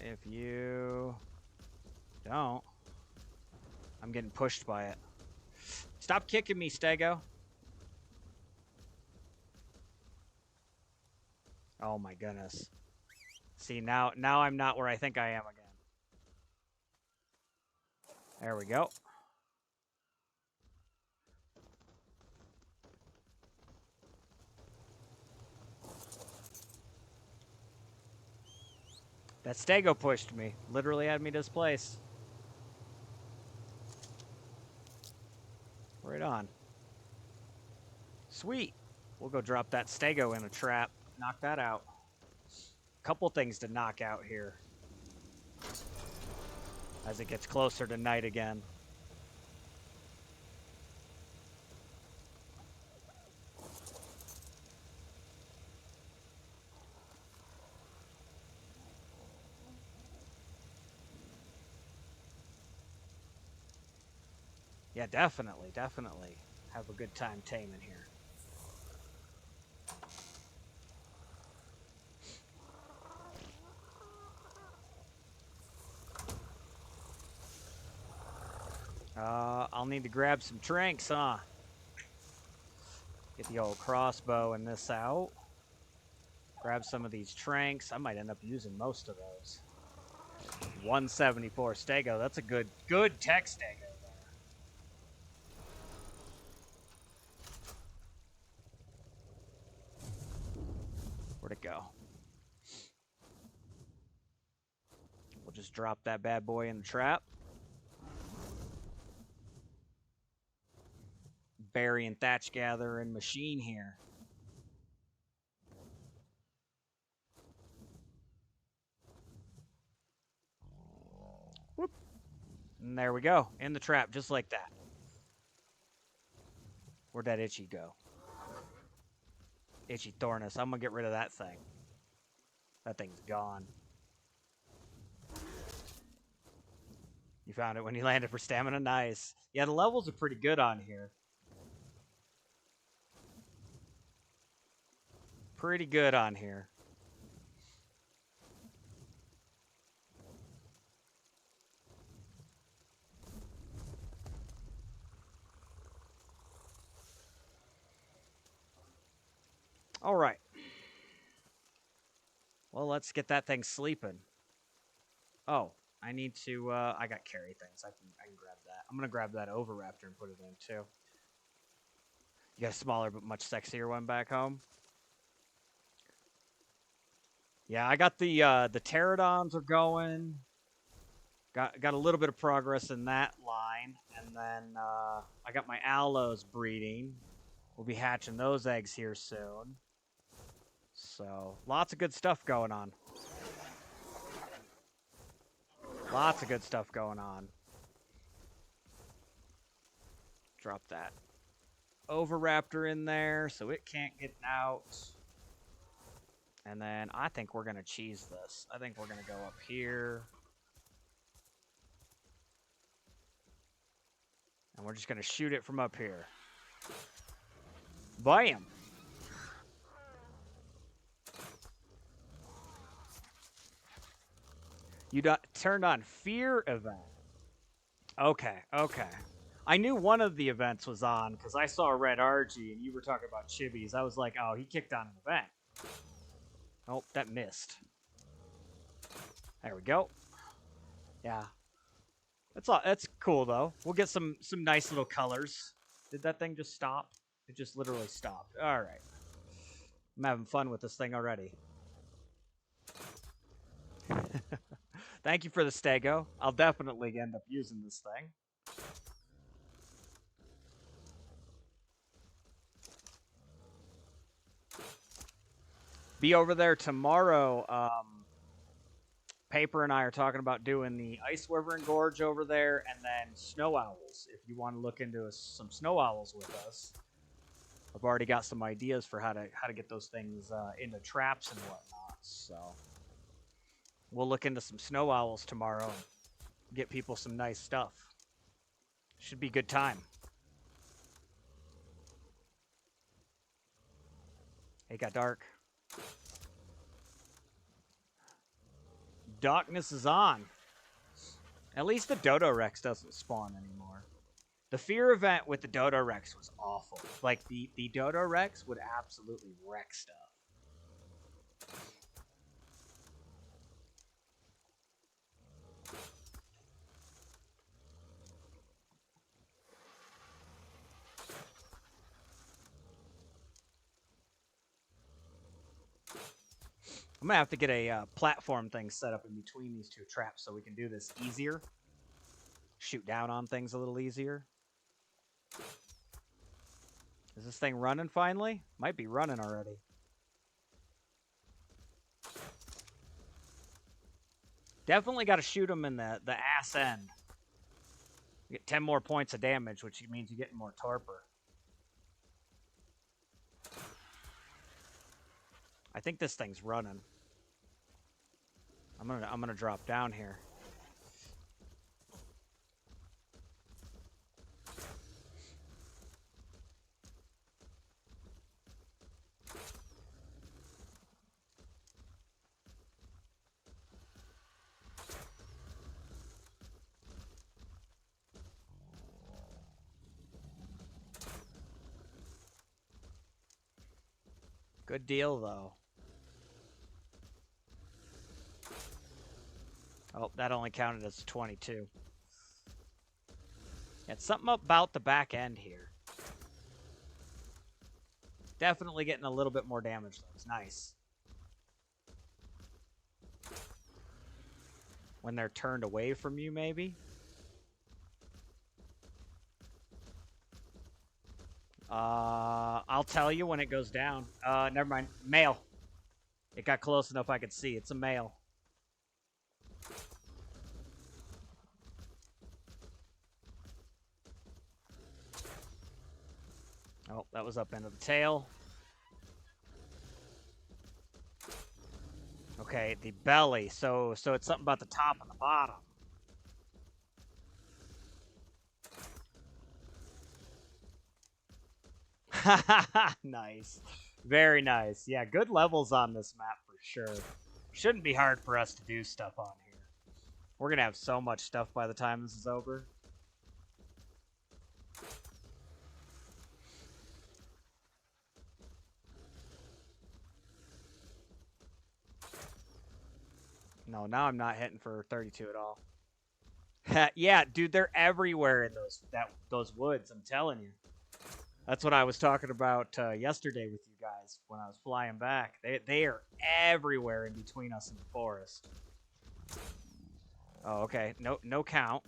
If you don't, I'm getting pushed by it. Stop kicking me, Stego. Oh my goodness. See, now I'm not where I think I am again. There we go. That Stego pushed me. Literally had me displaced. Right on. Sweet. We'll go drop that Stego in a trap. Knock that out. Couple things to knock out here. As it gets closer to night again. Yeah, definitely, definitely. Have a good time taming here. I'll need to grab some tranks, huh? Get the old crossbow and this out. Grab some of these tranks. I might end up using most of those. 174 stego. That's a good tech stego there. Where'd it go? We'll just drop that bad boy in the trap. Berry and thatch gathering machine here. Whoop. And there we go. In the trap, just like that. Where'd that itchy go? Itchy Thornus. I'm gonna get rid of that thing. That thing's gone. You found it when you landed for stamina? Nice. Yeah, the levels are pretty good on here. Pretty good on here. All right. Well, let's get that thing sleeping. Oh, I need to, I got carry things. I can grab that. I'm going to grab that Overraptor and put it in, too. You got a smaller but much sexier one back home? Yeah, I got the pterodons are going. Got a little bit of progress in that line. And then, I got my aloes breeding. We'll be hatching those eggs here soon. So, lots of good stuff going on. Lots of good stuff going on. Drop that Overraptor in there so it can't get out. And then I think we're going to cheese this. I think we're going to go up here. And we're just going to shoot it from up here. Bam! You turned on fear event. Okay, okay. I knew one of the events was on because I saw Red RG and you were talking about Chibis. I was like, oh, he kicked on an event. Oh, that missed. There we go. Yeah. That's cool though. We'll get some nice little colors. Did that thing just stop? It just literally stopped. All right. I'm having fun with this thing already. Thank you for the stego. I'll definitely end up using this thing. Be over there tomorrow. Paper and I are talking about doing the Ice Wyvern Gorge over there, and then snow owls. If you want to look into some snow owls with us, I've already got some ideas for how to get those things into traps and whatnot. So we'll look into some snow owls tomorrow and get people some nice stuff. Should be a good time. It got dark. Darkness is on. At least the Dodo Rex doesn't spawn anymore. The fear event with the Dodo Rex was awful. Like, the Dodo Rex would absolutely wreck stuff. I'm going to have to get a platform thing set up in between these two traps so we can do this easier. Shoot down on things a little easier. Is this thing running finally? Might be running already. Definitely got to shoot him in the ass end. You get 10 more points of damage, which means you're getting more torpor. I think this thing's running. I'm gonna drop down here. Good deal, though. Oh, that only counted as 22. Yeah, it's something about the back end here. Definitely getting a little bit more damage, though. It's nice. When they're turned away from you, maybe? I'll tell you when it goes down. Never mind. Male. It got close enough I could see. It's a male. Oh, that was up into the tail. Okay, the belly. So it's something about the top and the bottom. Nice. Very nice. Yeah, good levels on this map for sure. Shouldn't be hard for us to do stuff on here. We're going to have so much stuff by the time this is over. No, now I'm not hitting for 32 at all. Yeah, dude, they're everywhere in those woods, I'm telling you. That's what I was talking about yesterday with you guys when I was flying back. They are everywhere in between us and the forest. Oh, okay. No count.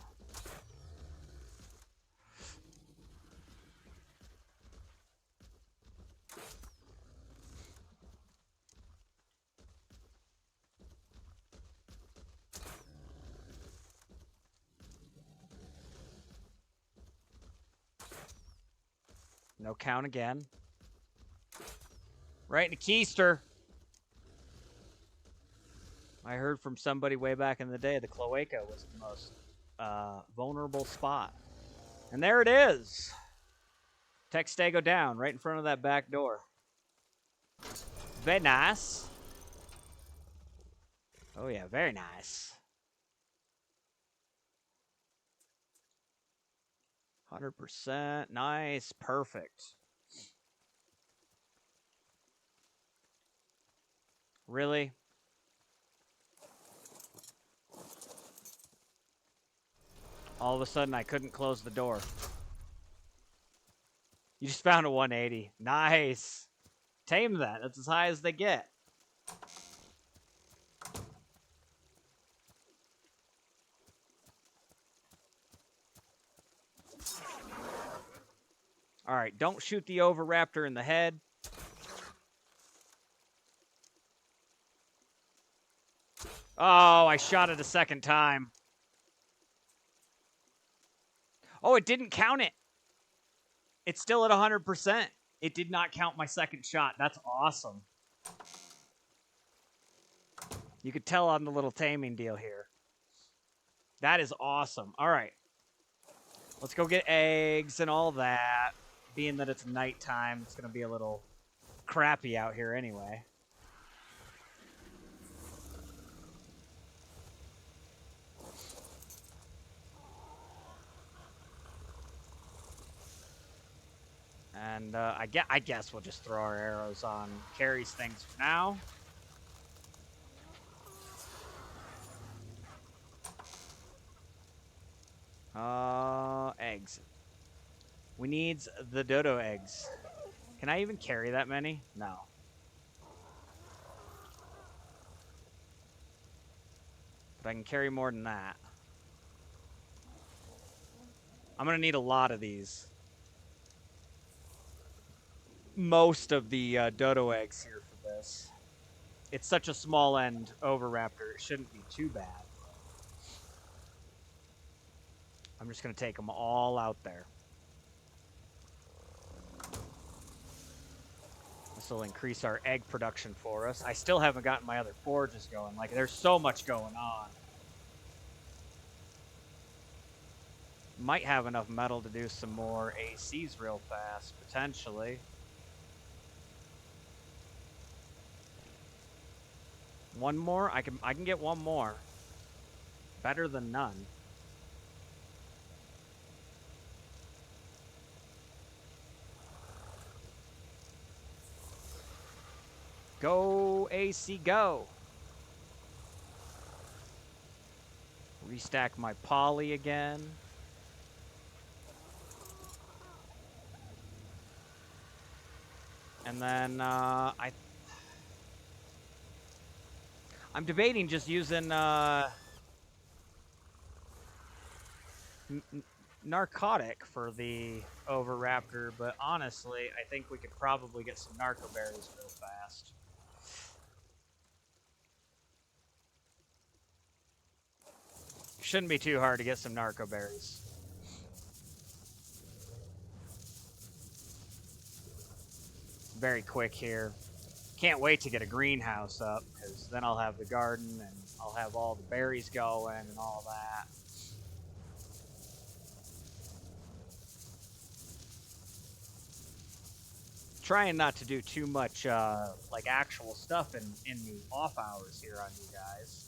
No count again. Right in the keister. I heard from somebody way back in the day the cloaca was the most vulnerable spot. And there it is. Textago down right in front of that back door. Very nice. Oh, yeah, very nice. 100%. Nice. Perfect. Really? All of a sudden, I couldn't close the door. You just found a 180. Nice. Tame that. That's as high as they get. All right, don't shoot the Oviraptor in the head. Oh, I shot it a second time. Oh, it didn't count it. It's still at 100%. It did not count my second shot. That's awesome. You could tell on the little taming deal here. That is awesome. All right. Let's go get eggs and all that. Being that it's nighttime, it's going to be a little crappy out here anyway. And I guess we'll just throw our arrows on Carrie's things for now. Eggs. We need the dodo eggs. Can I even carry that many? No. But I can carry more than that. I'm going to need a lot of these. Most of the dodo eggs here for this. It's such a small end Oviraptor, it shouldn't be too bad. I'm just going to take them all out there. This will increase our egg production for us. I still haven't gotten my other forges going. Like, there's so much going on. Might have enough metal to do some more ACs real fast, potentially. One more? I can get one more. Better than none. Go, AC, go. Restack my poly again. And then I'm debating just using narcotic for the Overraptor, but honestly, I think we could probably get some narco berries real fast. Shouldn't be too hard to get some narco berries. Very quick here. Can't wait to get a greenhouse up, because then I'll have the garden and I'll have all the berries going and all that. Trying not to do too much like actual stuff in the off hours here on you guys.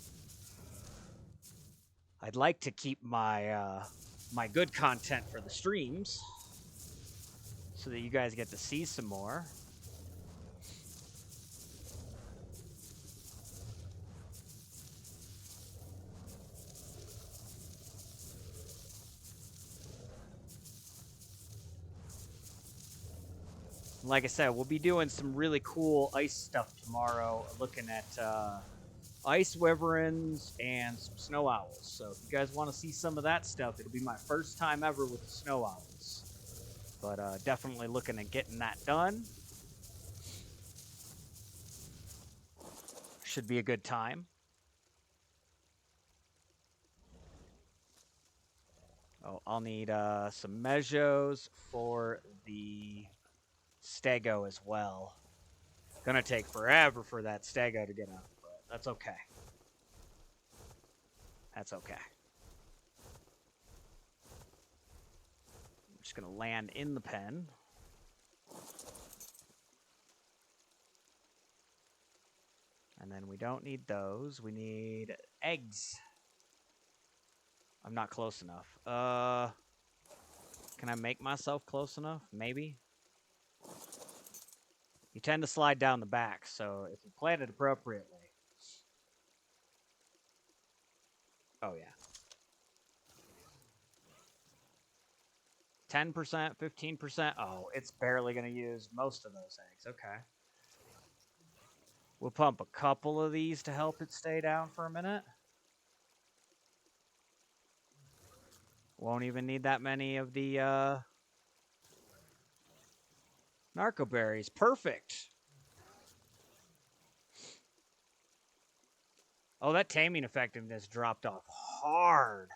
I'd like to keep my my good content for the streams so that you guys get to see some more. Like I said, we'll be doing some really cool ice stuff tomorrow, looking at ice wyverns and some snow owls. So if you guys want to see some of that stuff, it'll be my first time ever with the snow owls. But definitely looking at getting that done. Should be a good time. Oh, I'll need some measures for the stego as well. Gonna take forever for that stego to get up, but that's okay. That's okay. I'm just gonna land in the pen. And then we don't need those. We need eggs. I'm not close enough. Can I make myself close enough? Maybe. You tend to slide down the back, so if you plant it appropriately. Oh, yeah. 10%, 15%. Oh, it's barely going to use most of those eggs. Okay. We'll pump a couple of these to help it stay down for a minute. Won't even need that many of the narco berries. Perfect. Oh, that taming effectiveness dropped off hard.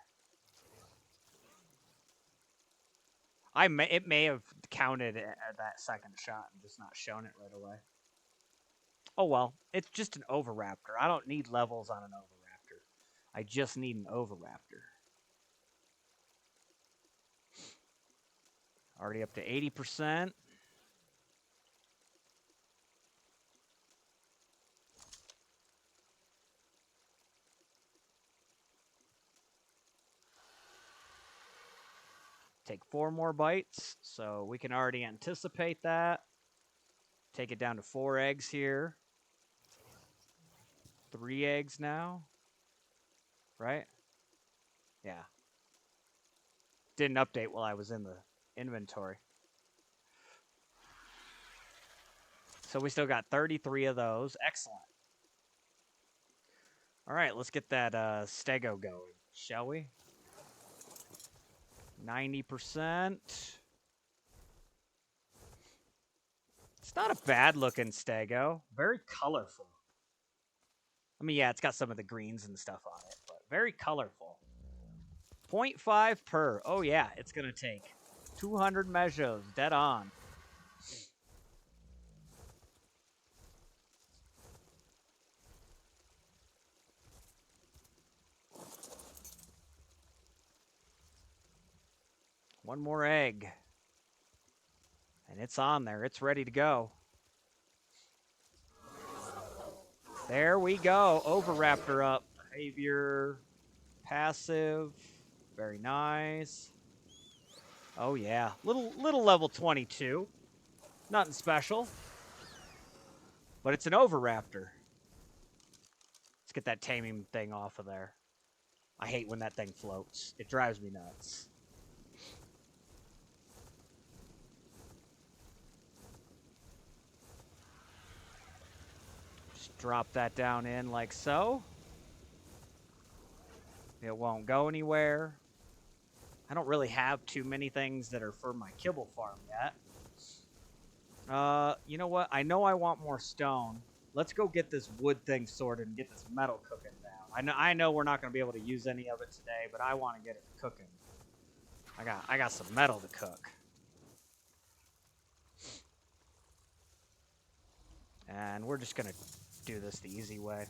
It may have counted at that second shot and just not shown it right away. Oh well, it's just an Overraptor. I don't need levels on an Overraptor. I just need an Overraptor. Already up to 80%. Take 4 more bites, so we can already anticipate that. Take it down to 4 eggs here. 3 eggs now. Right? Yeah. Didn't update while I was in the inventory. So we still got 33 of those. Excellent. All right, let's get that stego going, shall we? 90%. It's not a bad-looking stego. Very colorful. I mean, yeah, it's got some of the greens and stuff on it, but very colorful. 0.5 per. Oh, yeah, it's going to take 200 measures, dead on. One more egg. And it's on there. It's ready to go. There we go. Overraptor up. Behavior. Passive. Very nice. Oh, yeah. Little level 22. Nothing special. But it's an Oviraptor. Let's get that taming thing off of there. I hate when that thing floats. It drives me nuts. Just drop that down in like so. It won't go anywhere. I don't really have too many things that are for my kibble farm yet. You know what? I know I want more stone. Let's go get this wood thing sorted and get this metal cooking down. I know we're not going to be able to use any of it today, but I want to get it cooking. I got some metal to cook. And we're just going to do this the easy way.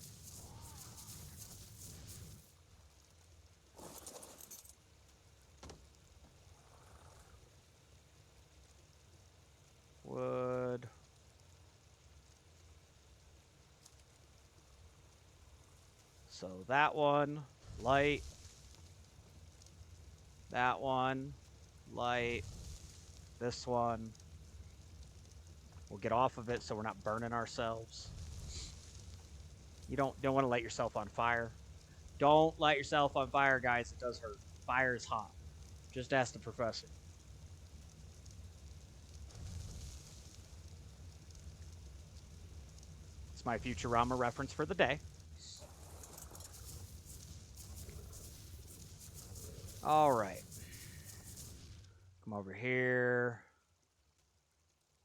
Wood. So that one, light. That one, light. This one. We'll get off of it so we're not burning ourselves. You don't want to light yourself on fire. Don't light yourself on fire, guys. It does hurt. Fire is hot. Just ask the professor. It's my Futurama reference for the day. All right. Come over here.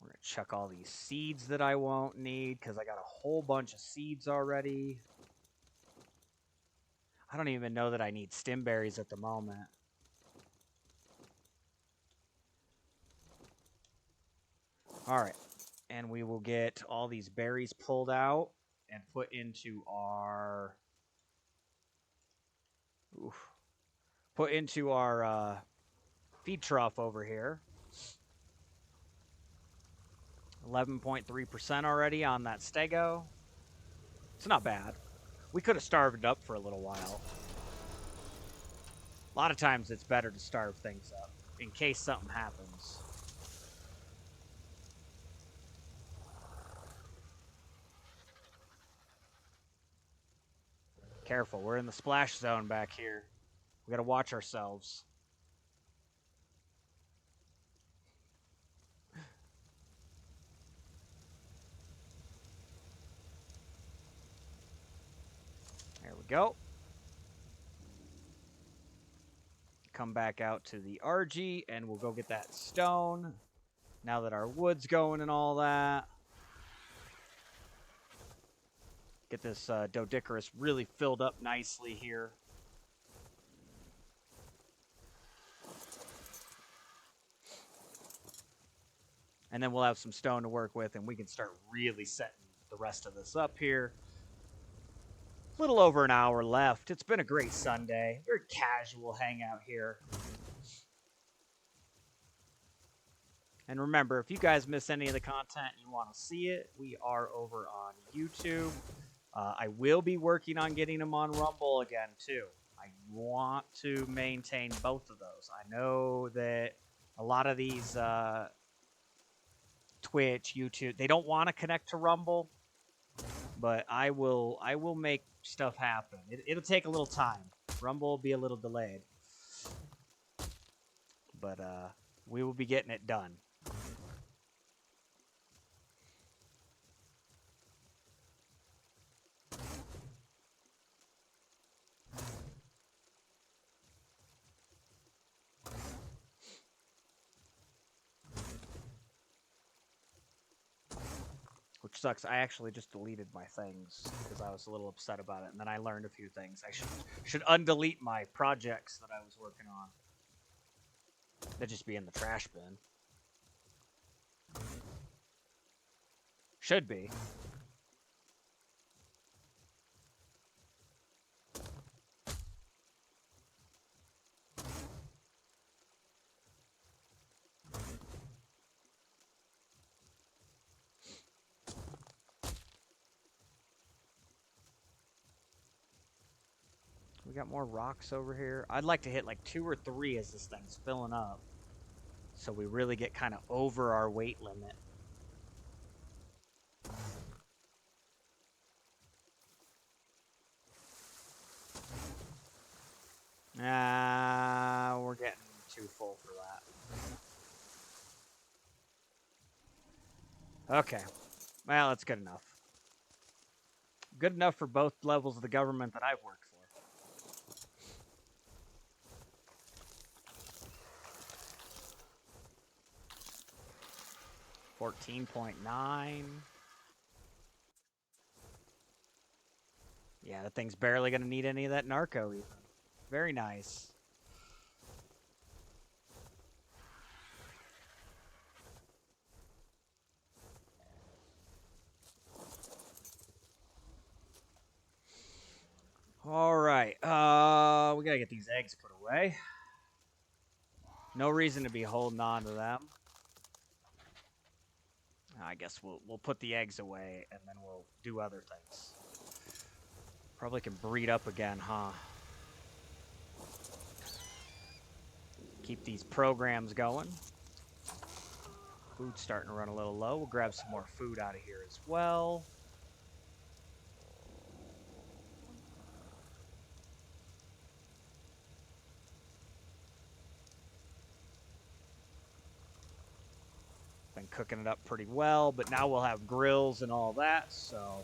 We're going to chuck all these seeds that I won't need because I got a whole bunch of seeds already. I don't even know that I need stem berries at the moment. All right. And we will get all these berries pulled out and put into our... feed trough over here. 11.3% already on that stego. It's not bad. We could have starved up for a little while. A lot of times it's better to starve things up in case something happens. Careful, we're in the splash zone back here. We gotta watch ourselves. There we go. Come back out to the RG and we'll go get that stone. Now that our wood's going and all that. Get this Doedicurus really filled up nicely here. And then we'll have some stone to work with and we can start really setting the rest of this up here. A little over an hour left. It's been a great Sunday. Very casual hangout here. And remember, if you guys miss any of the content and you want to see it, we are over on YouTube. I will be working on getting them on Rumble again, too. I want to maintain both of those. I know that a lot of these Twitch, YouTube, they don't want to connect to Rumble, but I will make stuff happen. It'll take a little time. Rumble will be a little delayed, but we will be getting it done. Which sucks. I actually just deleted my things because I was a little upset about it, and then I learned a few things. I should undelete my projects that I was working on. They'd just be in the trash bin. Should be. We got more rocks over here. I'd like to hit like 2 or 3 as this thing's filling up, so we really get kind of over our weight limit. Okay. Well, that's good enough. Good enough for both levels of the government that I've worked for. 14.9. Yeah, that thing's barely going to need any of that narco even. Very nice. All right. We got to get these eggs put away. No reason to be holding on to them. I guess we'll put the eggs away and then we'll do other things. Probably can breed up again, huh? Keep these programs going. Food's starting to run a little low. We'll grab some more food out of here as well. Been cooking it up pretty well, but now we'll have grills and all that, so...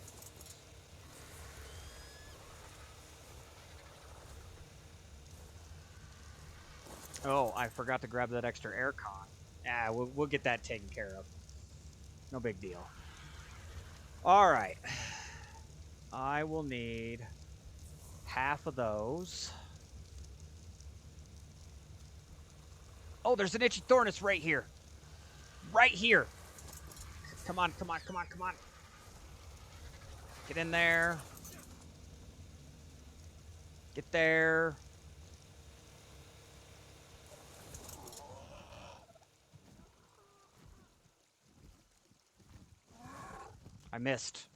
Oh, I forgot to grab that extra air con. We'll get that taken care of. No big deal. All right. I will need half of those. Oh, there's an itchy thornus right here. Right here. Come on, come on, come on, come on. Get in there. Get there. I missed.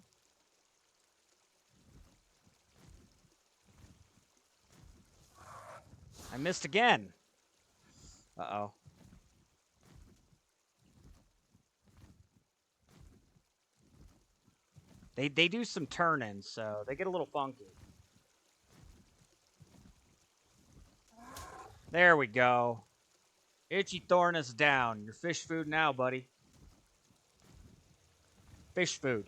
I missed again. Uh-oh. They do some turning, so they get a little funky. There we go. Itchy thornus down. Your fish food now, buddy. Fish food.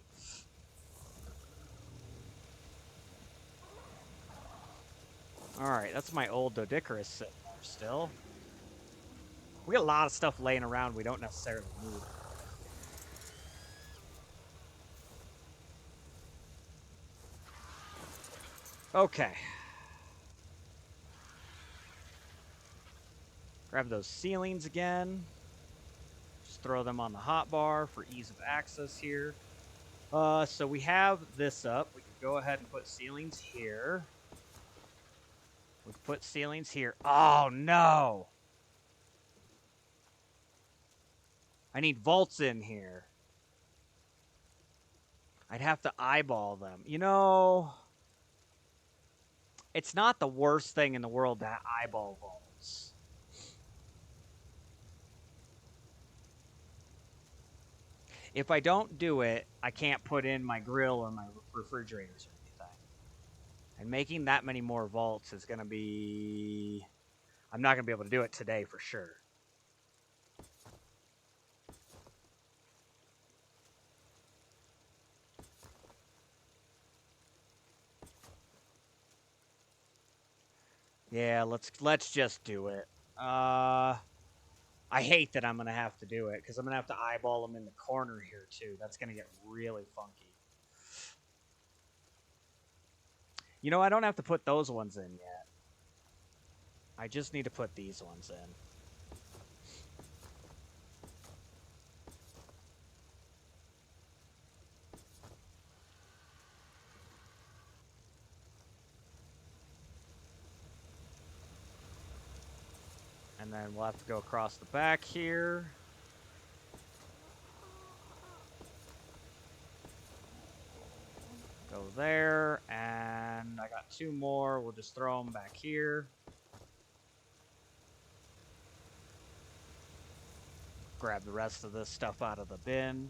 Alright, that's my old Doedicurus sitting there still. We got a lot of stuff laying around we don't necessarily need. Okay. Grab those ceilings again. Just throw them on the hotbar for ease of access here. So we have this up. We can go ahead and put ceilings here. We can put ceilings here. Oh, no! I need vaults in here. I'd have to eyeball them. You know, it's not the worst thing in the world to eyeball vaults. If I don't do it, I can't put in my grill or my refrigerators or anything. And making that many more vaults is going to be... I'm not going to be able to do it today for sure. Yeah, let's just do it. I hate that I'm going to have to do it, because I'm going to have to eyeball them in the corner here, too. That's going to get really funky. You know, I don't have to put those ones in yet. I just need to put these ones in. And then we'll have to go across the back here. Go there, and I got two more. We'll just throw them back here. Grab the rest of this stuff out of the bin.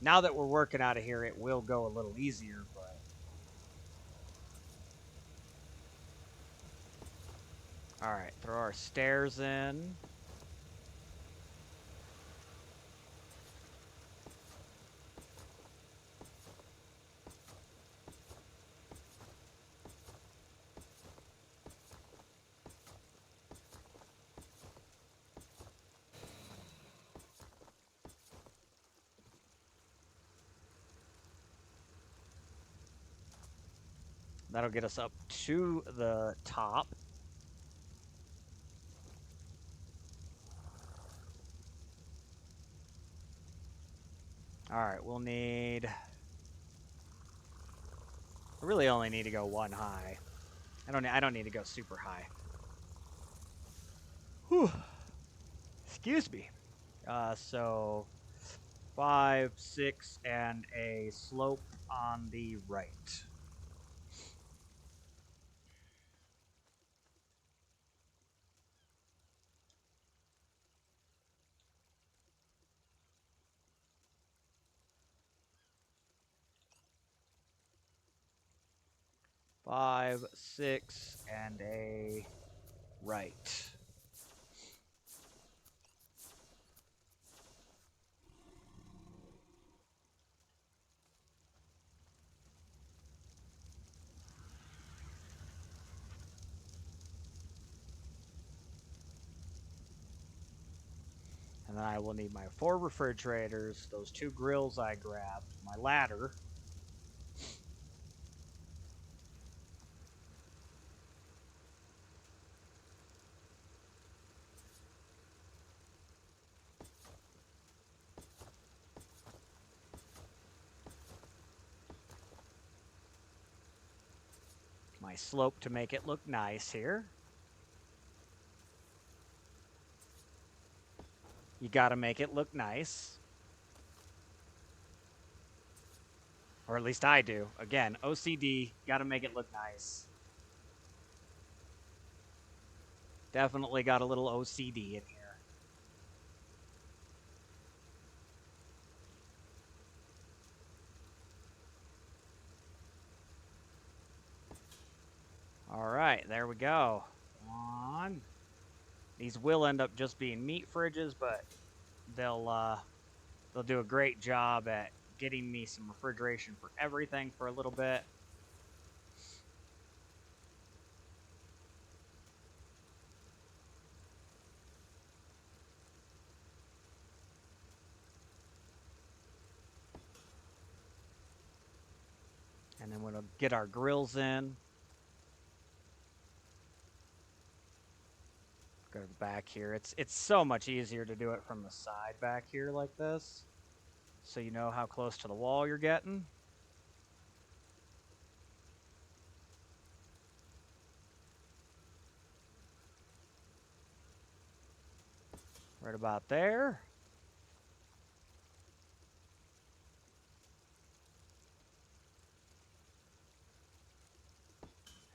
Now that we're working out of here, it will go a little easier, but... Alright, throw our stairs in. That'll get us up to the top. All right, we'll need... I really only need to go one high. I don't need to go super high. Whew. Excuse me. So 5, 6, and a slope on the right. Five, 6, and a right. And then I will need my 4 refrigerators, those 2 grills I grabbed, my ladder. My slope to make it look nice here. You gotta make it look nice. Or at least I do. Again, OCD, gotta make it look nice. Definitely got a little OCD in here. All right, there we go. On. These will end up just being meat fridges, but they'll do a great job at getting me some refrigeration for everything for a little bit. And then we'll get our grills in. Go to the back here. It's so much easier to do it from the side back here like this, so you know how close to the wall you're getting. Right about there.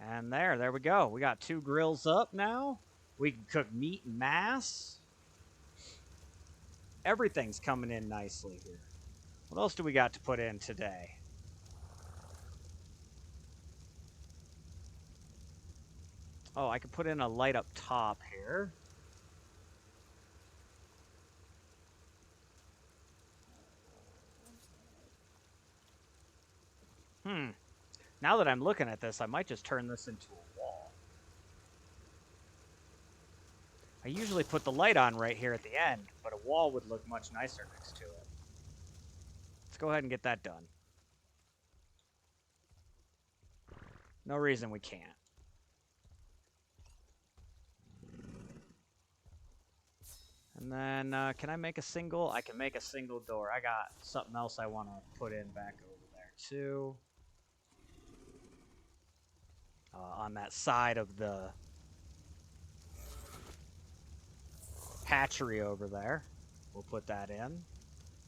And there we go. We got 2 grills up now. We can cook meat in mass. Everything's coming in nicely here. What else do we got to put in today? Oh, I could put in a light up top here. Now that I'm looking at this, I might just turn this into a wall. I usually put the light on right here at the end, but a wall would look much nicer next to it. Let's go ahead and get that done. No reason we can't. And then, can I make a single? I can make a single door. I got something else I want to put in back over there, too. On that side of the hatchery over there. We'll put that in.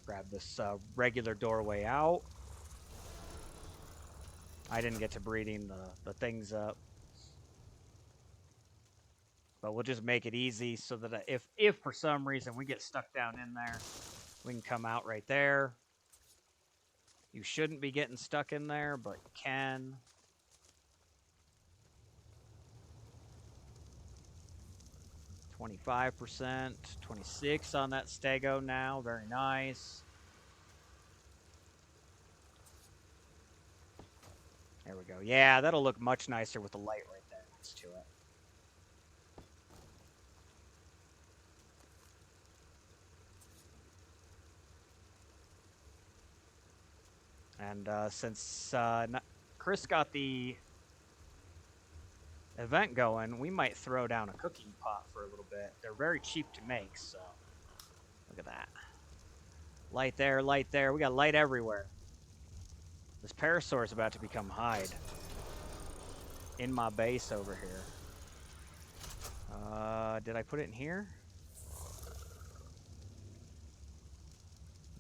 Grab this regular doorway out. I didn't get to breeding the things up. But we'll just make it easy so that if for some reason we get stuck down in there, we can come out right there. You shouldn't be getting stuck in there, but you can. %, 26 on that stego now. Very nice. There we go. Yeah, that'll look much nicer with the light right there next to it. And since Chris got the event going, we might throw down a cooking pot for a little bit. They're very cheap to make, so look at that. Light there, light there. We got light everywhere. This parasaur is about to become hide in my base over here. Did I put it in here?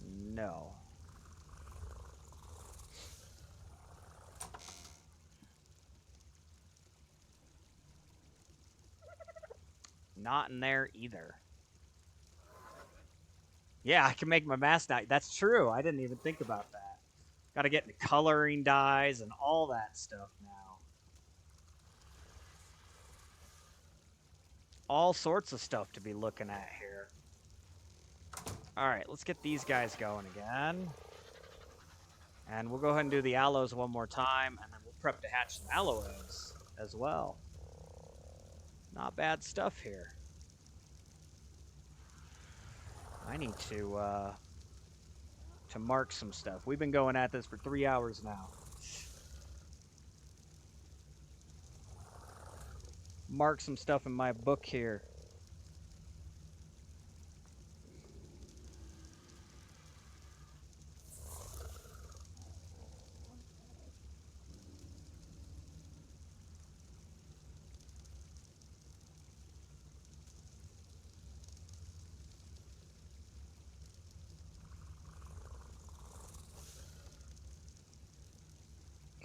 No. Not in there either. Yeah, I can make my mask dye. That's true. I didn't even think about that. Got to get into coloring dyes and all that stuff now. All sorts of stuff to be looking at here. All right, let's get these guys going again. And we'll go ahead and do the aloes one more time, and then we'll prep to hatch some aloe eggs as well. Not bad stuff here. I need to mark some stuff. We've been going at this for 3 hours now. Mark some stuff in my book here.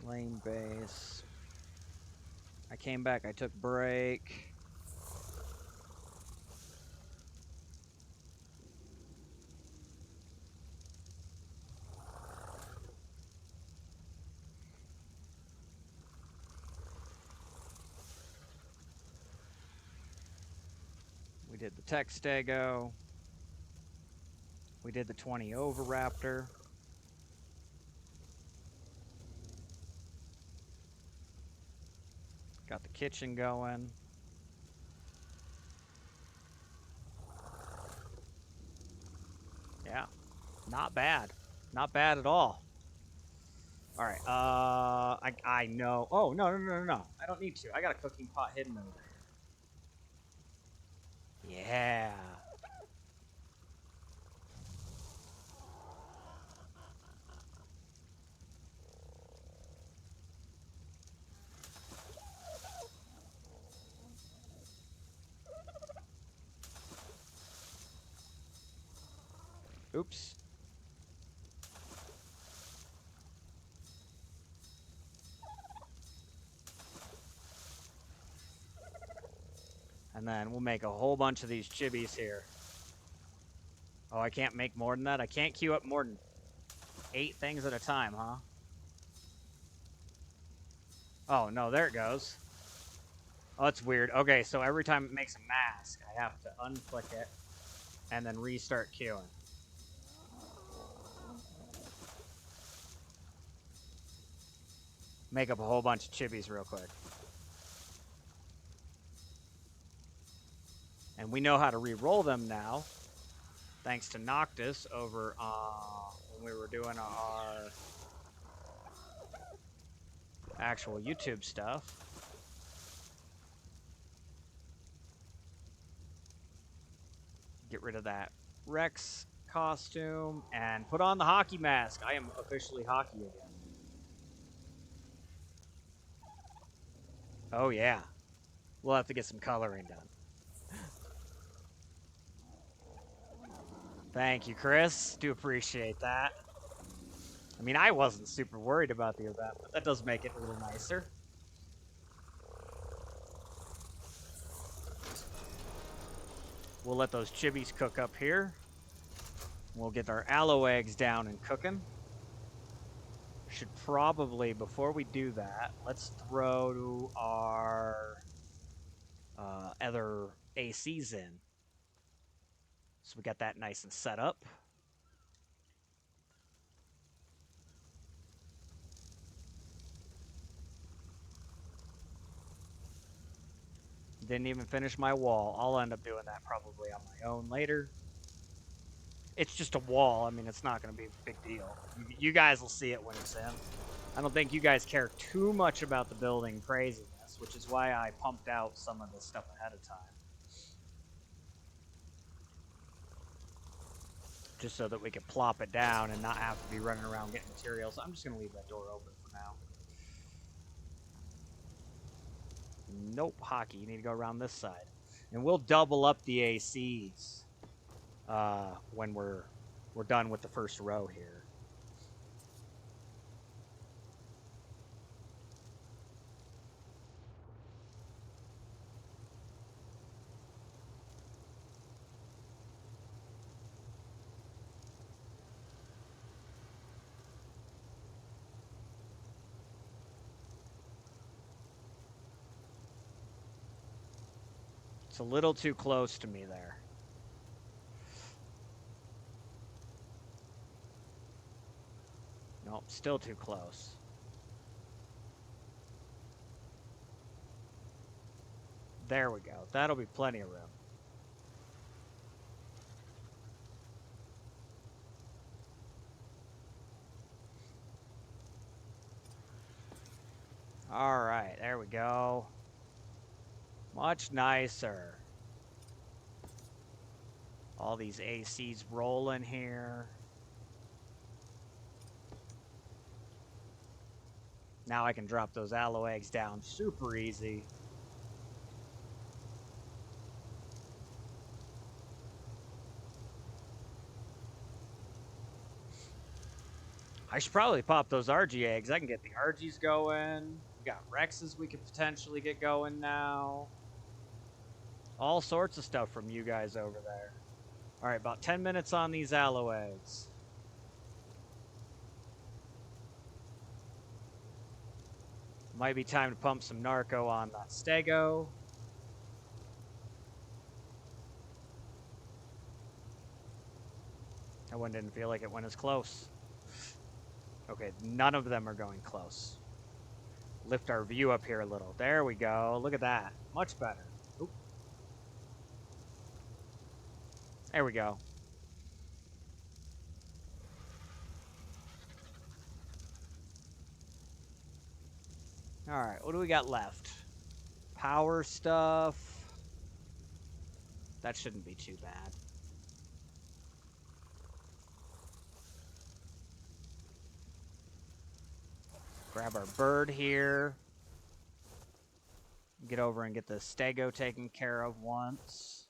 Lane base. I came back, I took break. We did the Textago. We did the 20 Overraptor. Got the kitchen going. Yeah, not bad. Not bad at all. All right, I know. Oh, no. I don't need to. I got a cooking pot hidden over here. Yeah. Oops. And then we'll make a whole bunch of these chibis here. Oh, I can't make more than that? I can't queue up more than 8 things at a time, huh? Oh, no, there it goes. Oh, that's weird. Okay, so every time it makes a mask, I have to unclick it and then restart queuing. Make up a whole bunch of chibis real quick. And we know how to re-roll them now, thanks to Noctis over when we were doing our actual YouTube stuff. Get rid of that Rex costume and put on the hockey mask. I am officially hockey again. Oh yeah. We'll have to get some coloring done. Thank you, Chris. Do appreciate that. I mean, I wasn't super worried about the event, but that does make it a little nicer. We'll let those chibis cook up here. We'll get our aloe eggs down and cooking. Should probably, before we do that, let's throw our other ACs in. So we got that nice and set up. Didn't even finish my wall. I'll end up doing that probably on my own later. It's just a wall. I mean, it's not going to be a big deal. You guys will see it when it's in. I don't think you guys care too much about the building craziness, which is why I pumped out some of the stuff ahead of time. Just so that we could plop it down and not have to be running around getting materials. I'm just going to leave that door open for now. Nope, hockey. You need to go around this side. And we'll double up the ACs when we're done with the first row here. It's a little too close to me there. Nope, still too close. There we go. That'll be plenty of room. All right, there we go. Much nicer. All these ACs rolling here. Now I can drop those aloe eggs down super easy. I should probably pop those RG eggs. I can get the RGs going. We got Rexes we could potentially get going now. All sorts of stuff from you guys over there. All right, about 10 minutes on these aloe eggs. Might be time to pump some narco on that stego. That one didn't feel like it went as close. Okay, none of them are going close. Lift our view up here a little. There we go. Look at that. Much better. Oop. There we go. All right, what do we got left? Power stuff. That shouldn't be too bad. Grab our bird here. Get over and get the stego taken care of once.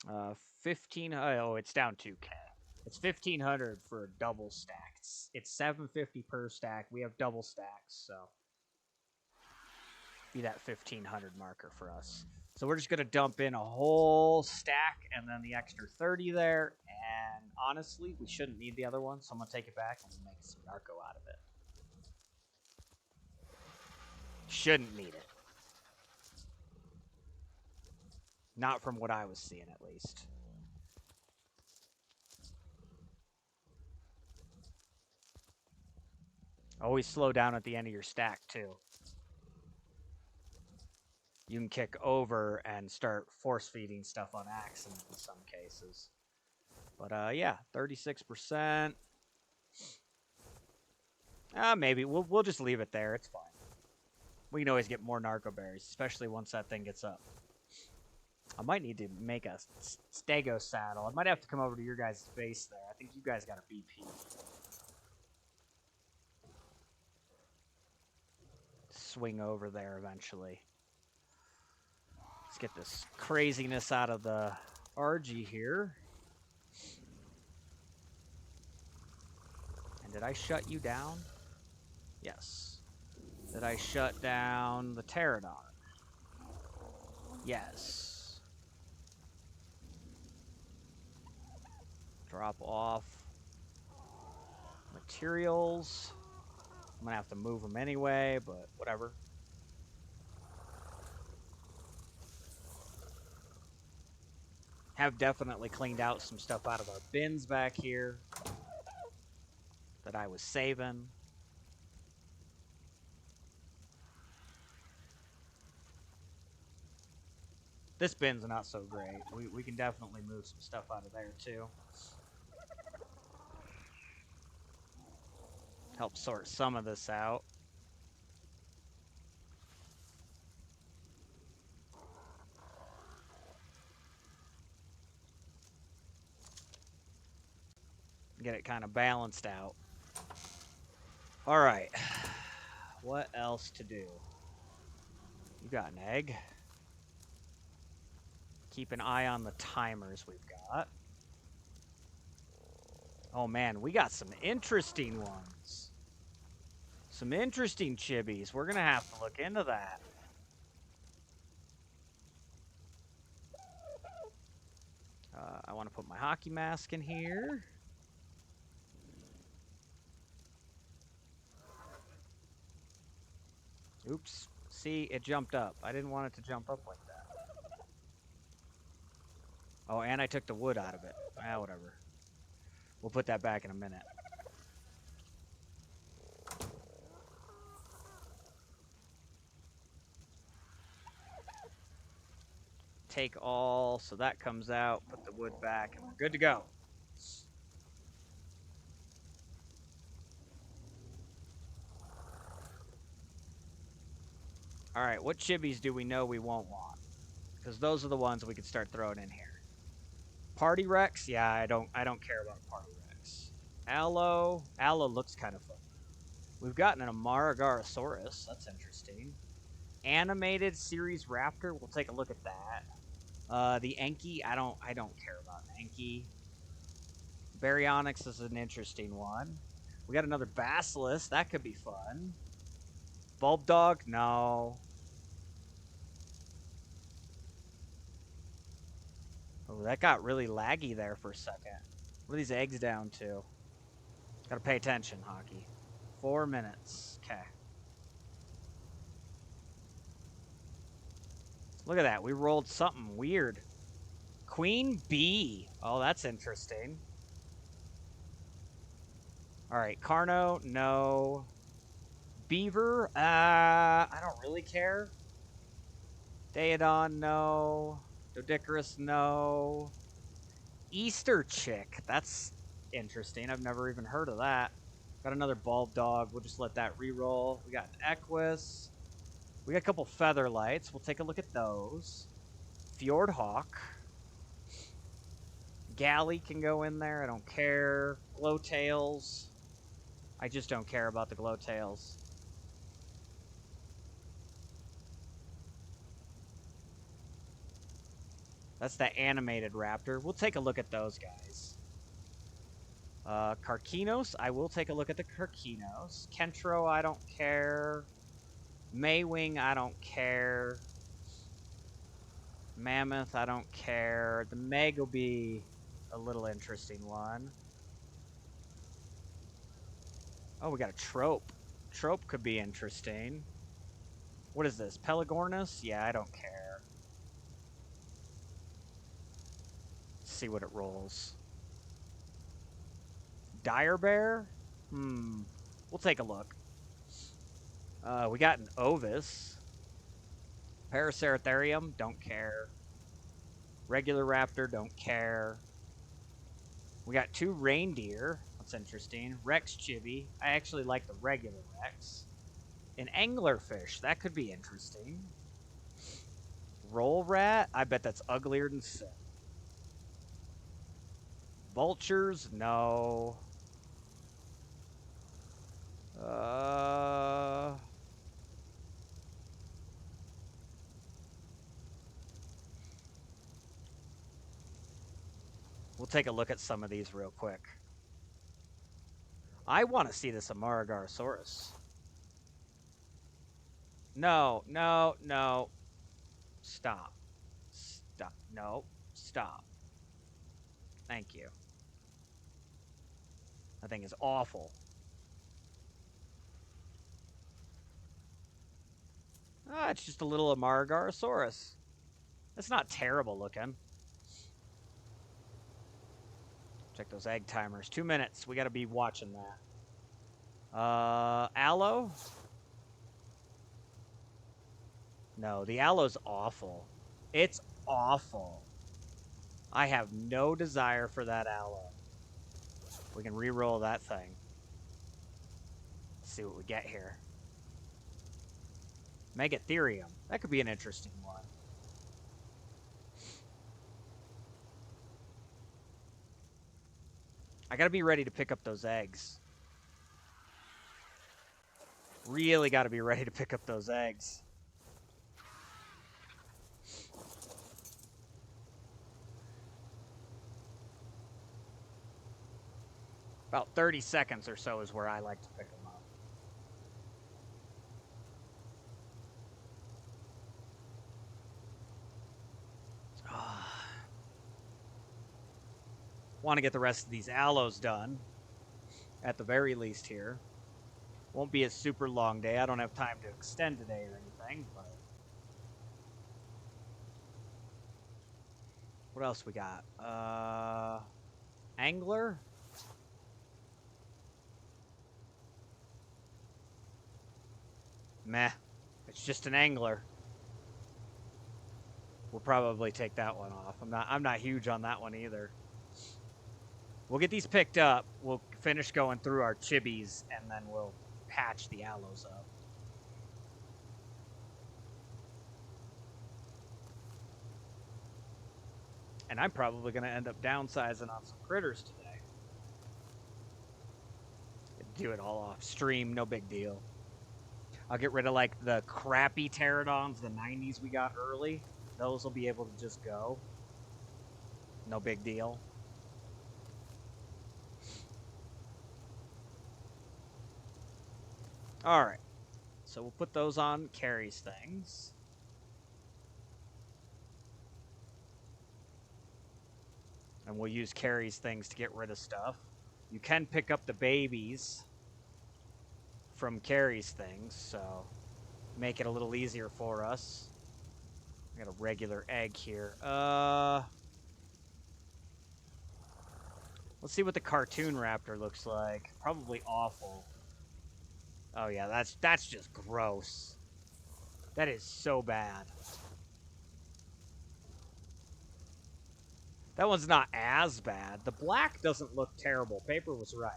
Uh, 15. Oh, it's down 2K. It's 1,500 for a double stack. It's 750 per stack. We have double stacks, so be that 1,500 marker for us. So we're just gonna dump in a whole stack and then the extra 30 there. And honestly, we shouldn't need the other one, so I'm gonna take it back and make some narco out of it. Shouldn't need it. Not from what I was seeing, at least. Always slow down at the end of your stack, too. You can kick over and start force-feeding stuff on accident in some cases. But, yeah, 36%. Maybe. We'll just leave it there. It's fine. We can always get more narco berries, especially once that thing gets up. I might need to make a stego saddle. I might have to come over to your guys' base there. I think you guys got a BP. Swing over there eventually. Let's get this craziness out of the RG here. And did I shut you down? Yes. Did I shut down the pterodon? Yes. Drop off materials. I'm gonna have to move them anyway, but whatever. Have definitely cleaned out some stuff out of our bins back here that I was saving. This bin's not so great. We can definitely move some stuff out of there, too. Help sort some of this out. Get it kind of balanced out. All right. What else to do? You got an egg. Keep an eye on the timers we've got. Oh, man, we got some interesting ones. Some interesting chibis. We're going to have to look into that. I want to put my hockey mask in here. Oops. See, it jumped up. I didn't want it to jump up like that. Oh, and I took the wood out of it. Ah, whatever. We'll put that back in a minute. Take all, so that comes out. Put the wood back, and we're good to go. All right, what chibis do we know we won't want? Because those are the ones we could start throwing in here. Party Rex? Yeah, I don't care about Party Rex. Aloe looks kind of fun. We've gotten an Amaragasaurus. That's interesting. Animated series raptor. We'll take a look at that. The Enki. I don't care about an Enki. Baryonyx is an interesting one. We got another Basilisk. That could be fun. Bulb Dog? No. Oh, that got really laggy there for a second. What are these eggs down to? Gotta pay attention, Hockey. 4 minutes. Okay. Look at that. We rolled something weird. Queen Bee. Oh, that's interesting. All right. Carno, no. Beaver, I don't really care. Daedon, no. Doedicurus, no. Easter Chick. That's interesting. I've never even heard of that. Got another Bulb Dog. We'll just let that re-roll. We got an Equus. We got a couple Feather Lights. We'll take a look at those. Fjord Hawk. Galley can go in there. I don't care. Glowtails. I just don't care about the Glowtails. That's the animated raptor. We'll take a look at those guys. Carcinos. I will take a look at the Carcinos. Kentro, I don't care. Maywing, I don't care. Mammoth, I don't care. The Meg will be a little interesting one. Oh, we got a Trope. Trope could be interesting. What is this? Pelagornis? Yeah, I don't care. Let's see what it rolls. Dire Bear? We'll take a look. We got an Ovis. Paraceratherium, don't care. Regular Raptor, don't care. We got 2 reindeer. That's interesting. Rex Chibi. I actually like the regular Rex. An anglerfish. That could be interesting. Roll Rat. I bet that's uglier than sin. Vultures. No. We'll take a look at some of these real quick. I want to see this Amaragasaurus. No, no, no. Stop. Stop. No. Stop. Thank you. That thing is awful. Ah, it's just a little Amaragasaurus. It's not terrible looking. Check those egg timers. 2 minutes. We got to be watching that. Aloe? No, the aloe's awful. It's awful. I have no desire for that aloe. We can re-roll that thing. Let's see what we get here. Megatherium. That could be an interesting one. I gotta be ready to pick up those eggs. Really gotta be ready to pick up those eggs. About 30 seconds or so is where I like to pick them up. Want to get the rest of these aloes done, at the very least here. Won't be a super long day. I don't have time to extend today or anything, but... What else we got? Angler? Meh. It's just an angler. We'll probably take that one off. I'm not huge on that one either. We'll get these picked up. We'll finish going through our chibis, and then we'll patch the aloes up. And I'm probably going to end up downsizing on some critters today. Do it all off stream, no big deal. I'll get rid of like the crappy pterodons, the 90s we got early. Those will be able to just go. No big deal. Alright. So we'll put those on Carrie's things. And we'll use Carrie's things to get rid of stuff. You can pick up the babies from Carrie's things, so make it a little easier for us. I got a regular egg here. Let's see what the cartoon raptor looks like. Probably awful. Oh yeah, that's just gross. That is so bad. That one's not as bad. The black doesn't look terrible. Paper was right.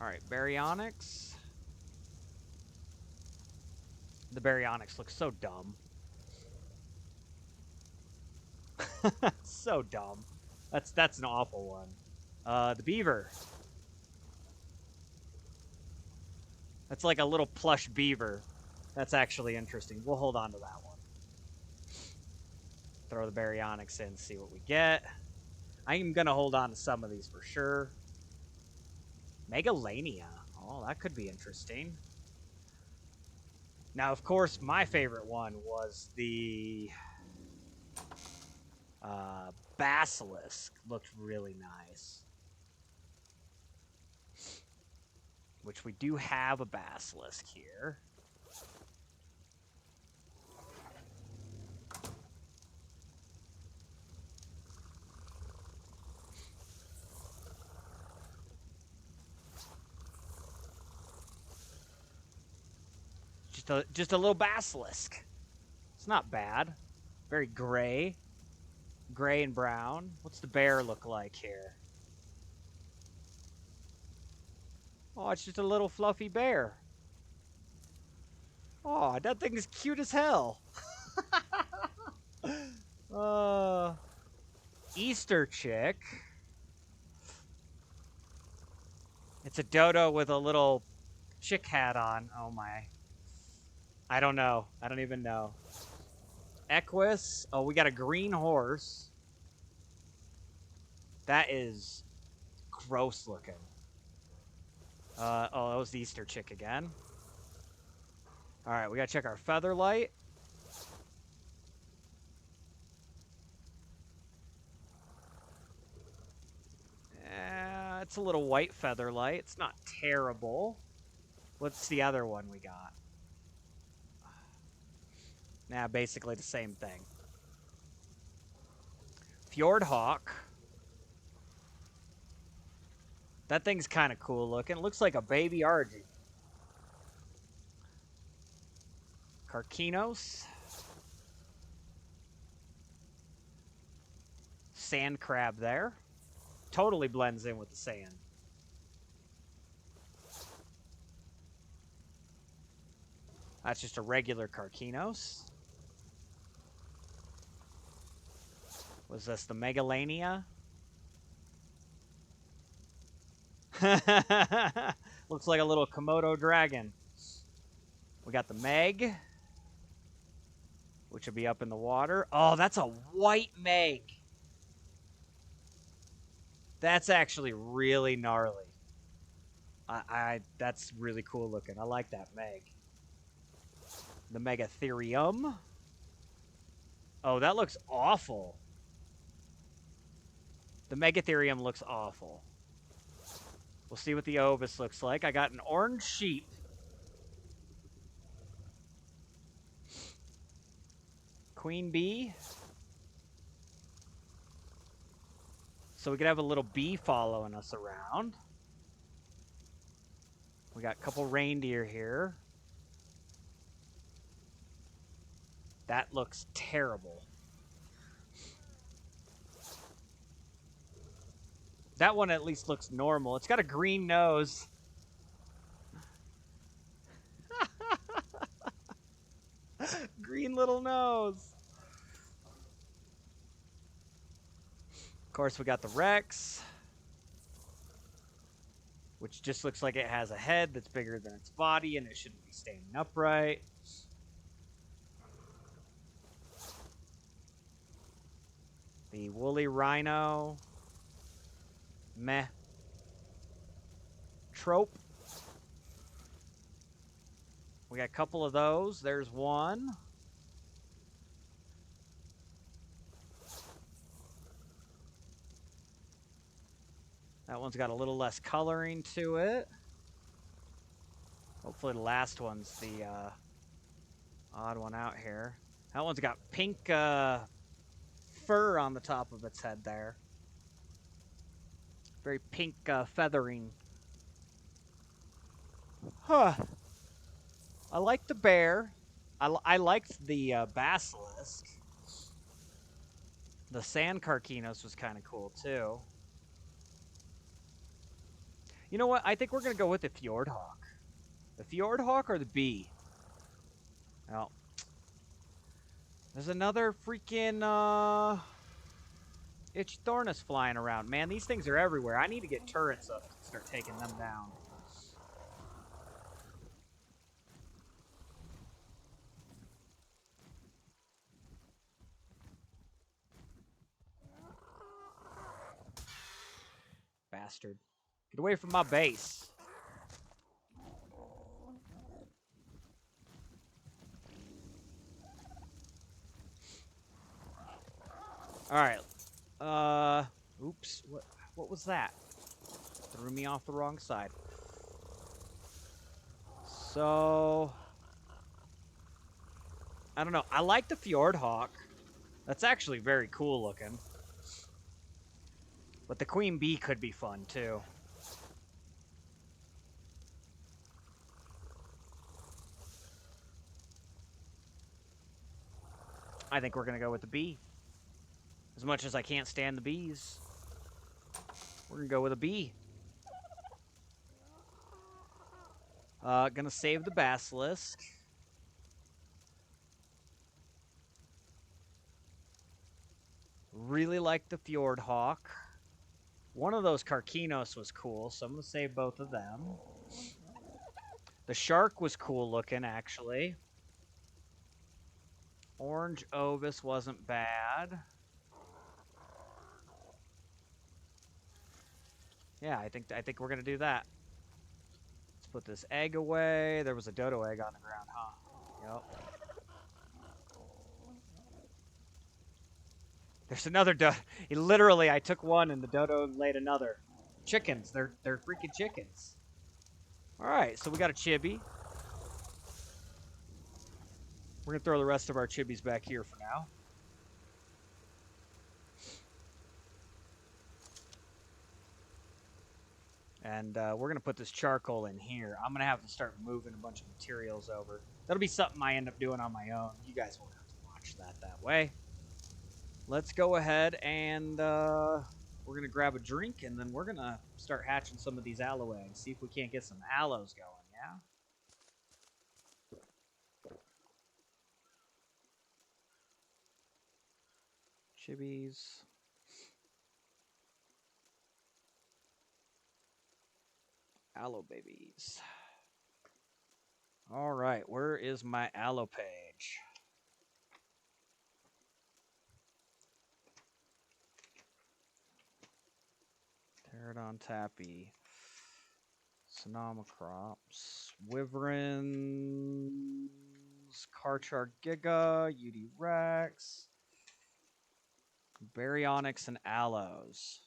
Alright, baryonyx. The baryonyx looks so dumb. So dumb. That's an awful one. The beaver. That's like a little plush beaver. That's actually interesting. We'll hold on to that one. Throw the baryonyx in, see what we get. I am going to hold on to some of these for sure. Megalania. Oh, that could be interesting. Now, of course, my favorite one was the basilisk. Looked really nice. Which we do have a basilisk here. Just a little basilisk. It's not bad. Very gray. Gray and brown. What's the bear look like here? Oh, it's just a little fluffy bear. Oh, that thing is cute as hell. Easter chick. It's a dodo with a little chick hat on. Oh my. I don't know. I don't even know. Equus. Oh, we got a green horse. That is gross looking. Oh, that was the Easter chick again. Alright, we gotta check our featherlight. It's a little white featherlight. It's not terrible. What's the other one we got? Nah, basically the same thing. Fjord hawk. That thing's kind of cool looking. It looks like a baby Argy. Carquinos. Sand crab there. Totally blends in with the sand. That's just a regular Carquinos. Was this the Megalania? Looks like a little Komodo dragon. We got the Meg, which will be up in the water. Oh, that's a white Meg. That's actually really gnarly. That's really cool looking. I like that Meg. The Megatherium. Oh, that looks awful. The Megatherium looks awful. We'll see what the Ovis looks like. I got an orange sheep. Queen bee. So we could have a little bee following us around. We got a couple reindeer here. That looks terrible. That one at least looks normal. It's got a green nose. Green little nose. Of course, we got the Rex, which just looks like it has a head that's bigger than its body, and it shouldn't be standing upright. The woolly rhino. Meh. Trope. We got a couple of those. There's one. That one's got a little less coloring to it. Hopefully the last one's the odd one out here. That one's got pink fur on the top of its head there. Very pink feathering. Huh. I like the bear. I liked the basilisk. The sand Carquinos was kind of cool too. You know what? I think we're going to go with the Fjord Hawk. The Fjord Hawk or the bee? Oh. There's another freaking Ichthornis flying around. Man, these things are everywhere. I need to get turrets up and start taking them down. Bastard. Get away from my base. Alright. Oops. What was that? Threw me off the wrong side. So... I don't know. I like the Fjord Hawk. That's actually very cool looking. But the Queen Bee could be fun, too. I think we're going to go with the bee. As much as I can't stand the bees, we're going to go with a bee. Gonna save the basilisk. Really like the Fjord Hawk. One of those Carquinos was cool, so I'm going to save both of them. The shark was cool looking, actually. Orange Ovis wasn't bad. Yeah, I think we're going to do that. Let's put this egg away. There was a dodo egg on the ground, huh? Yep. There's another dodo. Literally, I took one and the dodo laid another. Chickens. They're freaking chickens. All right, so we got a chibi. We're going to throw the rest of our chibis back here for now. And we're going to put this charcoal in here. I'm going to have to start moving a bunch of materials over. That'll be something I end up doing on my own. You guys won't have to watch that way. Let's go ahead and we're going to grab a drink, and then we're going to start hatching some of these aloe eggs. See if we can't get some aloes going, yeah? Chibis. Aloe babies. All right, where is my aloe page? Pterodon tappy. Sonoma crops. Wyverns. Carchar giga. UD rex. Baryonyx and aloes.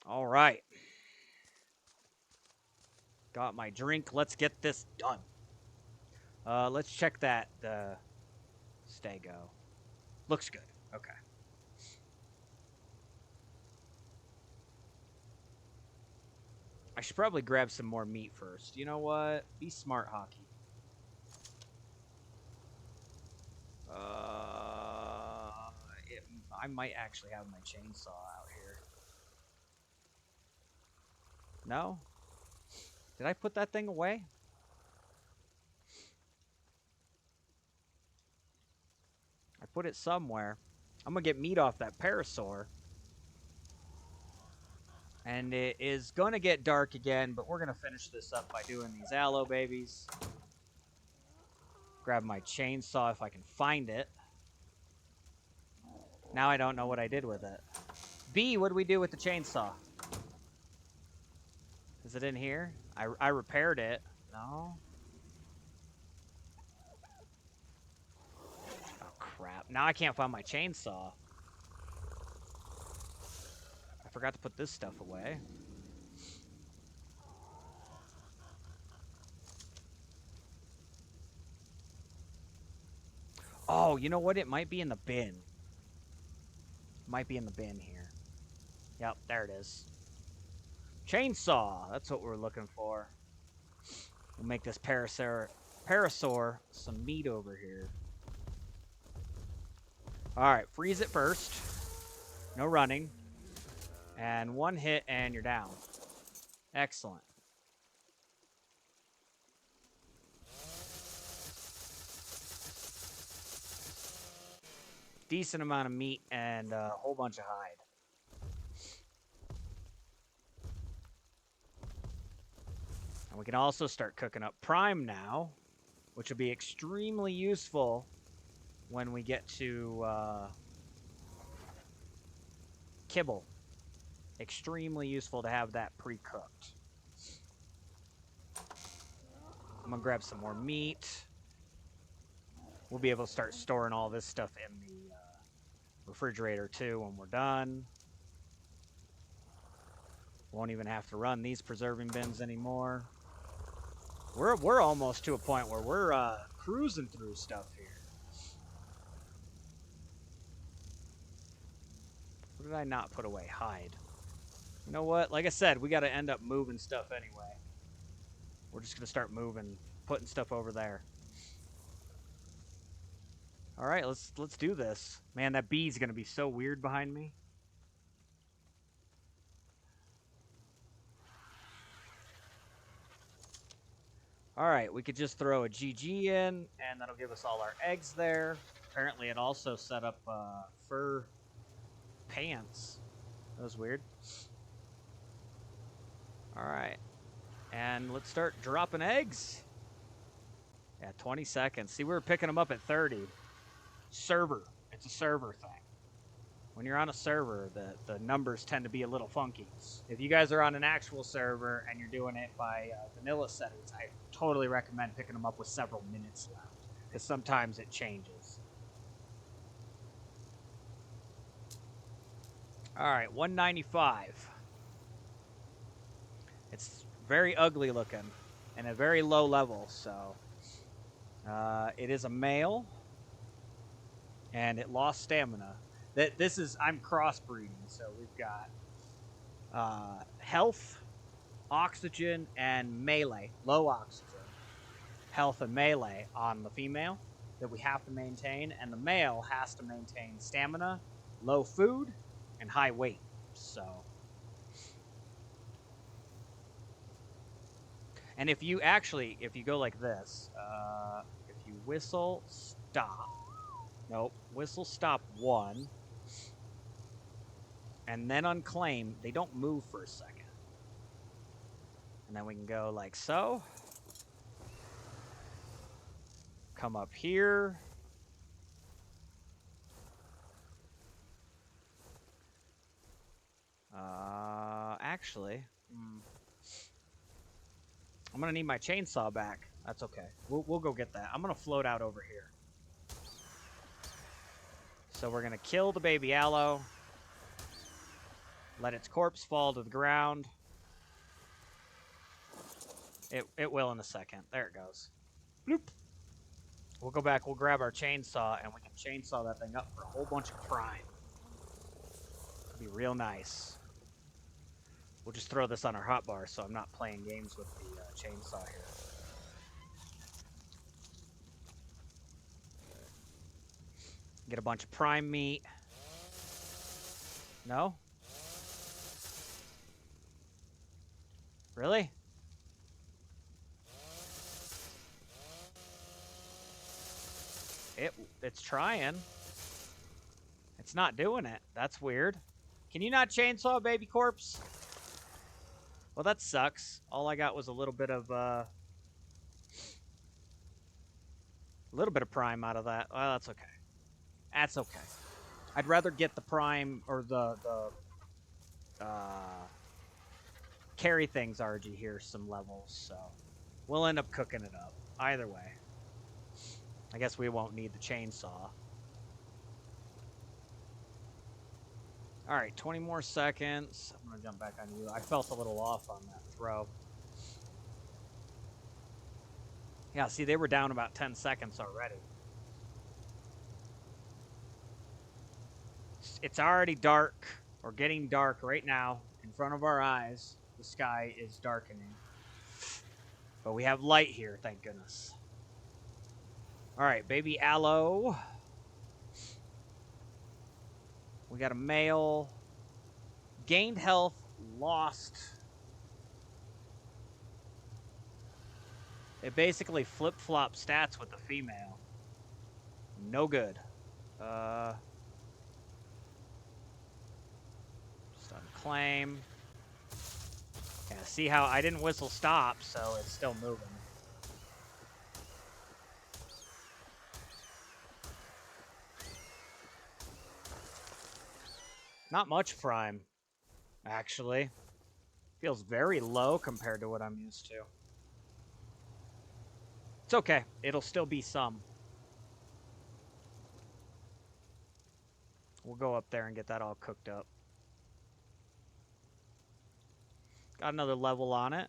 All right. Got my drink. Let's get this done. Let's check that stego. Looks good. Okay. I should probably grab some more meat first. You know what? Be smart, Hockey. I might actually have my chainsaw out here. No? Did I put that thing away? I put it somewhere. I'm going to get meat off that parasaur. And it is going to get dark again, but we're going to finish this up by doing these aloe babies. Grab my chainsaw if I can find it. Now I don't know what I did with it. B, what do we do with the chainsaw? Is it in here? I repaired it. No? Oh, crap. Now I can't find my chainsaw. I forgot to put this stuff away. Oh, you know what? It might be in the bin. Might be in the bin here. Yep, there it is. Chainsaw. That's what we're looking for. We'll make this parasaur some meat over here. Alright, freeze it first. No running. And one hit and you're down. Excellent. Decent amount of meat and a whole bunch of hide. And we can also start cooking up prime now, which will be extremely useful when we get to kibble. Extremely useful to have that pre-cooked. I'm gonna grab some more meat. We'll be able to start storing all this stuff in the refrigerator too when we're done. Won't even have to run these preserving bins anymore. We're almost to a point where we're cruising through stuff here. What did I not put away? Hide. You know what? Like I said, we got to end up moving stuff anyway. We're just going to start moving, putting stuff over there. All right, let's do this. Man, that bee's going to be so weird behind me. All right, we could just throw a GG in, and that'll give us all our eggs there. Apparently, it also set up fur pants. That was weird. All right, and let's start dropping eggs. Yeah, 20 seconds. See, we were picking them up at 30. Server. It's a server thing. When you're on a server, the numbers tend to be a little funky. If you guys are on an actual server and you're doing it by vanilla settings, I totally recommend picking them up with several minutes left, because sometimes it changes. All right, 195. It's very ugly looking and a very low level, so it is a male, and it lost stamina. I'm crossbreeding, so we've got Health, oxygen, and melee. Low oxygen, health, and melee on the female that we have to maintain, and the male has to maintain stamina, low food, and high weight. So, and if you go like this, if you whistle stop, nope, whistle stop 1, and then unclaim, they don't move for a second. And then we can go like so. Come up here. Actually, I'm gonna need my chainsaw back. That's okay. We'll go get that. I'm gonna float out over here. So we're gonna kill the baby aloe. Let its corpse fall to the ground. It will in a second. There it goes. Bloop. We'll go back. We'll grab our chainsaw and we can chainsaw that thing up for a whole bunch of prime. It'll be real nice. We'll just throw this on our hotbar so I'm not playing games with the chainsaw here. Get a bunch of prime meat. No? Really? It's trying. It's not doing it. That's weird. Can you not chainsaw a baby corpse? Well, that sucks. All I got was a little bit of prime out of that. Well, that's okay. That's okay. I'd rather get the prime or the carry things RG here some levels, so we'll end up cooking it up. Either way. I guess we won't need the chainsaw. Alright, 20 more seconds. I'm going to jump back on you. I felt a little off on that throw. Yeah, see, they were down about 10 seconds already. It's already dark, or getting dark right now, in front of our eyes. The sky is darkening. But we have light here, thank goodness. Alright, baby aloe. We got a male. Gained health, lost. It basically flip-flop stats with the female. No good. Just unclaim. Yeah, see how I didn't whistle stop, so it's still moving. Not much prime, actually. Feels very low compared to what I'm used to. It's okay. It'll still be some. We'll go up there and get that all cooked up. Got another level on it.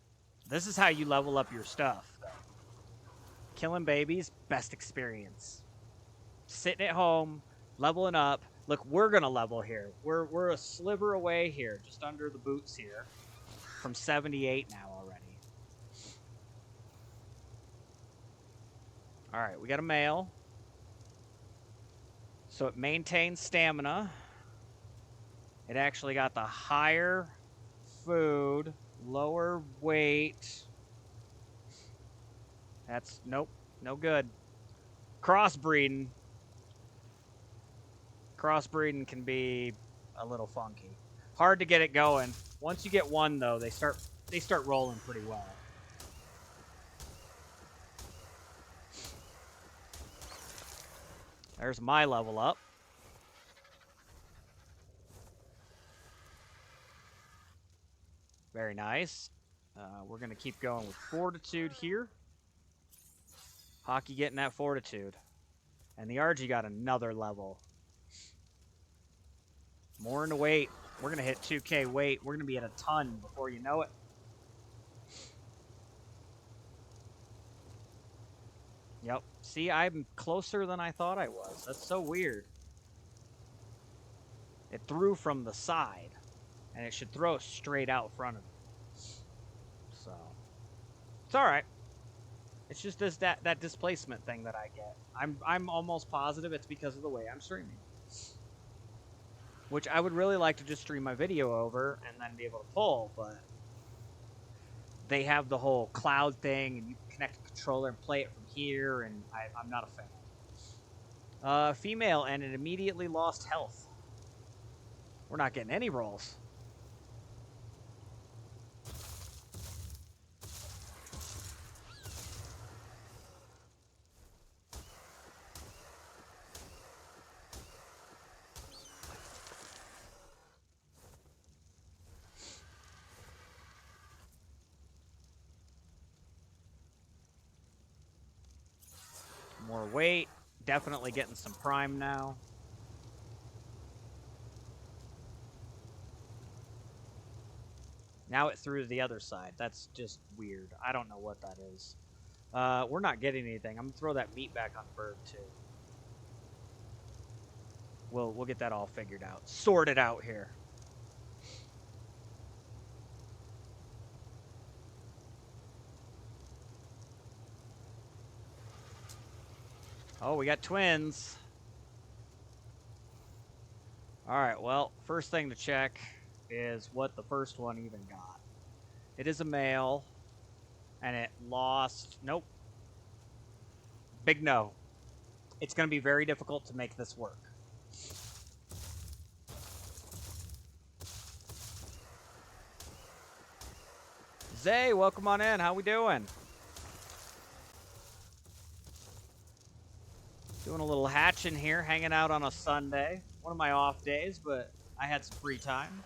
This is how you level up your stuff. Killing babies, best experience. Sitting at home, leveling up. Look, we're going to level here. We're a sliver away here, just under the boots here. From 78 now already. All right, we got a male. So it maintains stamina. It actually got the higher food, lower weight. That's, nope, no good. Crossbreeding. Crossbreeding can be a little funky. Hard to get it going. Once you get one, though, they start rolling pretty well. There's my level up. Very nice. We're going to keep going with fortitude here. Hockey getting that fortitude. And the RG got another level. More in the weight. We're going to hit 2K weight. We're going to be at a ton before you know it. Yep. See, I'm closer than I thought I was. That's so weird. It threw from the side. And it should throw straight out front of me. So it's all right. It's just that displacement thing that I get. I'm almost positive it's because of the way I'm streaming. Which I would really like to just stream my video over and then be able to pull, but they have the whole cloud thing, and you can connect a controller and play it from here, and I'm not a fan. Female, and it immediately lost health. We're not getting any rolls. More weight. Definitely getting some prime now. Now it threw to the other side. That's just weird. I don't know what that is. We're not getting anything. I'm going to throw that meat back on the bird, too. We'll get that all figured out. Sorted out here. Oh, we got twins. All right, well, first thing to check is what the first one even got. It is a male, and it lost... Nope. Big no. It's going to be very difficult to make this work. Zay, welcome on in. How we doing? Doing a little hatching here, hanging out on a Sunday. One of my off days, but I had some free time.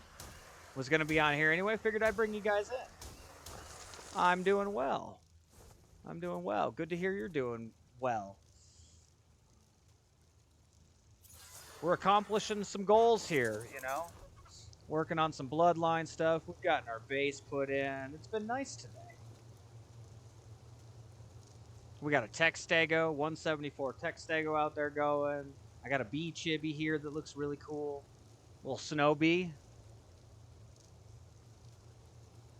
Was going to be on here anyway. Figured I'd bring you guys in. I'm doing well. I'm doing well. Good to hear you're doing well. We're accomplishing some goals here, you know. Working on some bloodline stuff. We've gotten our base put in. It's been nice today. We got a Textago, 174 Textago out there going. I got a bee chibi here that looks really cool. Little snow bee.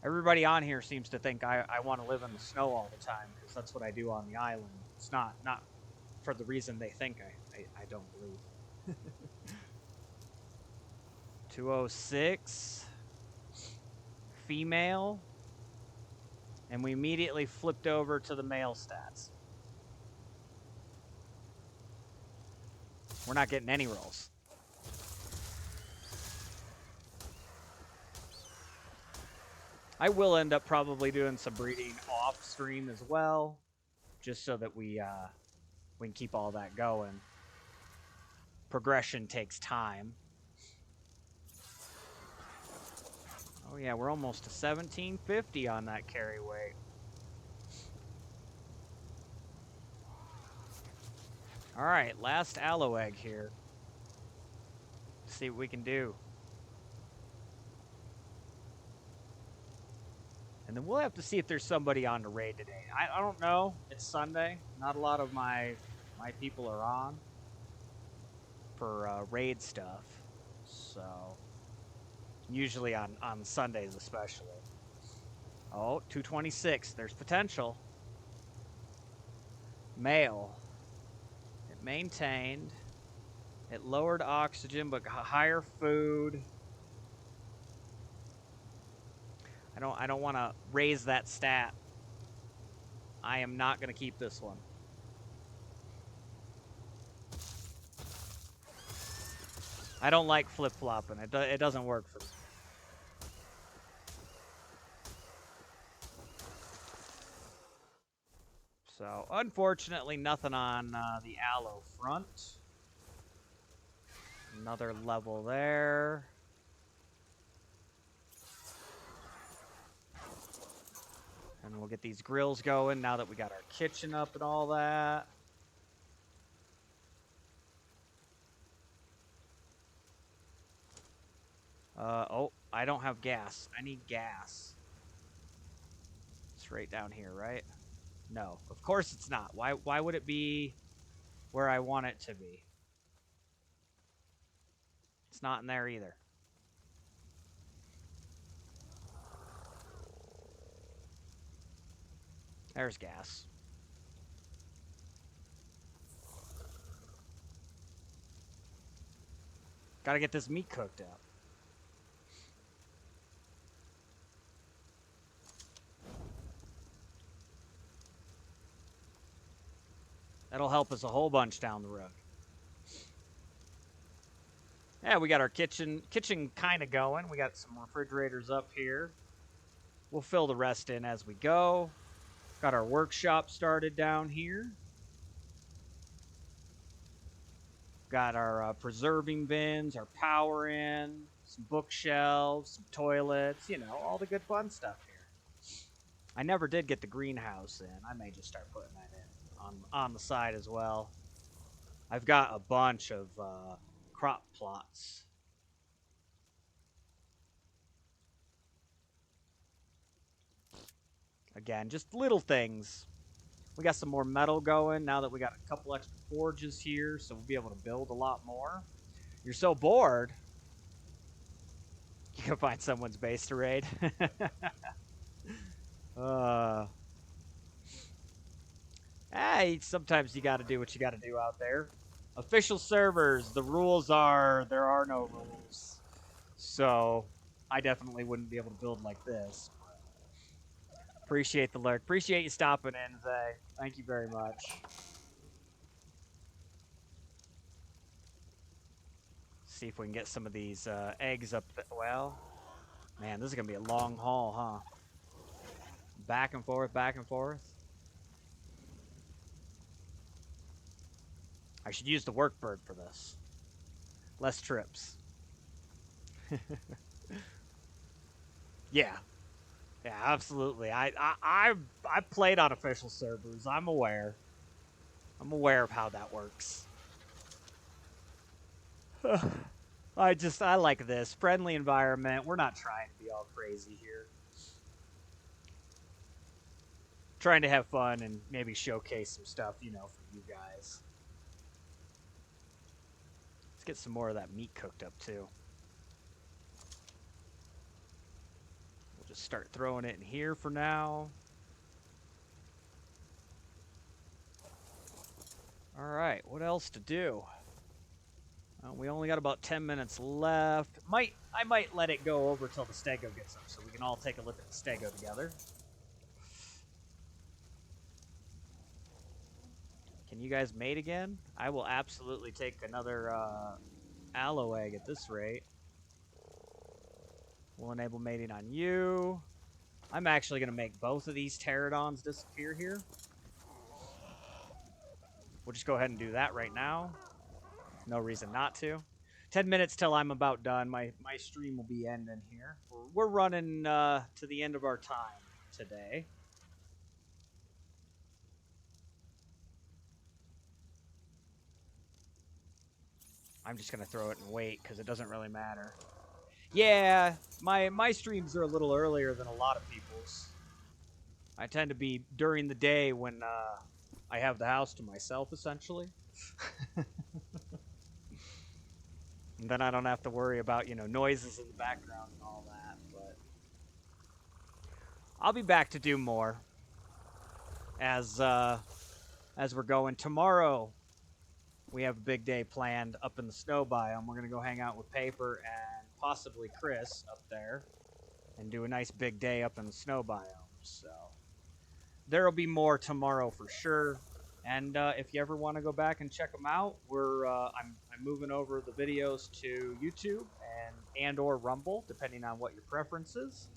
Everybody on here seems to think I want to live in the snow all the time because that's what I do on the island. It's not for the reason they think I don't believe. 206. Female. And we immediately flipped over to the male stats. We're not getting any rolls. I will end up probably doing some breeding off stream as well, just so that we can keep all that going. Progression takes time. Oh yeah, we're almost to 1750 on that carry weight. All right, last aloe egg here. Let's see what we can do. And then we'll have to see if there's somebody on the raid today. I don't know. It's Sunday. Not a lot of my people are on for raid stuff. So usually on Sundays especially. Oh, 226. There's potential. Male. It maintained. It lowered oxygen, but higher food. I don't want to raise that stat. I am not going to keep this one. I don't like flip-flopping. It doesn't work for me. So, unfortunately, nothing on the aloe front. Another level there. And we'll get these grills going now that we got our kitchen up and all that. Oh, I don't have gas. I need gas. It's right down here, right? No, of course it's not. Why would it be where I want it to be? It's not in there either. There's gas. Gotta get this meat cooked up. That'll help us a whole bunch down the road. Yeah, we got our kitchen kind of going. We got some refrigerators up here. We'll fill the rest in as we go. Got our workshop started down here. Got our preserving bins, our power in, some bookshelves, some toilets, you know, all the good fun stuff here. I never did get the greenhouse in. I may just start putting that in on the side as well. I've got a bunch of crop plots. Again, just little things. We got some more metal going now that we got a couple extra forges here, so we'll be able to build a lot more. You're so bored, you can find someone's base to raid. uh, hey, sometimes you got to do what you got to do out there. Official servers, the rules are there are no rules. So I definitely wouldn't be able to build like this. Appreciate the lurk. Appreciate you stopping in, Zay. Thank you very much. See if we can get some of these eggs up. Well, man, this is going to be a long haul, huh? Back and forth, back and forth. I should use the workbird for this. Less trips. Yeah. Yeah, absolutely. I played on official servers. I'm aware. I'm aware of how that works. I like this friendly environment. We're not trying to be all crazy here. Trying to have fun and maybe showcase some stuff, you know, for you guys. Let's get some more of that meat cooked up too. We'll just start throwing it in here for now. All right, what else to do? We only got about 10 minutes left. I might let it go over till the stego gets up so we can all take a look at the stego together. Can you guys mate again? I will absolutely take another aloe egg at this rate. We'll enable mating on you. I'm actually going to make both of these pterodons disappear here. We'll just go ahead and do that right now. No reason not to. 10 minutes till I'm about done. My stream will be ending here. We're running to the end of our time today. I'm just going to throw it and wait because it doesn't really matter. Yeah, my streams are a little earlier than a lot of people's. I tend to be during the day when I have the house to myself, essentially. And then I don't have to worry about, you know, noises in the background and all that. But I'll be back to do more as we're going. Tomorrow, we have a big day planned up in the snow biome. We're going to go hang out with Paper and possibly Chris up there and do a nice big day up in the snow biome. So there'll be more tomorrow for sure. And if you ever want to go back and check them out, I'm moving over the videos to YouTube and or Rumble, depending on what your preference is.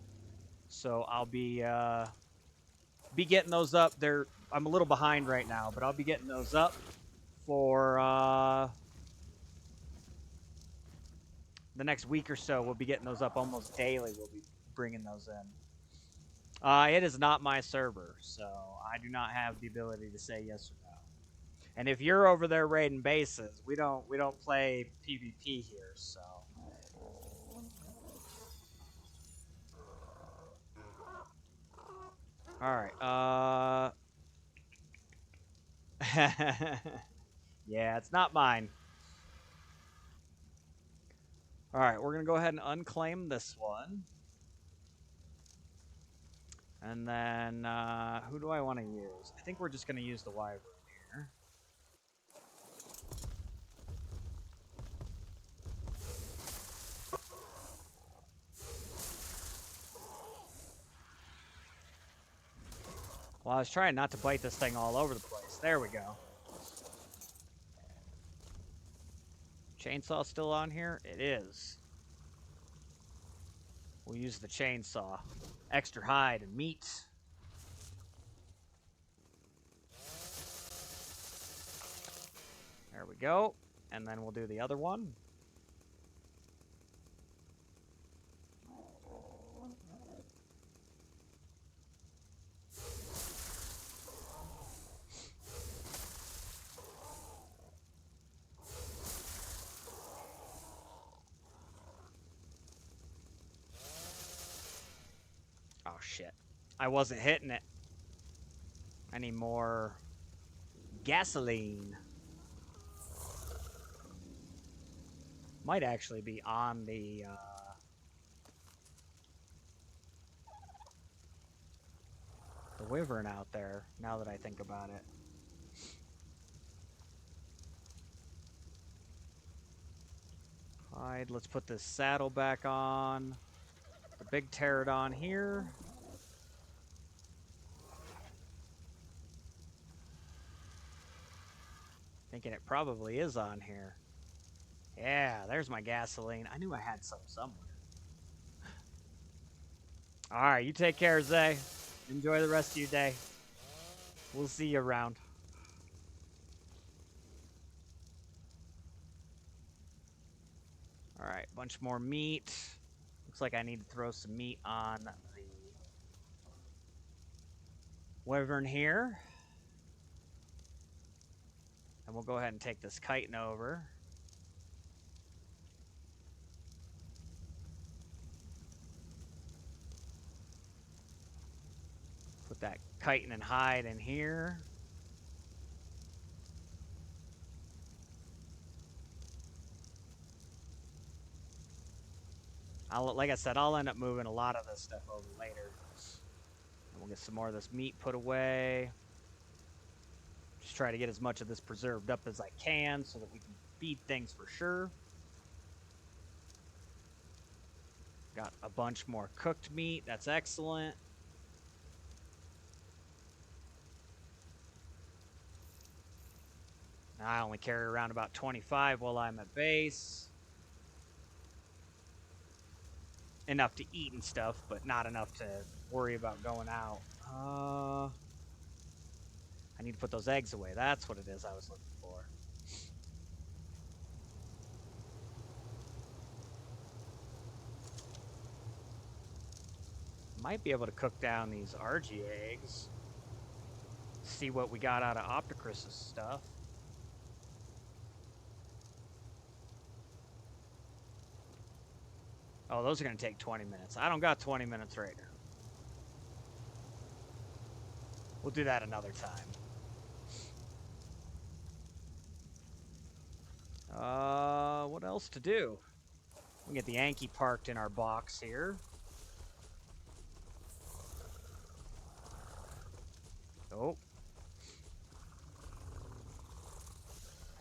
So I'll be getting those up. I'm a little behind right now, but I'll be getting those up for the next week or so. We'll be getting those up almost daily. We'll be bringing those in. It is not my server, so I do not have the ability to say yes or no. And if you're over there raiding bases, we don't play PvP here, so. All right. Yeah, it's not mine. All right, we're gonna go ahead and unclaim this one. And then, who do I want to use? I think we're just going to use the wyvern here. Well, I was trying not to bite this thing all over the place. There we go. Chainsaw still on here? It is. We'll use the chainsaw. Extra hide and meat. There we go. And then we'll do the other one. Oh, shit. I wasn't hitting it. I need more gasoline. Might actually be on the wyvern out there, now that I think about it. Hide. Let's put this saddle back on. The big pterodon here. Thinking it probably is on here. Yeah, there's my gasoline. I knew I had some somewhere. Alright, you take care, Zay. Enjoy the rest of your day. We'll see you around. Alright, bunch more meat. Looks like I need to throw some meat on the wyvern here. And we'll go ahead and take this chitin over. Put that chitin and hide in here. Like I said, I'll end up moving a lot of this stuff over later. And we'll get some more of this meat put away. Just try to get as much of this preserved up as I can so that we can feed things for sure. Got a bunch more cooked meat. That's excellent. I only carry around about 25 while I'm at base. Enough to eat and stuff, but not enough to worry about going out. I need to put those eggs away. That's what it is I was looking for. Might be able to cook down these RG eggs. See what we got out of Opticris's stuff. Oh, those are going to take 20 minutes. I don't got 20 minutes right now. We'll do that another time. What else to do? We can get the Yankee parked in our box here. Oh.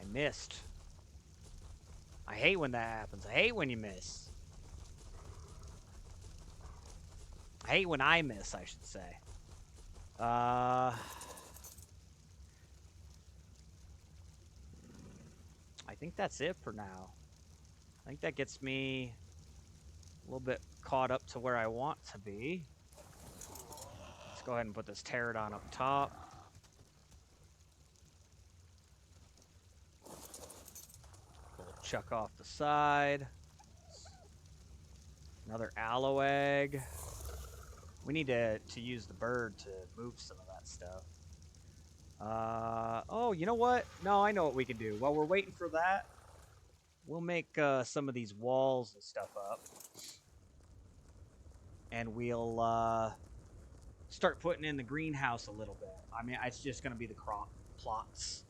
I missed. I hate when that happens. I hate when you miss. I hate when I miss, I should say. I think that's it for now. I think that gets me a little bit caught up to where I want to be. Let's go ahead and put this pterodon up top. We'll chuck off the side. Another aloe egg. We need to use the bird to move some of that stuff. Oh, you know what? No, I know what we can do. While we're waiting for that, we'll make some of these walls and stuff up. And we'll start putting in the greenhouse a little bit. I mean, it's just going to be the crop plots.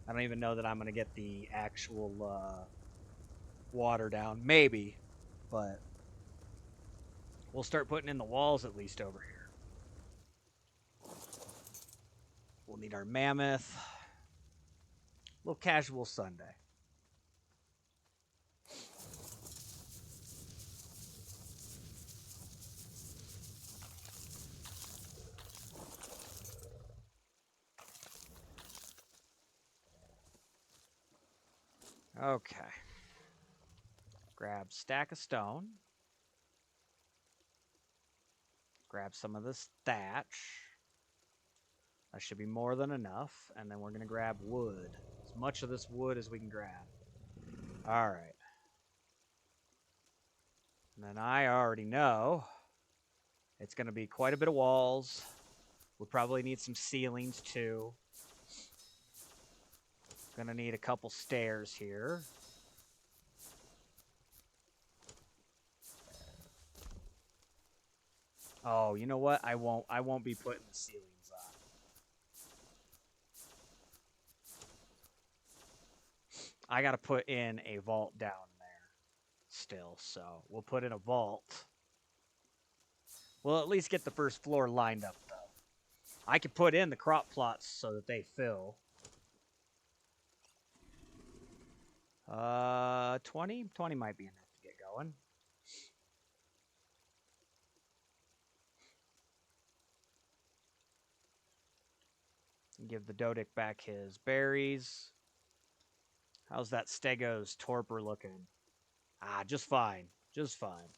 I don't even know that I'm going to get the actual water down. Maybe, but we'll start putting in the walls at least over here. We'll need our mammoth. A little casual Sunday. Okay. Grab stack of stone. Grab some of this thatch. That should be more than enough. And then we're going to grab wood. As much of this wood as we can grab. All right. And then I already know it's going to be quite a bit of walls. We'll probably need some ceilings too. Gonna need a couple stairs here. Oh, you know what? I won't be putting the ceilings on. I gotta put in a vault down there still, so we'll put in a vault. We'll at least get the first floor lined up though. I can put in the crop plots so that they fill. 20 might be enough to get going. Give the Dodic back his berries. How's that Stego's torpor looking? Ah, just fine. Just fine.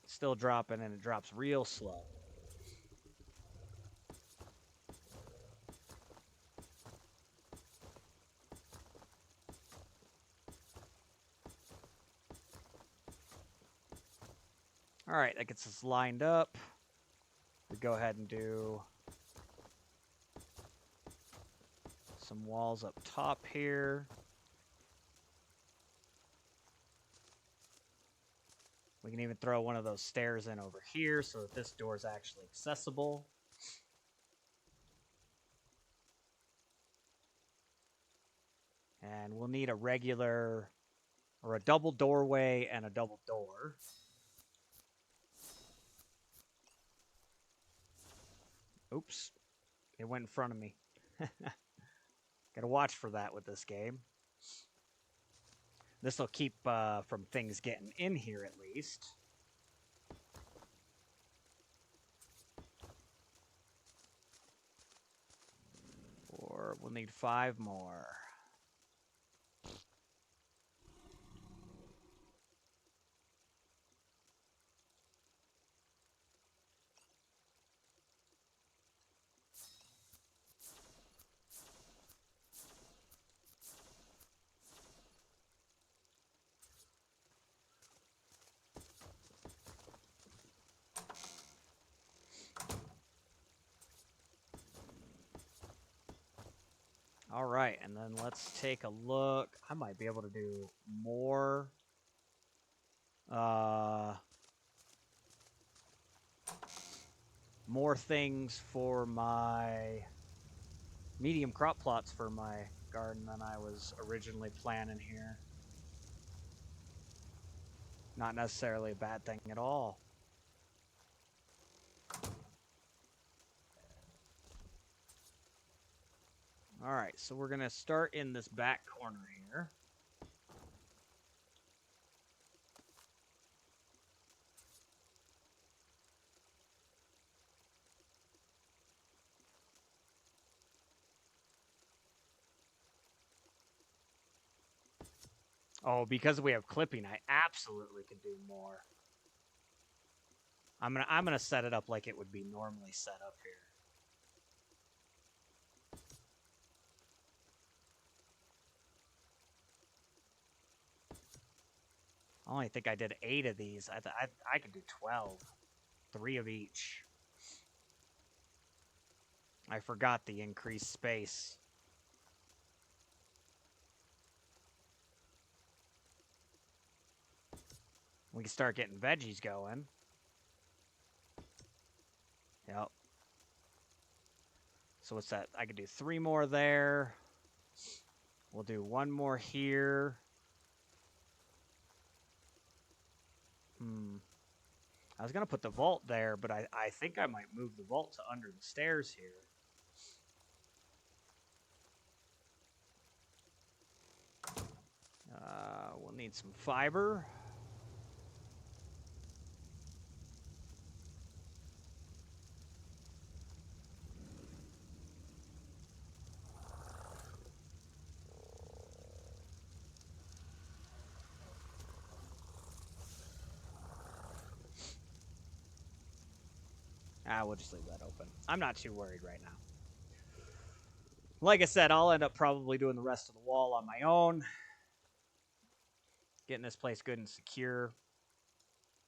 Still dropping, and it drops real slow. All right, that gets us lined up. We go ahead and do some walls up top here. We can even throw one of those stairs in over here so that this door is actually accessible. And we'll need a regular or a double doorway and a double door. Oops, it went in front of me. Gotta watch for that with this game. This will keep from things getting in here at least. Or we'll need 5 more. All right, and then let's take a look. I might be able to do more. More things for my medium crop plots for my garden than I was originally planning here. Not necessarily a bad thing at all. All right, so we're going to start in this back corner here. Oh, because we have clipping, I absolutely could do more. I'm gonna set it up like it would be normally set up here. I only think I did 8 of these. I could do 12. 3 of each. I forgot the increased space. We can start getting veggies going. Yep. So what's that? I could do 3 more there. We'll do 1 more here. I was going to put the vault there, but I think I might move the vault to under the stairs here. Need some fiber. We'll just leave that open. I'm not too worried right now. Like I said, I'll end up probably doing the rest of the wall on my own. Getting this place good and secure.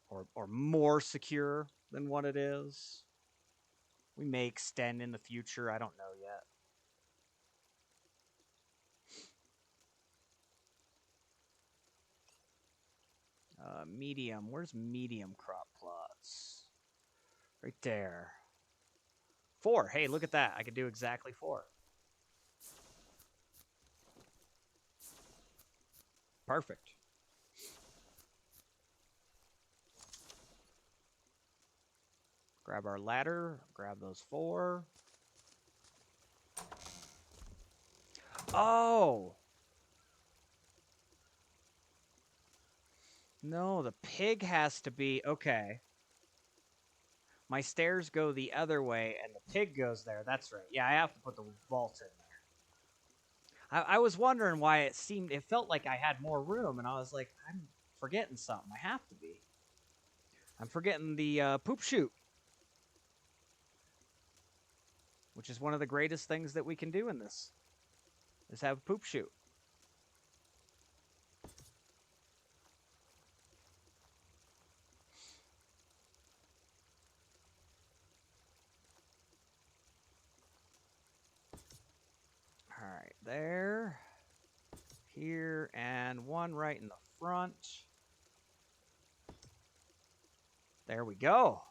Or more secure than what it is. We may extend in the future. I don't know yet. Medium. Where's medium crop plots? Right there. 4. Hey, look at that. I could do exactly 4. Perfect. Grab our ladder. Grab those 4. Oh! No, the pig has to be... Okay. My stairs go the other way, and the pig goes there. That's right. Yeah, I have to put the vault in there. I was wondering why it felt like I had more room, and I was like, I'm forgetting something. I have to be. I'm forgetting the poop chute, which is one of the greatest things that we can do in this, is have a poop chute. All right, there, here, and one right in the front. There we go.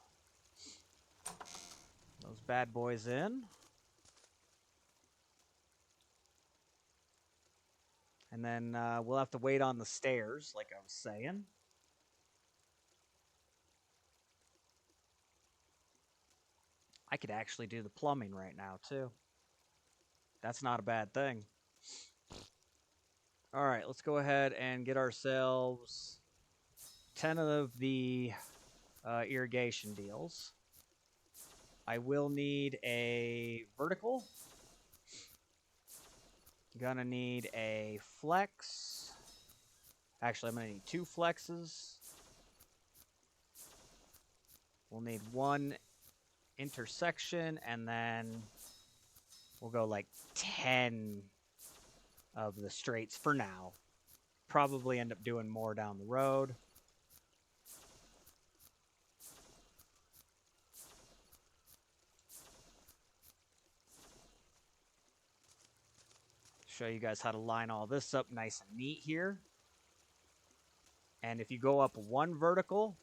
Those bad boys in. And then we'll have to wait on the stairs, like I was saying. I could actually do the plumbing right now, too. That's not a bad thing. All right, let's go ahead and get ourselves 10 of the irrigation deals. I will need a vertical. Gonna need a flex. Actually, I'm gonna need 2 flexes. We'll need 1 intersection, and then we'll go like 10 of the straights for now. Probably end up doing more down the road. Show you guys how to line all this up nice and neat here. And if you go up 1 vertical,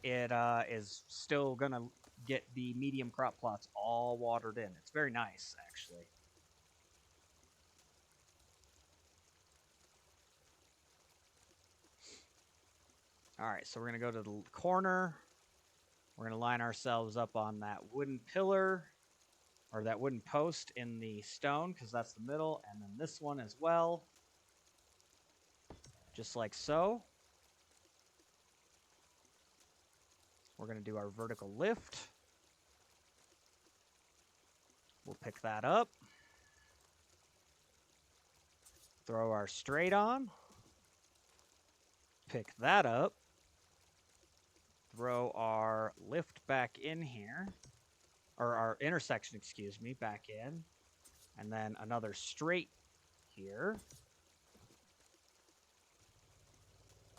it is still going to get the medium crop plots all watered in. It's very nice, actually. All right, so we're going to go to the corner. We're going to line ourselves up on that wooden pillar, or that wooden post in the stone, because that's the middle, and then this one as well. Just like so. We're going to do our vertical lift. We'll pick that up. Throw our straight on. Pick that up. Throw our lift back in here. Or our intersection, excuse me, back in. And then another straight here.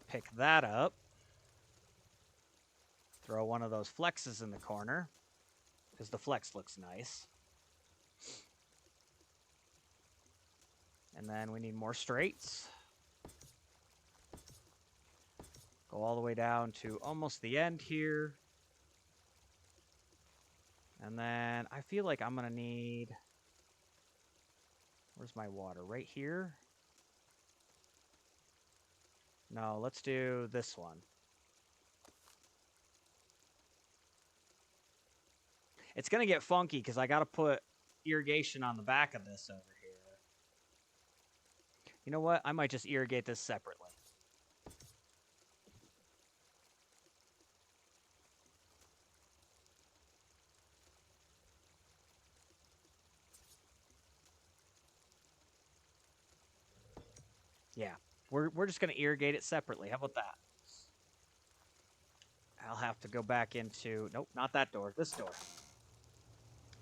Pick that up. Throw one of those flexes in the corner, because the flex looks nice. And then we need more straights. Go all the way down to almost the end here. And then I feel like I'm going to need... Where's my water? Right here? No, let's do this one. It's going to get funky because I got to put irrigation on the back of this over here. You know what? I might just irrigate this separately. Yeah, we're just gonna irrigate it separately. How about that? I'll have to go back into, nope, not that door, this door.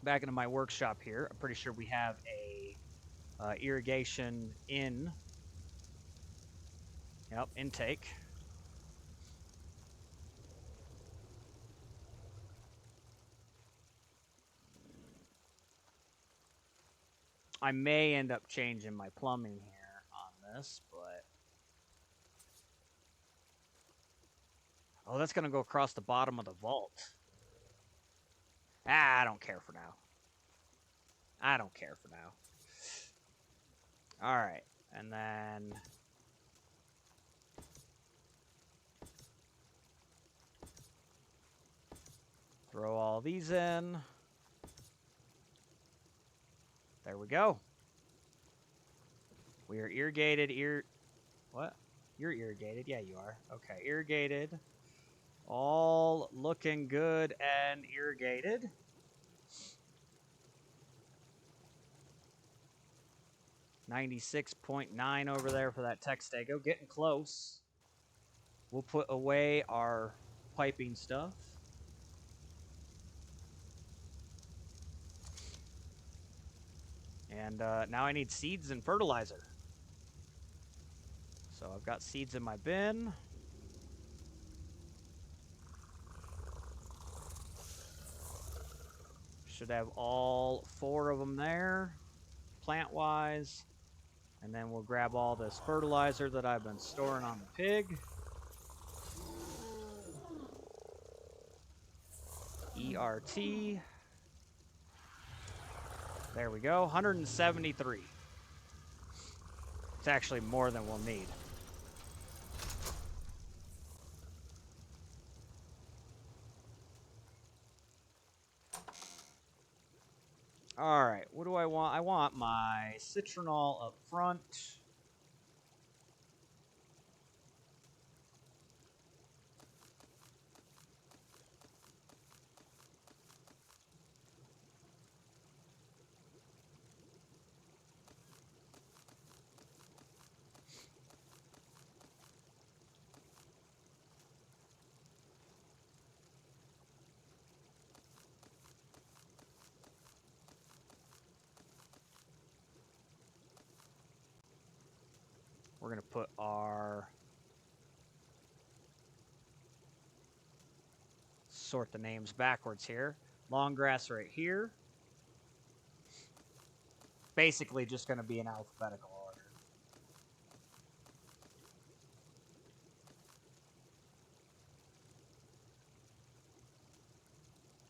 Back into my workshop here. I'm pretty sure we have a irrigation in. Yep, intake. I may end up changing my plumbing here on this, but... Oh, that's going to go across the bottom of the vault. Ah, I don't care for now. I don't care for now. All right, and then... Throw all these in. There we go. We are irrigated. What? You're irrigated. Yeah, you are. Okay, irrigated. All looking good and irrigated. $96.9 over there for that Textago. Getting close. We'll put away our piping stuff. And now I need seeds and fertilizer. So I've got seeds in my bin. Should have all 4 of them there, plant-wise. And then we'll grab all this fertilizer that I've been storing on the pig. ERT. There we go, 173. It's actually more than we'll need. All right, what do I want? I want my citronal up front. We're going to put our... Sort the names backwards here. Long grass right here. Basically just going to be in alphabetical order.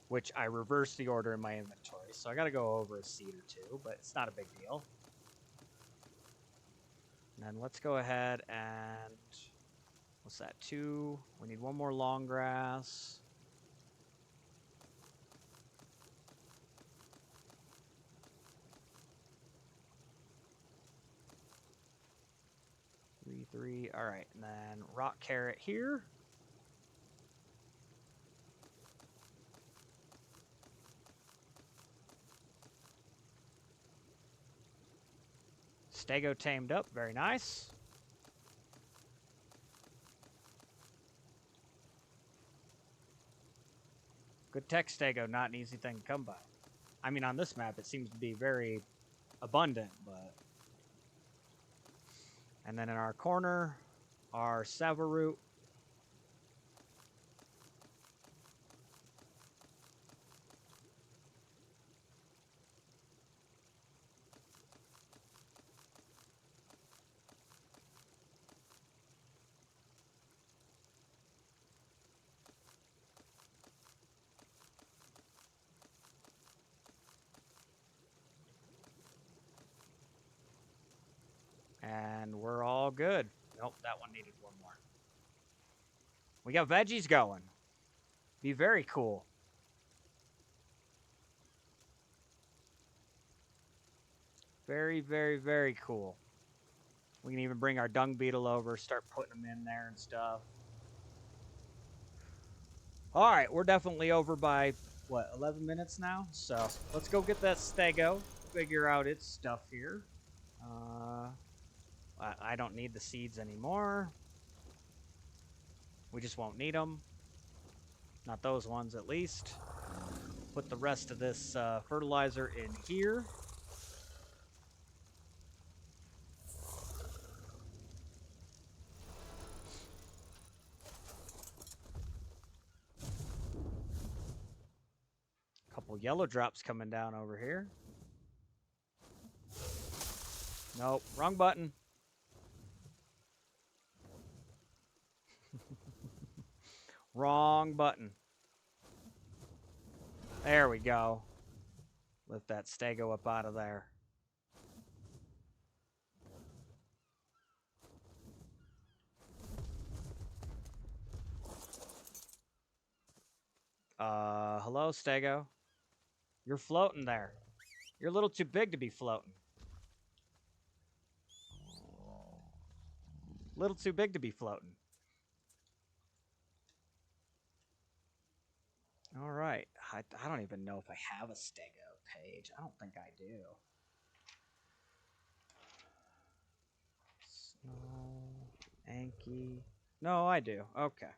Which I reversed the order in my inventory, so I got to go over a seed or two, but it's not a big deal. And then let's go ahead and... What's that? 2. We need 1 more long grass. Three. All right, and then rock carrot here. Stego tamed up, very nice. Good tech Stego, not an easy thing to come by. I mean, on this map, it seems to be very abundant, but... And then in our corner, our Savaroot. And we're all good. Nope, that one needed 1 more. We got veggies going. Be very cool. Very, very, very cool. We can even bring our dung beetle over, start putting them in there and stuff. All right, we're definitely over by, what, 11 minutes now? So let's go get that Stego, figure out its stuff here. I don't need the seeds anymore. We just won't need them. Not those ones, at least. Put the rest of this fertilizer in here. Couple yellow drops coming down over here. Nope, wrong button. Wrong button. There we go. Lift that stego up out of there. Hello, stego. You're floating there. You're a little too big to be floating. Little too big to be floating. All right. I don't even know if I have a stego page. I don't think I do. Snow, Anki. No, I do. Okay.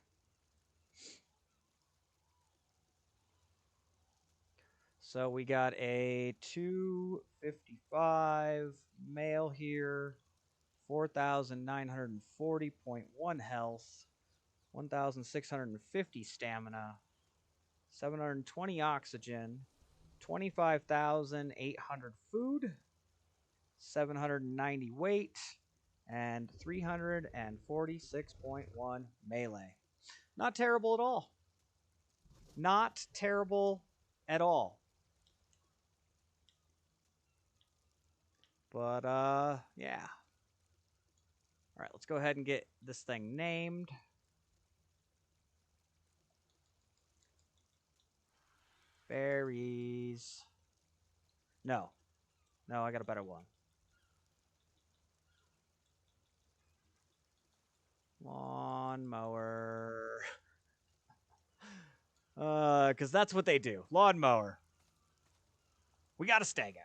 So we got a 255 male here, 4,940.1 health, 1,650 stamina, 720 oxygen, 25,800 food, 790 weight, and 346.1 melee. Not terrible at all. Not terrible at all. But, yeah. All right, let's go ahead and get this thing named. Berries. No. No, I got a better one. Lawnmower. Because that's what they do. Lawnmower. We got a stego.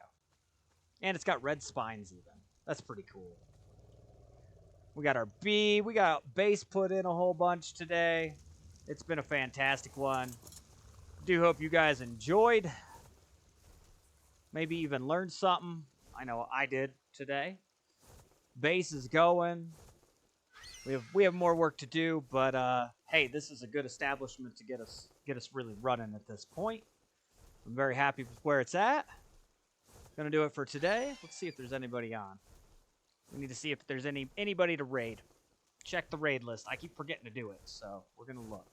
And it's got red spines even. That's pretty cool. We got our bee. We got base put in a whole bunch today. It's been a fantastic one. Do hope you guys enjoyed. Maybe even learned something. I know I did today. Base is going. We have more work to do, but hey, this is a good establishment to get us really running at this point. I'm very happy with where it's at. Gonna do it for today. Let's see if there's anybody on. We need to see if there's anybody to raid. Check the raid list. I keep forgetting to do it, so we're gonna look.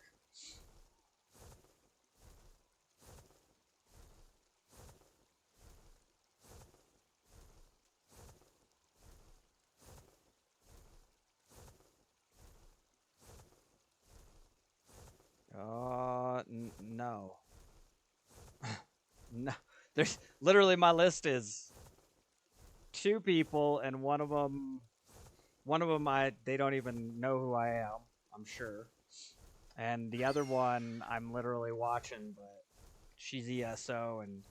No. No. There's literally, my list is 2 people, and one of them they don't even know who I am, I'm sure. And the other one I'm literally watching, but she's ESO and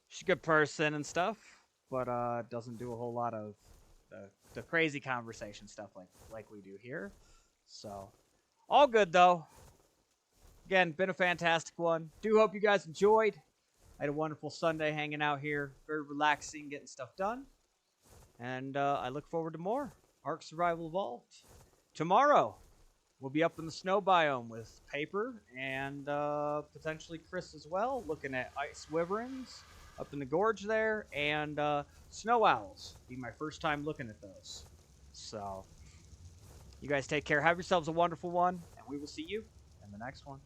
she's a good person and stuff, but doesn't do a whole lot of the crazy conversation stuff like we do here. So, all good though. Again, been a fantastic one. Do hope you guys enjoyed. I had a wonderful Sunday hanging out here. Very relaxing, getting stuff done. And I look forward to more. ARK Survival Evolved. Tomorrow, we'll be up in the snow biome with Paper and potentially Chris as well, looking at ice wyverns up in the gorge there, and snow owls. Be my first time looking at those. So, you guys take care. Have yourselves a wonderful one, and we will see you in the next one.